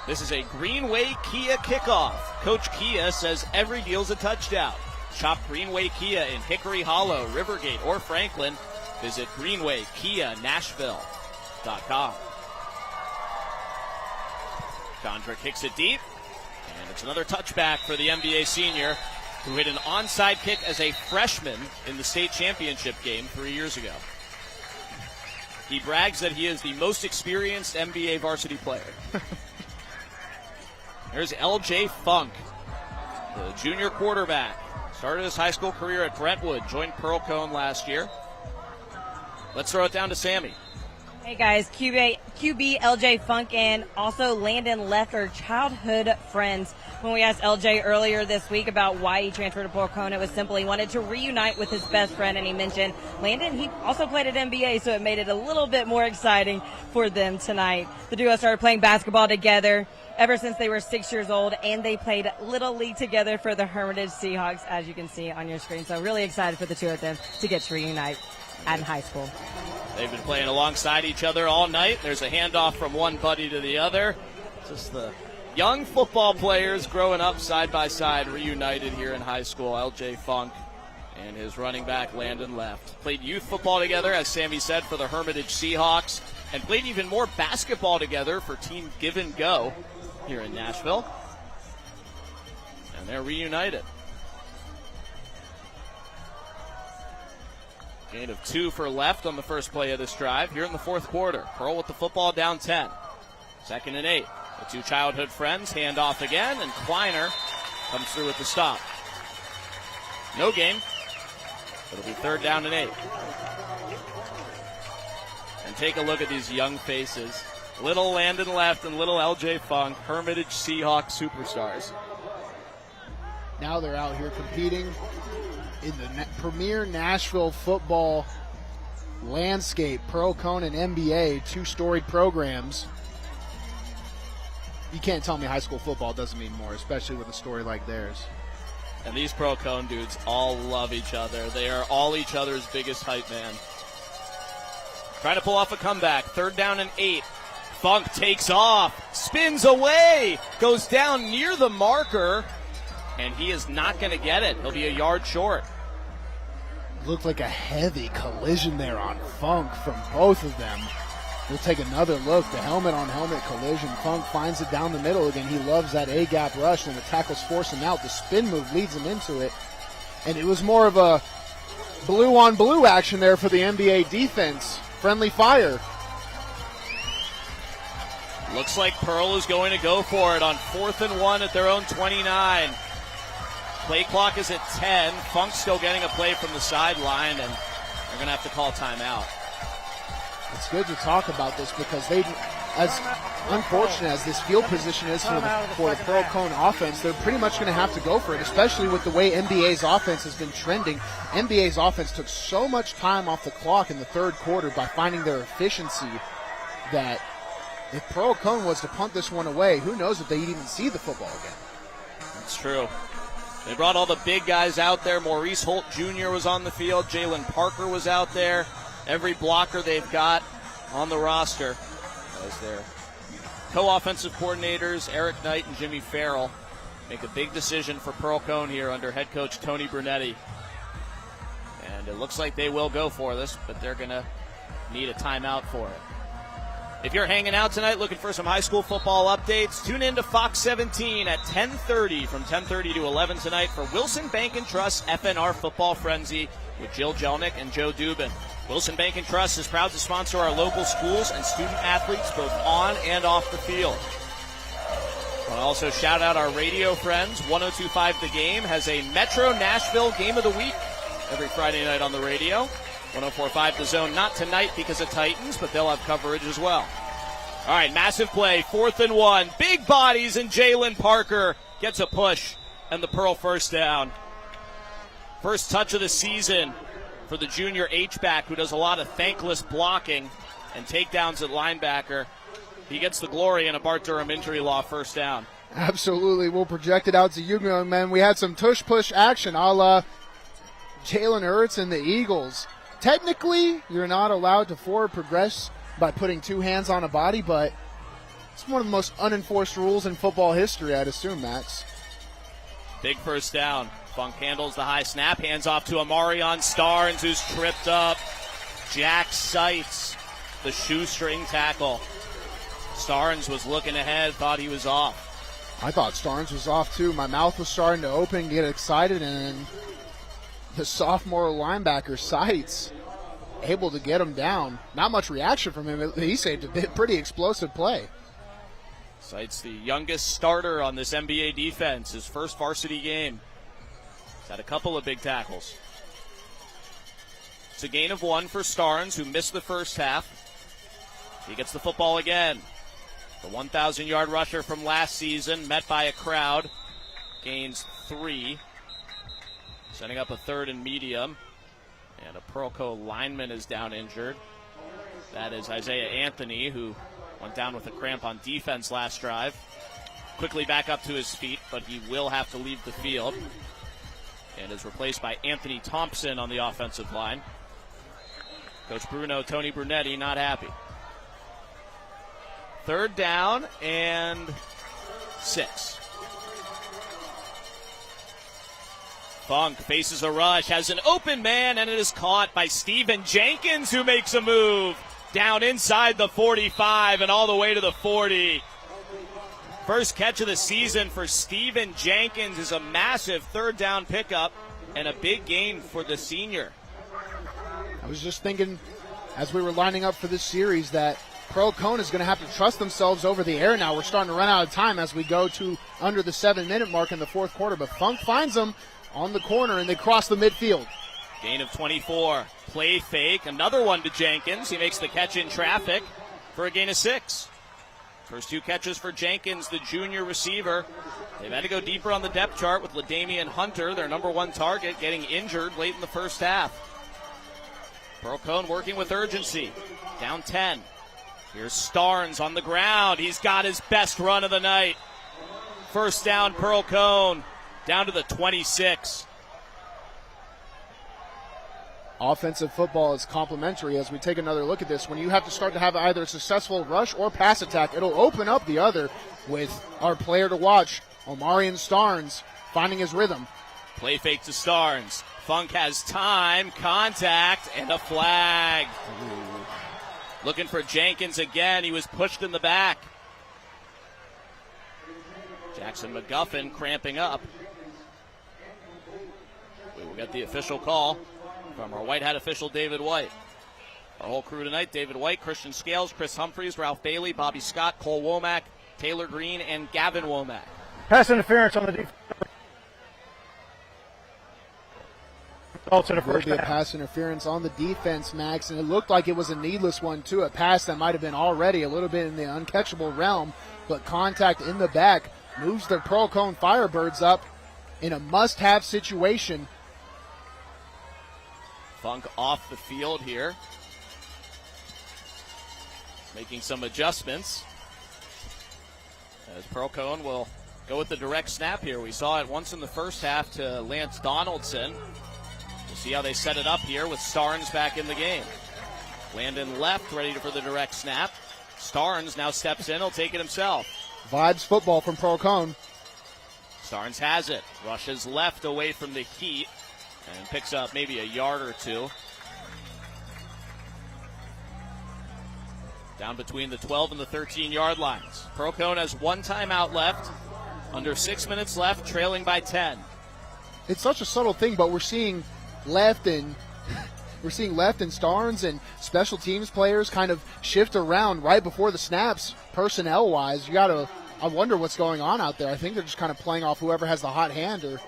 This is a Greenway Kia kickoff. Coach Kia says every deal's a touchdown. Shop Greenway Kia in Hickory Hollow, Rivergate, or Franklin. Visit GreenwayKiaNashville.com. Chandra kicks it deep. And it's another touchback for the NBA senior, who hit an onside kick as a freshman in the state championship game 3 years ago. He brags that he is the most experienced NBA varsity player. There's LJ Funk, the junior quarterback. Started his high school career at Brentwood, joined Pearl-Cohn last year. Let's throw it down to Sammy. Hey guys, QB LJ Funk and also Landon Left are childhood friends. When we asked LJ earlier this week about why he transferred to Pearl-Cohn, it was simply he wanted to reunite with his best friend, and he mentioned Landon, he also played at NBA, so it made it a little bit more exciting for them tonight. The duo started playing basketball together ever since they were 6 years old, and they played Little League together for the Hermitage Seahawks, as you can see on your screen. So really excited for the two of them to get to reunite in high school. They've been playing alongside each other all night. There's a handoff from one buddy to the other. Just the young football players growing up side by side, reunited here in high school. LJ Funk and his running back Landon Left played youth football together, as Sammy said, for the Hermitage Seahawks, and played even more basketball together for Team Give and Go here in Nashville. And they're reunited. Gain of 2 for Left on the first play of this drive here in the fourth quarter. Pearl with the football down 10. 2nd and 8. The two childhood friends hand off again, and Kleiner comes through with the stop. No gain. It'll be 3rd down and 8. And take a look at these young faces. Little Landon Left and little LJ Funk, Hermitage Seahawks superstars. Now they're out here competing in the premier Nashville football landscape. Pearl-Cohn and NBA, two storied programs. You can't tell me high school football doesn't mean more, especially with a story like theirs. And these Pearl-Cohn dudes all love each other. They are all each other's biggest hype man. Trying to pull off a comeback. 3rd down and 8. Funk takes off, spins away, goes down near the marker, and he is not going to get it. He'll be a yard short. Looked like a heavy collision there on Funk from both of them. We'll take another look. The helmet-on-helmet collision. Funk finds it down the middle again. He loves that A-gap rush, and the tackles force him out. The spin move leads him into it. And it was more of a blue-on-blue action there for the NBA defense. Friendly fire. Looks like Pearl is going to go for it on 4th and 1 at their own 29. Play clock is at 10. Funk's still getting a play from the sideline, and they're going to have to call timeout. It's good to talk about this because they, as unfortunate as this field position is for the Pearl-Cohn offense, they're pretty much going to have to go for it, especially with the way NBA's offense has been trending. NBA's offense took so much time off the clock in the third quarter by finding their efficiency that if Pearl-Cohn was to punt this one away, who knows if they'd even see the football again. That's true. They brought all the big guys out there. Maurice Holt Jr. was on the field. Jalen Parker was out there. Every blocker they've got on the roster as their co-offensive coordinators, Eric Knight and Jimmy Farrell, make a big decision for Pearl-Cohn here under head coach Tony Brunetti. And it looks like they will go for this, but they're going to need a timeout for it. If you're hanging out tonight looking for some high school football updates, tune in to Fox 17 at 10:30 from 10:30 to 11 tonight for Wilson Bank & Trust FNR Football Frenzy with Jill Jelnick and Joe Dubin. Wilson Bank & Trust is proud to sponsor our local schools and student athletes both on and off the field. I want to also shout out our radio friends. 102.5 The Game has a Metro Nashville Game of the Week every Friday night on the radio. 104.5 The Zone, not tonight because of Titans, but they'll have coverage as well. All right, massive play, 4th and 1. Big bodies, and Jalen Parker gets a push, and the Pearl first down. First touch of the season for the junior H-back, who does a lot of thankless blocking and takedowns at linebacker. He gets the glory in a Bart Durham injury law first down. Absolutely. We'll project it out to you, young men. We had some tush-push action a la Jalen Hurts and the Eagles. Technically, you're not allowed to forward progress by putting 2 hands on a body, but it's one of the most unenforced rules in football history, I'd assume, Max. Big first down. Funk handles the high snap, hands off to Amarion Starnes, who's tripped up. Jack Seitz, the shoestring tackle. Starnes was looking ahead, thought he was off. I thought Starnes was off, too. My mouth was starting to open, get excited, and the sophomore linebacker, Seitz, able to get him down. Not much reaction from him. He saved a pretty explosive play. Seitz, the youngest starter on this NBA defense, his first varsity game. He's had a couple of big tackles. It's a gain of 1 for Starnes, who missed the first half. He gets the football again. The 1,000-yard rusher from last season, met by a crowd, gains 3. Setting up a 3rd and medium. And a Pearl-Cohn lineman is down injured. That is Isaiah Anthony, who went down with a cramp on defense last drive. Quickly back up to his feet, but he will have to leave the field. And is replaced by Anthony Thompson on the offensive line. Coach Tony Brunetti, not happy. 3rd down and 6. Funk faces a rush, has an open man, and it is caught by Steven Jenkins, who makes a move down inside the 45 and all the way to the 40. First catch of the season for Steven Jenkins is a massive 3rd down pickup and a big gain for the senior. I was just thinking, as we were lining up for this series, that Pearl-Cohn is going to have to trust themselves over the air now. We're starting to run out of time as we go to under the 7-minute mark in the 4th quarter, but Funk finds them on the corner, and they cross the midfield. Gain of 24. Play fake. Another one to Jenkins. He makes the catch in traffic for a gain of 6. First 2 catches for Jenkins, the junior receiver. They've had to go deeper on the depth chart with LaDamian Hunter, their number 1 target, getting injured late in the first half. Pearl-Cohn working with urgency. Down 10. Here's Starnes on the ground. He's got his best run of the night. First down, Pearl-Cohn. Down to the 26. Offensive football is complementary as we take another look at this. When you have to start to have either a successful rush or pass attack, it'll open up the other with our player to watch, Omarion Starnes, finding his rhythm. Play fake to Starnes. Funk has time, contact, and a flag. Looking for Jenkins again. He was pushed in the back. Jackson McGuffin cramping up. We will get the official call from our White Hat official, David White. Our whole crew tonight: David White, Christian Scales, Chris Humphreys, Ralph Bailey, Bobby Scott, Cole Womack, Taylor Green, and Gavin Womack. Pass interference on the defense. There will be a pass interference on the defense, Max, and it looked like it was a needless one, too. A pass that might have been already a little bit in the uncatchable realm, but contact in the back moves the Pearl-Cohn Firebirds up in a must-have situation. Funk off the field here, making some adjustments, as Pearl-Cohn will go with the direct snap here. We saw it once in the first half to Lance Donaldson. We'll see how they set it up here with Starnes back in the game. Landon left, ready for the direct snap. Starnes now steps in, he'll take it himself. Vibes football from Pearl-Cohn. Starnes has it, rushes left away from the heat, and picks up maybe a yard or 2. Down between the 12 and the 13-yard lines. Pearl-Cohn has 1 timeout left, under 6 minutes left, trailing by 10. It's such a subtle thing, but we're seeing left and Starnes and special teams players kind of shift around right before the snaps, personnel-wise. I wonder what's going on out there. I think they're just kind of playing off whoever has the hot hand, or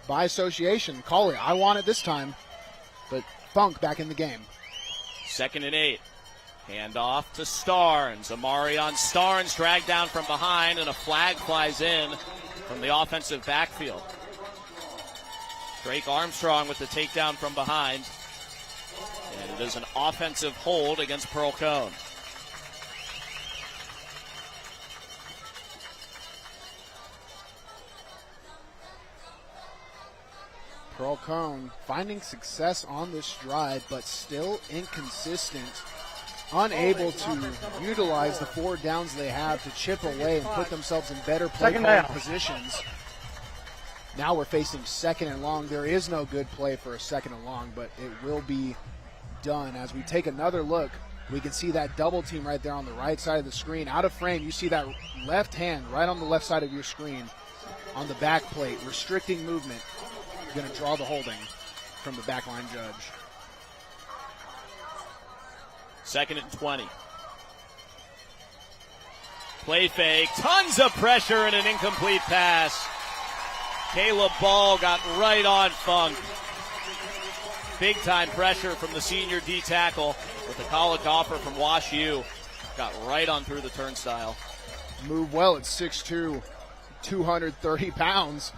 by association. Call it, I want it this time. But Funk back in the game. 2nd and 8. Hand off to Starnes. Amari on Starnes, dragged down from behind, and a flag flies in from the offensive backfield. Drake Armstrong with the takedown from behind. And it is an offensive hold against Pearl-Cohn. Pearl-Cohn finding success on this drive, but still inconsistent. Unable to utilize the 4 downs they have to chip away and put themselves in better play calling positions. Now we're facing 2nd and long. There is no good play for a 2nd and long, but it will be done. As we take another look, we can see that double team right there on the right side of the screen. Out of frame, you see that left hand right on the left side of your screen on the back plate, restricting movement. Going to draw the holding from the backline judge. 2nd and 20. Play fake, tons of pressure and an incomplete pass. Caleb Ball got right on Funk. Big time pressure from the senior D tackle with a college offer from Wash U. Got right on through the turnstile. Move well at 6'2", 230 pounds.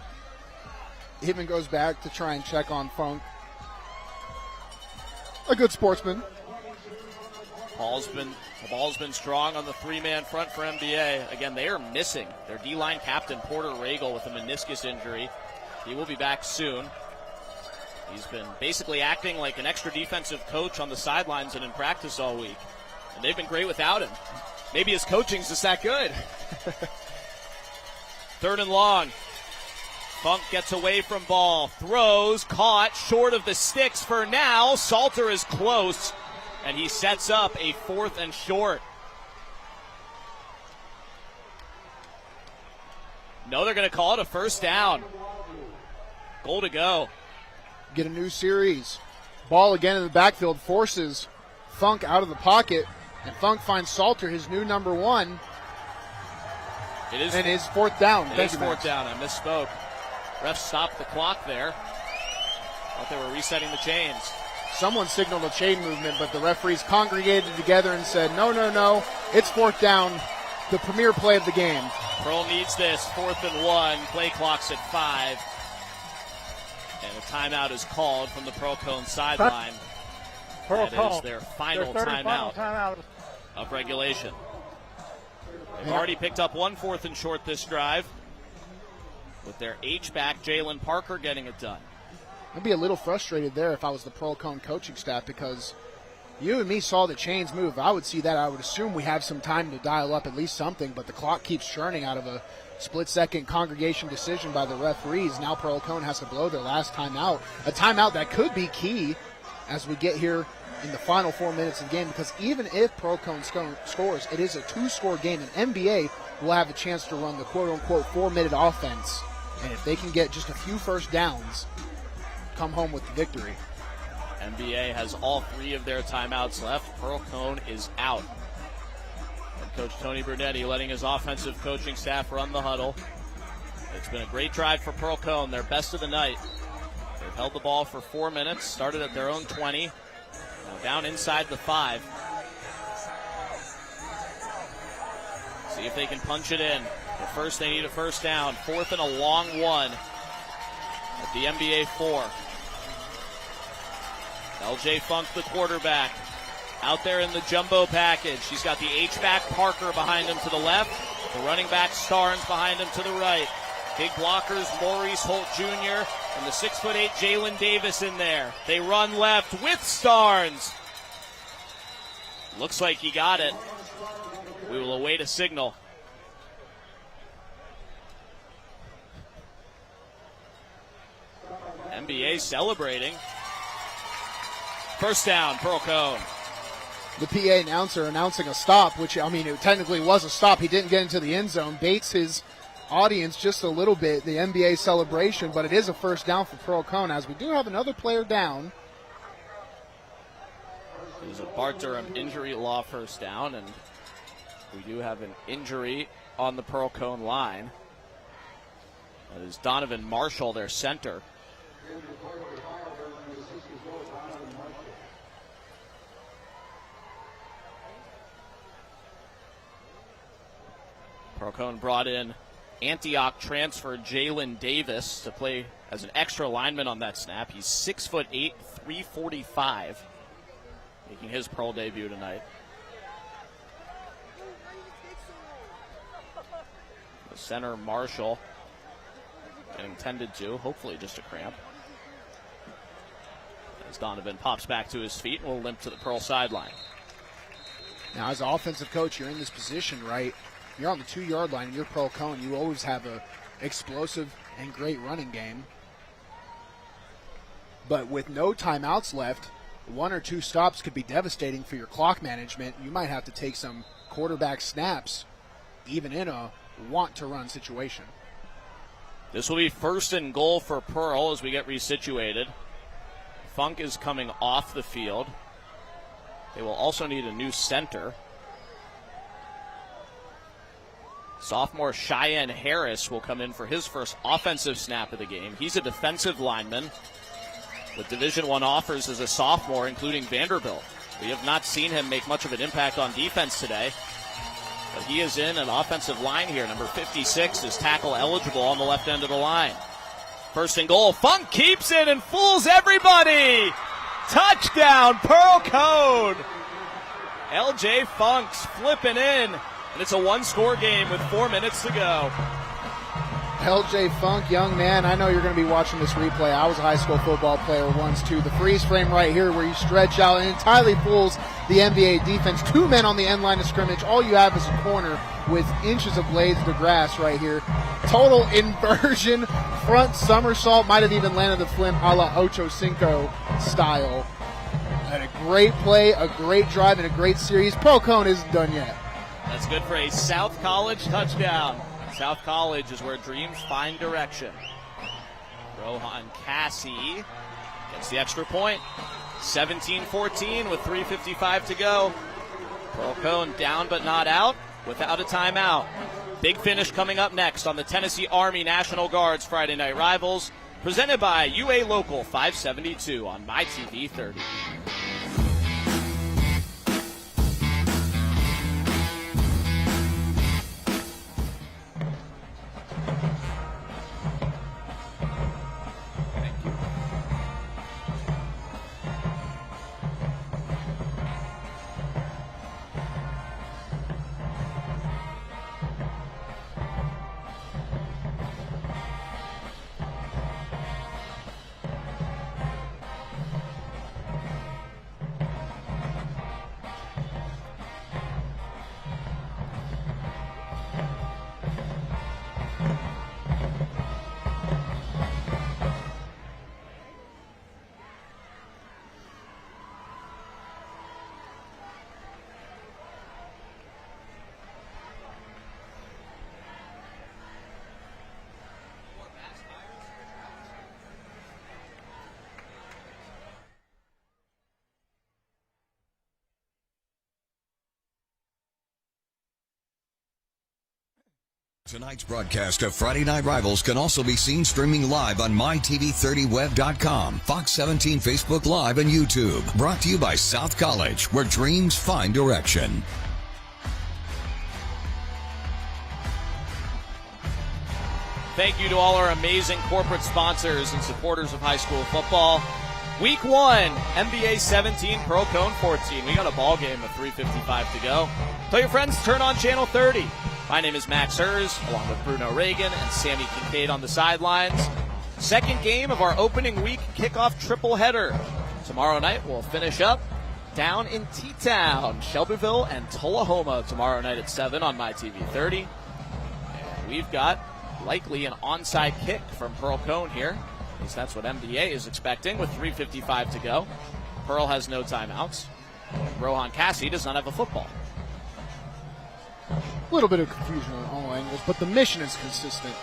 Even goes back to try and check on Funk. A good sportsman. The ball's been strong on the 3-man front for MBA. Again, they are missing their D-line captain, Porter Regal, with a meniscus injury. He will be back soon. He's been basically acting like an extra defensive coach on the sidelines and in practice all week. And they've been great without him. Maybe his coaching's just that good. 3rd and long. Funk gets away from ball, throws, caught, short of the sticks for now. Salter is close, and he sets up a 4th and short. No, they're going to call it a 1st down. Goal to go. Get a new series. Ball again in the backfield, forces Funk out of the pocket, and Funk finds Salter, his new number 1. It is, and his 4th down. It is 4th down. I misspoke. Refs stopped the clock there. Thought they were resetting the chains. Someone signaled a chain movement, but the referees congregated together and said, no, it's 4th down, the premier play of the game. Pearl needs this, 4th and 1, play clock's at 5. And a timeout is called from the Pearl-Cohn sideline. That is their final timeout of regulation. They've already picked up 1 4th and short this drive, with their H-back, Jalen Parker, getting it done. I'd be a little frustrated there if I was the Pearl-Cohn coaching staff, because you and me saw the chains move. I would see that. I would assume we have some time to dial up at least something, but the clock keeps churning out of a split-second congregation decision by the referees. Now Pearl-Cohn has to blow their last timeout, a timeout that could be key as we get here in the final 4 minutes of the game, because even if Pearl-Cohn scores, it is a 2-score game, and NBA will have a chance to run the quote-unquote 4-minute offense. And if they can get just a few 1st downs, come home with the victory. NBA has all 3 of their timeouts left. Pearl-Cohn is out. And Coach Tony Brunetti letting his offensive coaching staff run the huddle. It's been a great drive for Pearl-Cohn, their best of the night. They've held the ball for 4 minutes, started at their own 20, now down inside the 5. See if they can punch it in. But first they need a 1st down. 4th and a long 1 at the NBA 4. LJ Funk, the quarterback, out there in the jumbo package. He's got the H-back Parker behind him to the left. The running back Starnes behind him to the right. Big blockers Maurice Holt Jr. and the 6'8" Jalen Davis in there. They run left with Starnes. Looks like he got it. We will await a signal. NBA celebrating. 1st down, Pearl-Cohn. The PA announcer announcing a stop, which, it technically was a stop. He didn't get into the end zone. Baits his audience just a little bit, the NBA celebration, but it is a 1st down for Pearl-Cohn, as we do have another player down. It was a Bart Durham injury law 1st down, and we do have an injury on the Pearl-Cohn line. That is Donovan Marshall, their center. Pearl-Cohn brought in Antioch transfer Jalen Davis to play as an extra lineman on that snap. He's 6'8", 345, making his Pearl debut tonight. The center Marshall getting tended to, hopefully just a cramp. As Donovan pops back to his feet and will limp to the Pearl sideline. Now, as an offensive coach, you're in this position, right? You're on the 2-yard line, and you're Pearl-Cohn. You always have a explosive and great running game. But with no timeouts left, 1 or 2 stops could be devastating for your clock management. You might have to take some quarterback snaps, even in a want-to-run situation. This will be 1st and goal for Pearl as we get resituated. Funk is coming off the field. They will also need a new center. Sophomore Cheyenne Harris will come in for his first offensive snap of the game. He's a defensive lineman with Division I offers as a sophomore, including Vanderbilt. We have not seen him make much of an impact on defense today, but he is in an offensive line here. Number 56 is tackle eligible on the left end of the line. 1st and goal. Funk keeps it and fools everybody. Touchdown, Pearl-Cohn. LJ Funk's flipping in, and it's a 1-score game with 4 minutes to go. LJ Funk, young man, I know you're going to be watching this replay. I was a high school football player once, too. The freeze frame right here where you stretch out and entirely fools the NBA defense. 2 men on the end line of scrimmage. All you have is a corner with inches of blades of grass right here. Total inversion, front somersault, might have even landed the flip a la Ocho Cinco style. And a great play, a great drive, and a great series. Pearl-Cohn isn't done yet. That's good for a South College touchdown. South College is where dreams find direction. Rohan Cassie gets the extra point. 17-14 with 3:55 to go. Pearl-Cohn down but not out without a timeout. Big finish coming up next on the Tennessee Army National Guard's Friday Night Rivals, presented by UA Local 572 on MyTV 30. Tonight's broadcast of Friday Night Rivals can also be seen streaming live on mytv30web.com, Fox 17 Facebook Live, and YouTube. Brought to you by South College, where dreams find direction. Thank you to all our amazing corporate sponsors and supporters of high school football. Week 1, NBA 17, Pearl-Cohn 14. We got a ball game with 3:55 to go. Tell your friends to turn on Channel 30. My name is Max Hers, along with Bruno Reagan and Sammy Kincaid on the sidelines. Second game of our opening week kickoff triple header. Tomorrow night we'll finish up down in T-Town, Shelbyville and Tullahoma tomorrow night at 7 on MyTV 30. And we've got likely an onside kick from Pearl-Cohn here. At least that's what MDA is expecting with 3:55 to go. Pearl has no timeouts. Rohan Cassie does not have a football. A little bit of confusion on all angles, but the mission is consistent.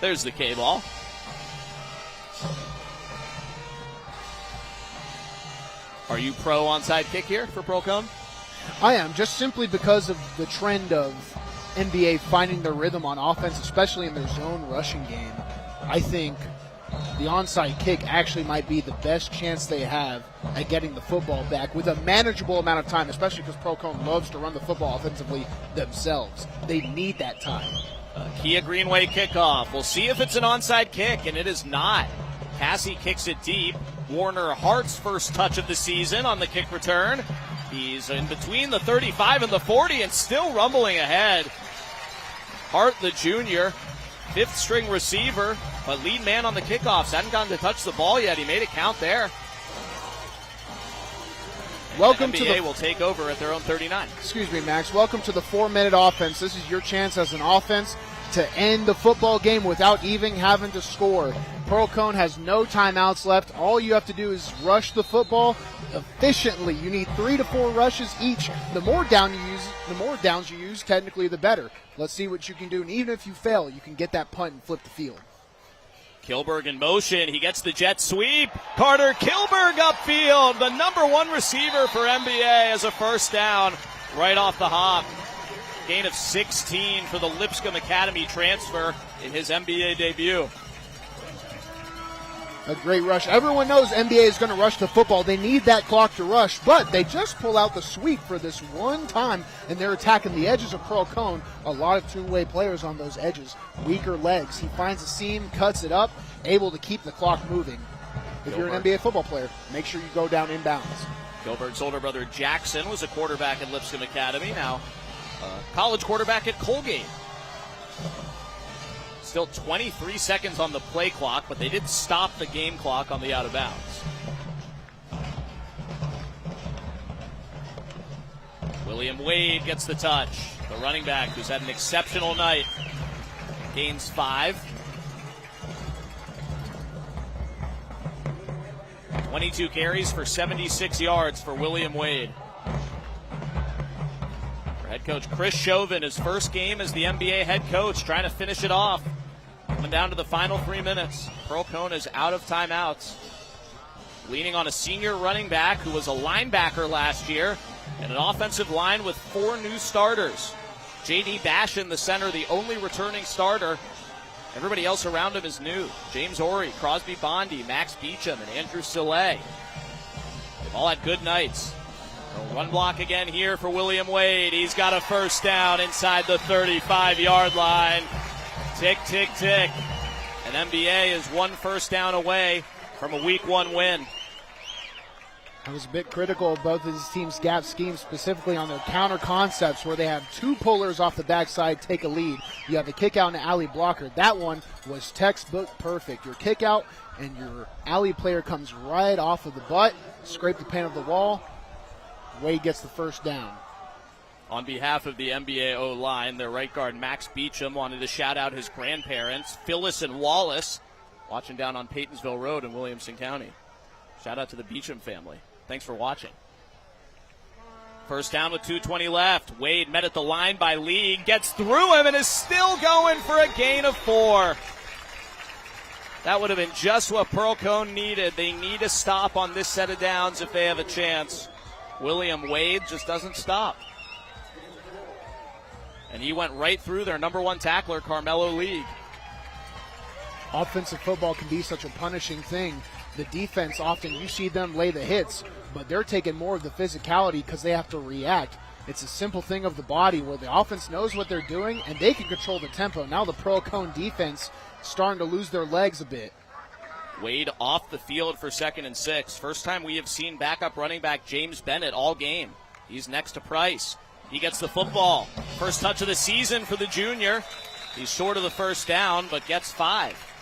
There's the K-ball. Are you pro onside kick here for Pearl-Cohn? I am, just simply because of the trend of NBA finding their rhythm on offense, especially in their zone rushing game. I think the onside kick actually might be the best chance they have at getting the football back with a manageable amount of time, especially because Pearl-Cohn loves to run the football offensively themselves. They need that time. Kia Greenway kickoff. We'll see if it's an onside kick, and it is not. Cassie kicks it deep. Warner Hart's first touch of the season on the kick return. He's in between the 35 and the 40 and still rumbling ahead. Hart, the junior, fifth string receiver, but lead man on the kickoffs. Hadn't gotten to touch the ball yet. He made it count there. Welcome the to NBA the will take over at their own 39. Excuse me, Max. Welcome to the 4-minute offense. This is your chance as an offense to end the football game without even having to score. Pearl-Cohn has no timeouts left. All you have to do is rush the football efficiently. You need 3 to 4 rushes each. The more downs you use, technically the better. Let's see what you can do. And even if you fail, you can get that punt and flip the field. Kilberg in motion. He gets the jet sweep. Carter Kilberg upfield. The number 1 receiver for NBA as a first down right off the hop. Gain of 16 for the Lipscomb Academy transfer in his NBA debut. A great rush. Everyone knows NBA is going to rush the football. They need that clock to rush, but they just pull out the sweep for this one time, and they're attacking the edges of Pearl-Cohn. A lot of two-way players on those edges. Weaker legs. He finds a seam, cuts it up, able to keep the clock moving. If you're an NBA football player, make sure you go down inbounds. Gilbert's older brother Jackson was a quarterback at Lipscomb Academy, now college quarterback at Colgate. Still 23 seconds on the play clock, but they did stop the game clock on the out of bounds. William Wade gets the touch. The running back who's had an exceptional night gains 5. 22 carries for 76 yards for William Wade. For head coach Chris Chauvin, his first game as the NBA head coach, trying to finish it off. Coming down to the final 3 minutes. Pearl-Cohn is out of timeouts. Leaning on a senior running back who was a linebacker last year, and an offensive line with 4 new starters. J.D. Bashin, the center, the only returning starter. Everybody else around him is new. James Horry, Crosby Bondi, Max Beecham, and Andrew Sillay. They've all had good nights. Run block again here for William Wade. He's got a first down inside the 35-yard line. Tick, tick, tick. And NBA is 1 first down away from a Week 1 win. I was a bit critical of both of these teams' gap schemes, specifically on their counter concepts where they have 2 pullers off the backside take a lead. You have a kick out and an alley blocker. That one was textbook perfect. Your kick out and your alley player comes right off of the butt, scrape the paint of the wall. Wade gets the first down. On behalf of the NBA O-line, their right guard Max Beecham wanted to shout out his grandparents, Phyllis and Wallace, watching down on Paytonsville Road in Williamson County. Shout out to the Beecham family. Thanks for watching. First down with 2:20 left. Wade met at the line by Lee, gets through him and is still going for a gain of 4. That would have been just what Pearl-Cohn needed. They need a stop on this set of downs if they have a chance. William Wade just doesn't stop. And he went right through their number 1 tackler, Carmelo League. Offensive football can be such a punishing thing. The defense, often you see them lay the hits, but they're taking more of the physicality because they have to react. It's a simple thing of the body where the offense knows what they're doing and they can control the tempo. Now the Pearl-Cohn defense starting to lose their legs a bit. Wade off the field for 2nd and 6. First time we have seen backup running back James Bennett all game. He's next to Price. He gets the football. First touch of the season for the junior. He's short of the first down, but gets 5.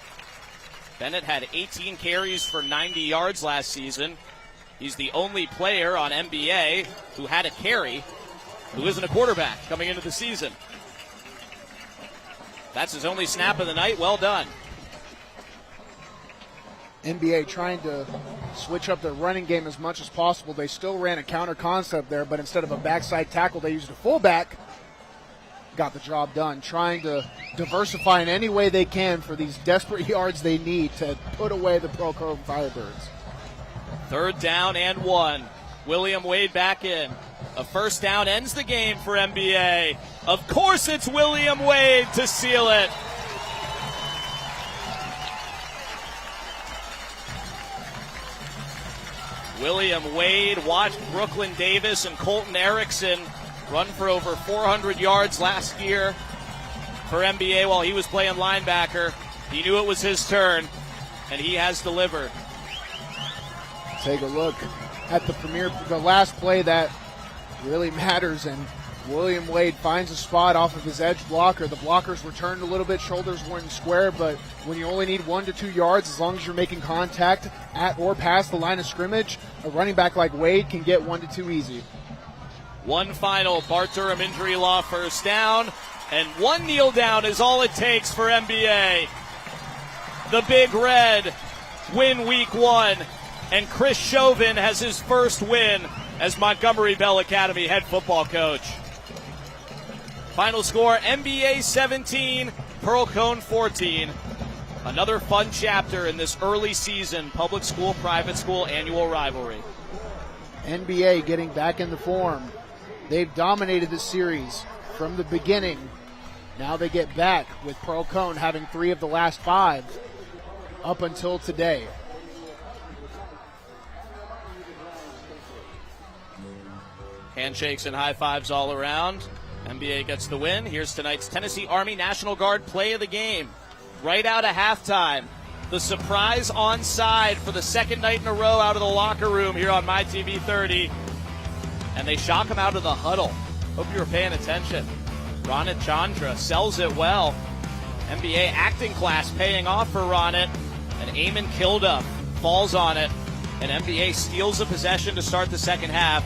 Bennett had 18 carries for 90 yards last season. He's the only player on NBA who had a carry who isn't a quarterback coming into the season. That's his only snap of the night. Well done. NBA trying to switch up their running game as much as possible. They still ran a counter concept there, but instead of a backside tackle, they used a fullback. Got the job done, trying to diversify in any way they can for these desperate yards they need to put away the Pearl-Cohn Firebirds. 3rd down and 1. William Wade back in. A first down ends the game for NBA. Of course it's William Wade to seal it. William Wade. Watched Brooklyn Davis and Colton Erickson run for over 400 yards last year for NBA while he was playing linebacker. He knew it was his turn, and he has delivered. Take a look at the last play that really matters, and William Wade finds a spot off of his edge blocker. The blockers were turned a little bit, shoulders weren't square, but when you only need 1 to 2 yards, as long as you're making contact at or past the line of scrimmage, a running back like Wade can get 1 to 2 easy. One final Bart Durham injury law first down, and one kneel down is all it takes for NBA. The Big Red win week 1, and Chris Chauvin has his first win as Montgomery Bell Academy head football coach. Final score, NBA 17, Pearl-Cohn 14. Another fun chapter in this early season public school, private school annual rivalry. NBA getting back into form. They've dominated this series from the beginning. Now they get back with Pearl-Cohn having 3 of the last 5 up until today. Handshakes and high fives all around. NBA gets the win. Here's tonight's Tennessee Army National Guard play of the game. Right out of halftime, the surprise onside for the second night in a row out of the locker room here on MyTV 30. And they shock him out of the huddle. Hope you were paying attention. Ronit Chandra sells it well. NBA acting class paying off for Ronit. And Eamon Kilduff falls on it. And NBA steals a possession to start the second half.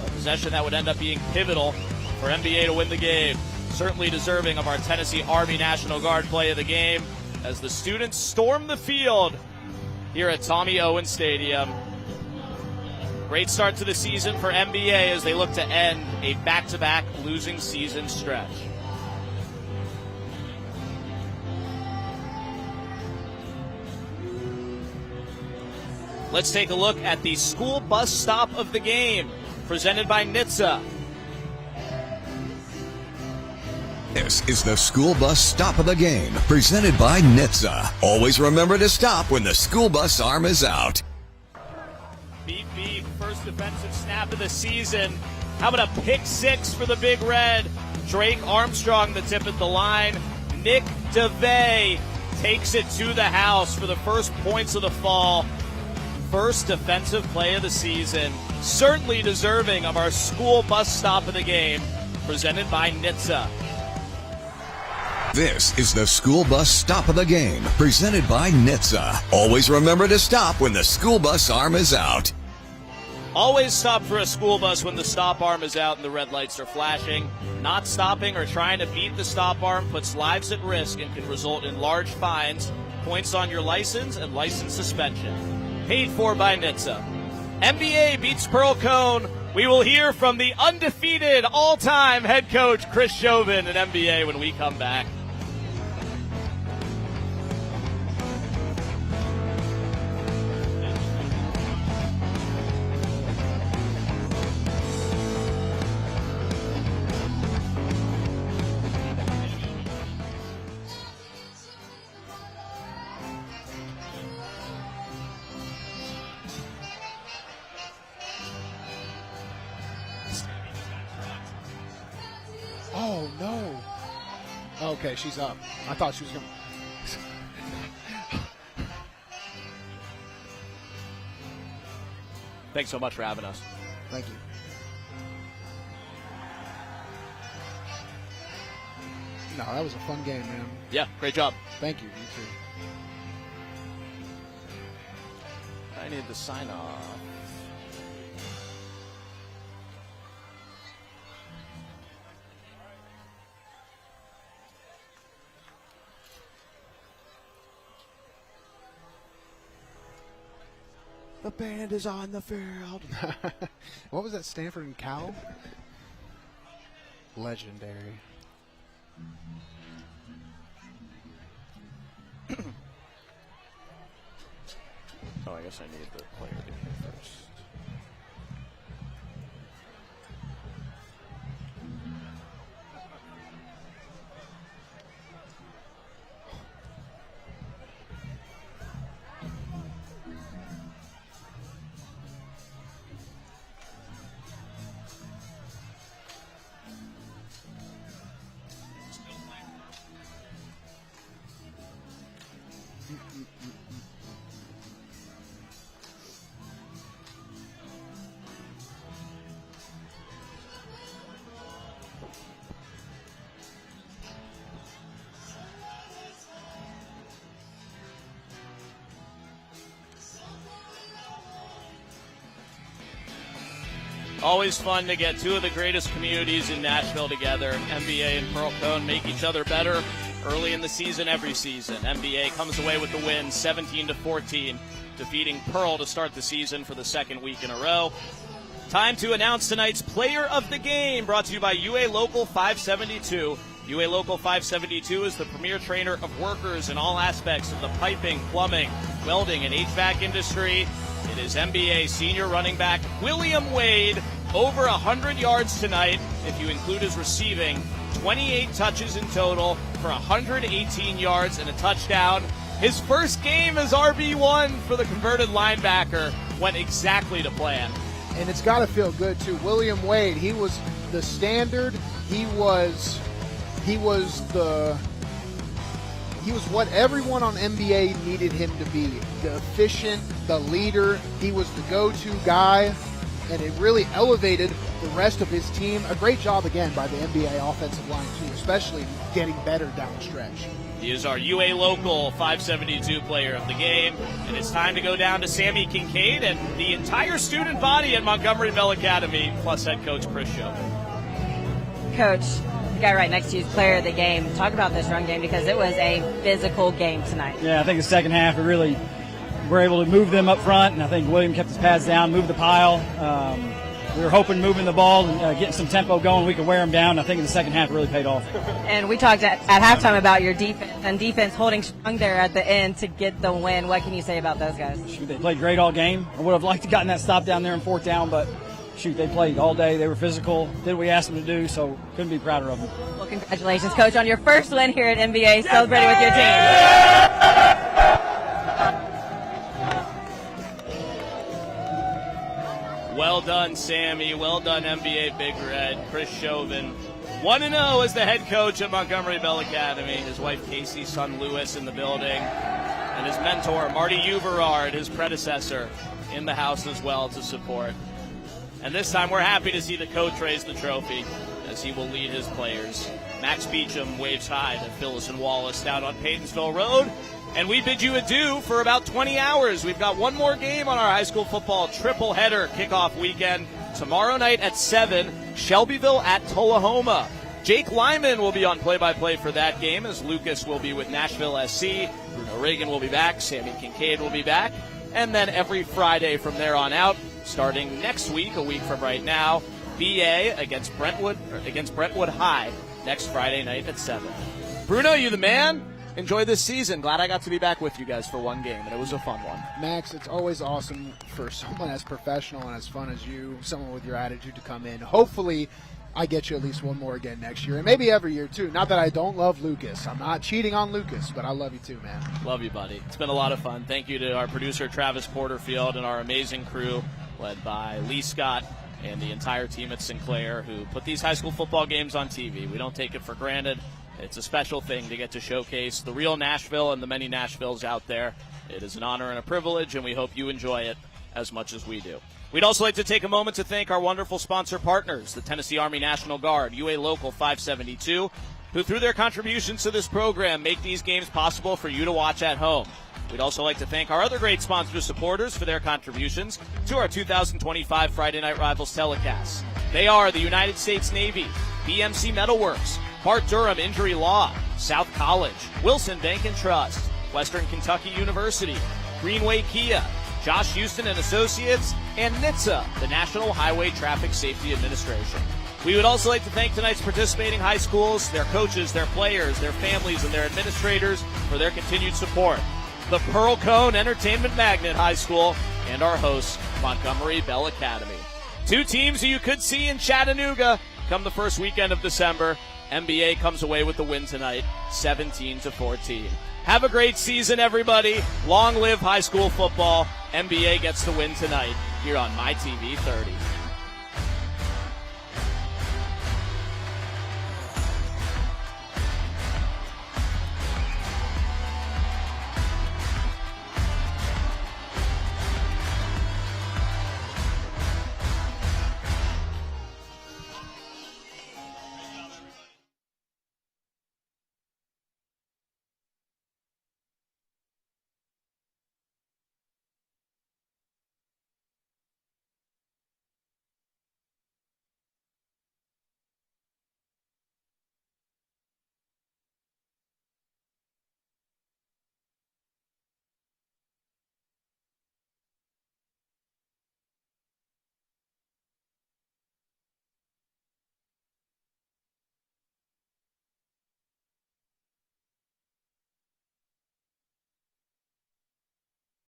A possession that would end up being pivotal for NBA to win the game. Certainly deserving of our Tennessee Army National Guard play of the game as the students storm the field here at Tommy Owen Stadium. Great start to the season for NBA as they look to end a back-to-back losing season stretch. Let's take a look at the school bus stop of the game, presented by NHTSA. This is the school bus stop of the game, presented by NHTSA. Always remember to stop when the school bus arm is out. Beep, beep, first defensive snap of the season. How about a pick 6 for the Big Red? Drake Armstrong, the tip at the line. Nick DeVay takes it to the house for the first points of the fall. First defensive play of the season. Certainly deserving of our school bus stop of the game, presented by NHTSA. This is the school bus stop of the game, presented by NHTSA. Always remember to stop when the school bus arm is out. Always stop for a school bus when the stop arm is out and the red lights are flashing. Not stopping or trying to beat the stop arm puts lives at risk and can result in large fines, points on your license, and license suspension. Paid for by NHTSA. NBA beats Pearl-Cohn. We will hear from the undefeated all-time head coach Chris Chauvin in NBA when we come back. Oh, no. Okay, she's up. I thought she was going to. Thanks so much for having us. Thank you. No, that was a fun game, man. Yeah, great job. Thank you. You too. I need the sign off. The band is on the field. What was that, Stanford and Cal? Legendary. Oh, I guess I need the player to get here first. Always fun to get two of the greatest communities in Nashville together. NBA and Pearl-Cohn make each other better early in the season, every season. NBA comes away with the win, 17-14, defeating Pearl to start the season for the second week in a row. Time to announce tonight's player of the game, brought to you by UA Local 572. UA Local 572 is the premier trainer of workers in all aspects of the piping, plumbing, welding, and HVAC industry. It is NBA senior running back William Wade, over 100 yards tonight if you include his receiving. 28 touches in total for 118 yards and a touchdown. His first game as RB1 for the converted linebacker went exactly to plan. And it's got to feel good, too. William Wade, he was the standard. He was what everyone on NBA needed him to be. The efficient, the leader. He was the go-to guy, and it really elevated the rest of his team. A great job, again, by the NBA offensive line, too, especially getting better down the stretch. He is our UA Local 572 player of the game, and it's time to go down to Sammy Kincaid and the entire student body at Montgomery Bell Academy, plus head coach Chris Chauvin. Coach, the guy right next to you is player of the game. Talk about this run game because it was a physical game tonight. Yeah, I think the second half we really were able to move them up front, and I think William kept his pads down, moved the pile. We were hoping moving the ball and getting some tempo going, we could wear them down. I think in the second half it really paid off. And we talked at halftime about your defense and defense holding strong there at the end to get the win. What can you say about those guys? Shoot, they played great all game. I would have liked to gotten that stop down there in fourth down, but shoot, they played all day. They were physical, did what we asked them to do, so couldn't be prouder of them. Well, congratulations, Coach, on your first win here at NBA. Celebrating with your team. Well done, Sammy. Well done, NBA Big Red. Chris Chauvin, 1-0 as the head coach at Montgomery Bell Academy. His wife, Casey, son, Lewis, in the building. And his mentor, Marty Uverard, his predecessor, in the house as well to support. And this time we're happy to see the coach raise the trophy as he will lead his players. Max Beecham waves high to Phyllis and Wallace down on Paydensville Road. And we bid you adieu for about 20 hours. We've got one more game on our high school football triple header kickoff weekend. Tomorrow night at 7, Shelbyville at Tullahoma. Jake Lyman will be on play-by-play for that game as Lucas will be with Nashville SC. Bruno Reagan will be back. Sammy Kincaid will be back. And then every Friday from there on out, starting next week, a week from right now, BA against Brentwood High next Friday night at 7. Bruno, you the man. Enjoy this season. Glad I got to be back with you guys for one game, and it was a fun one. Max, it's always awesome for someone as professional and as fun as you, someone with your attitude to come in. Hopefully, I get you at least one more again next year, and maybe every year, too. Not that I don't love Lucas. I'm not cheating on Lucas, but I love you, too, man. Love you, buddy. It's been a lot of fun. Thank you to our producer, Travis Porterfield, and our amazing crew, led by Lee Scott and the entire team at Sinclair, who put these high school football games on TV. We don't take it for granted. It's a special thing to get to showcase the real Nashville and the many Nashvilles out there. It is an honor and a privilege, and we hope you enjoy it as much as we do. We'd also like to take a moment to thank our wonderful sponsor partners, the Tennessee Army National Guard, UA Local 572, who through their contributions to this program make these games possible for you to watch at home. We'd also like to thank our other great sponsor supporters for their contributions to our 2025 Friday Night Rivals telecasts. They are the United States Navy, BMC Metalworks, Bart Durham Injury Law, South College, Wilson Bank and Trust, Western Kentucky University, Greenway Kia, Josh Houston and Associates, and NHTSA, the National Highway Traffic Safety Administration. We would also like to thank tonight's participating high schools, their coaches, their players, their families, and their administrators for their continued support. The Pearl-Cohn Entertainment Magnet High School, and our host, Montgomery Bell Academy. Two teams who you could see in Chattanooga come the first weekend of December. NBA comes away with the win tonight, 17-14. Have a great season, everybody. Long live high school football. NBA gets the win tonight here on My TV 30.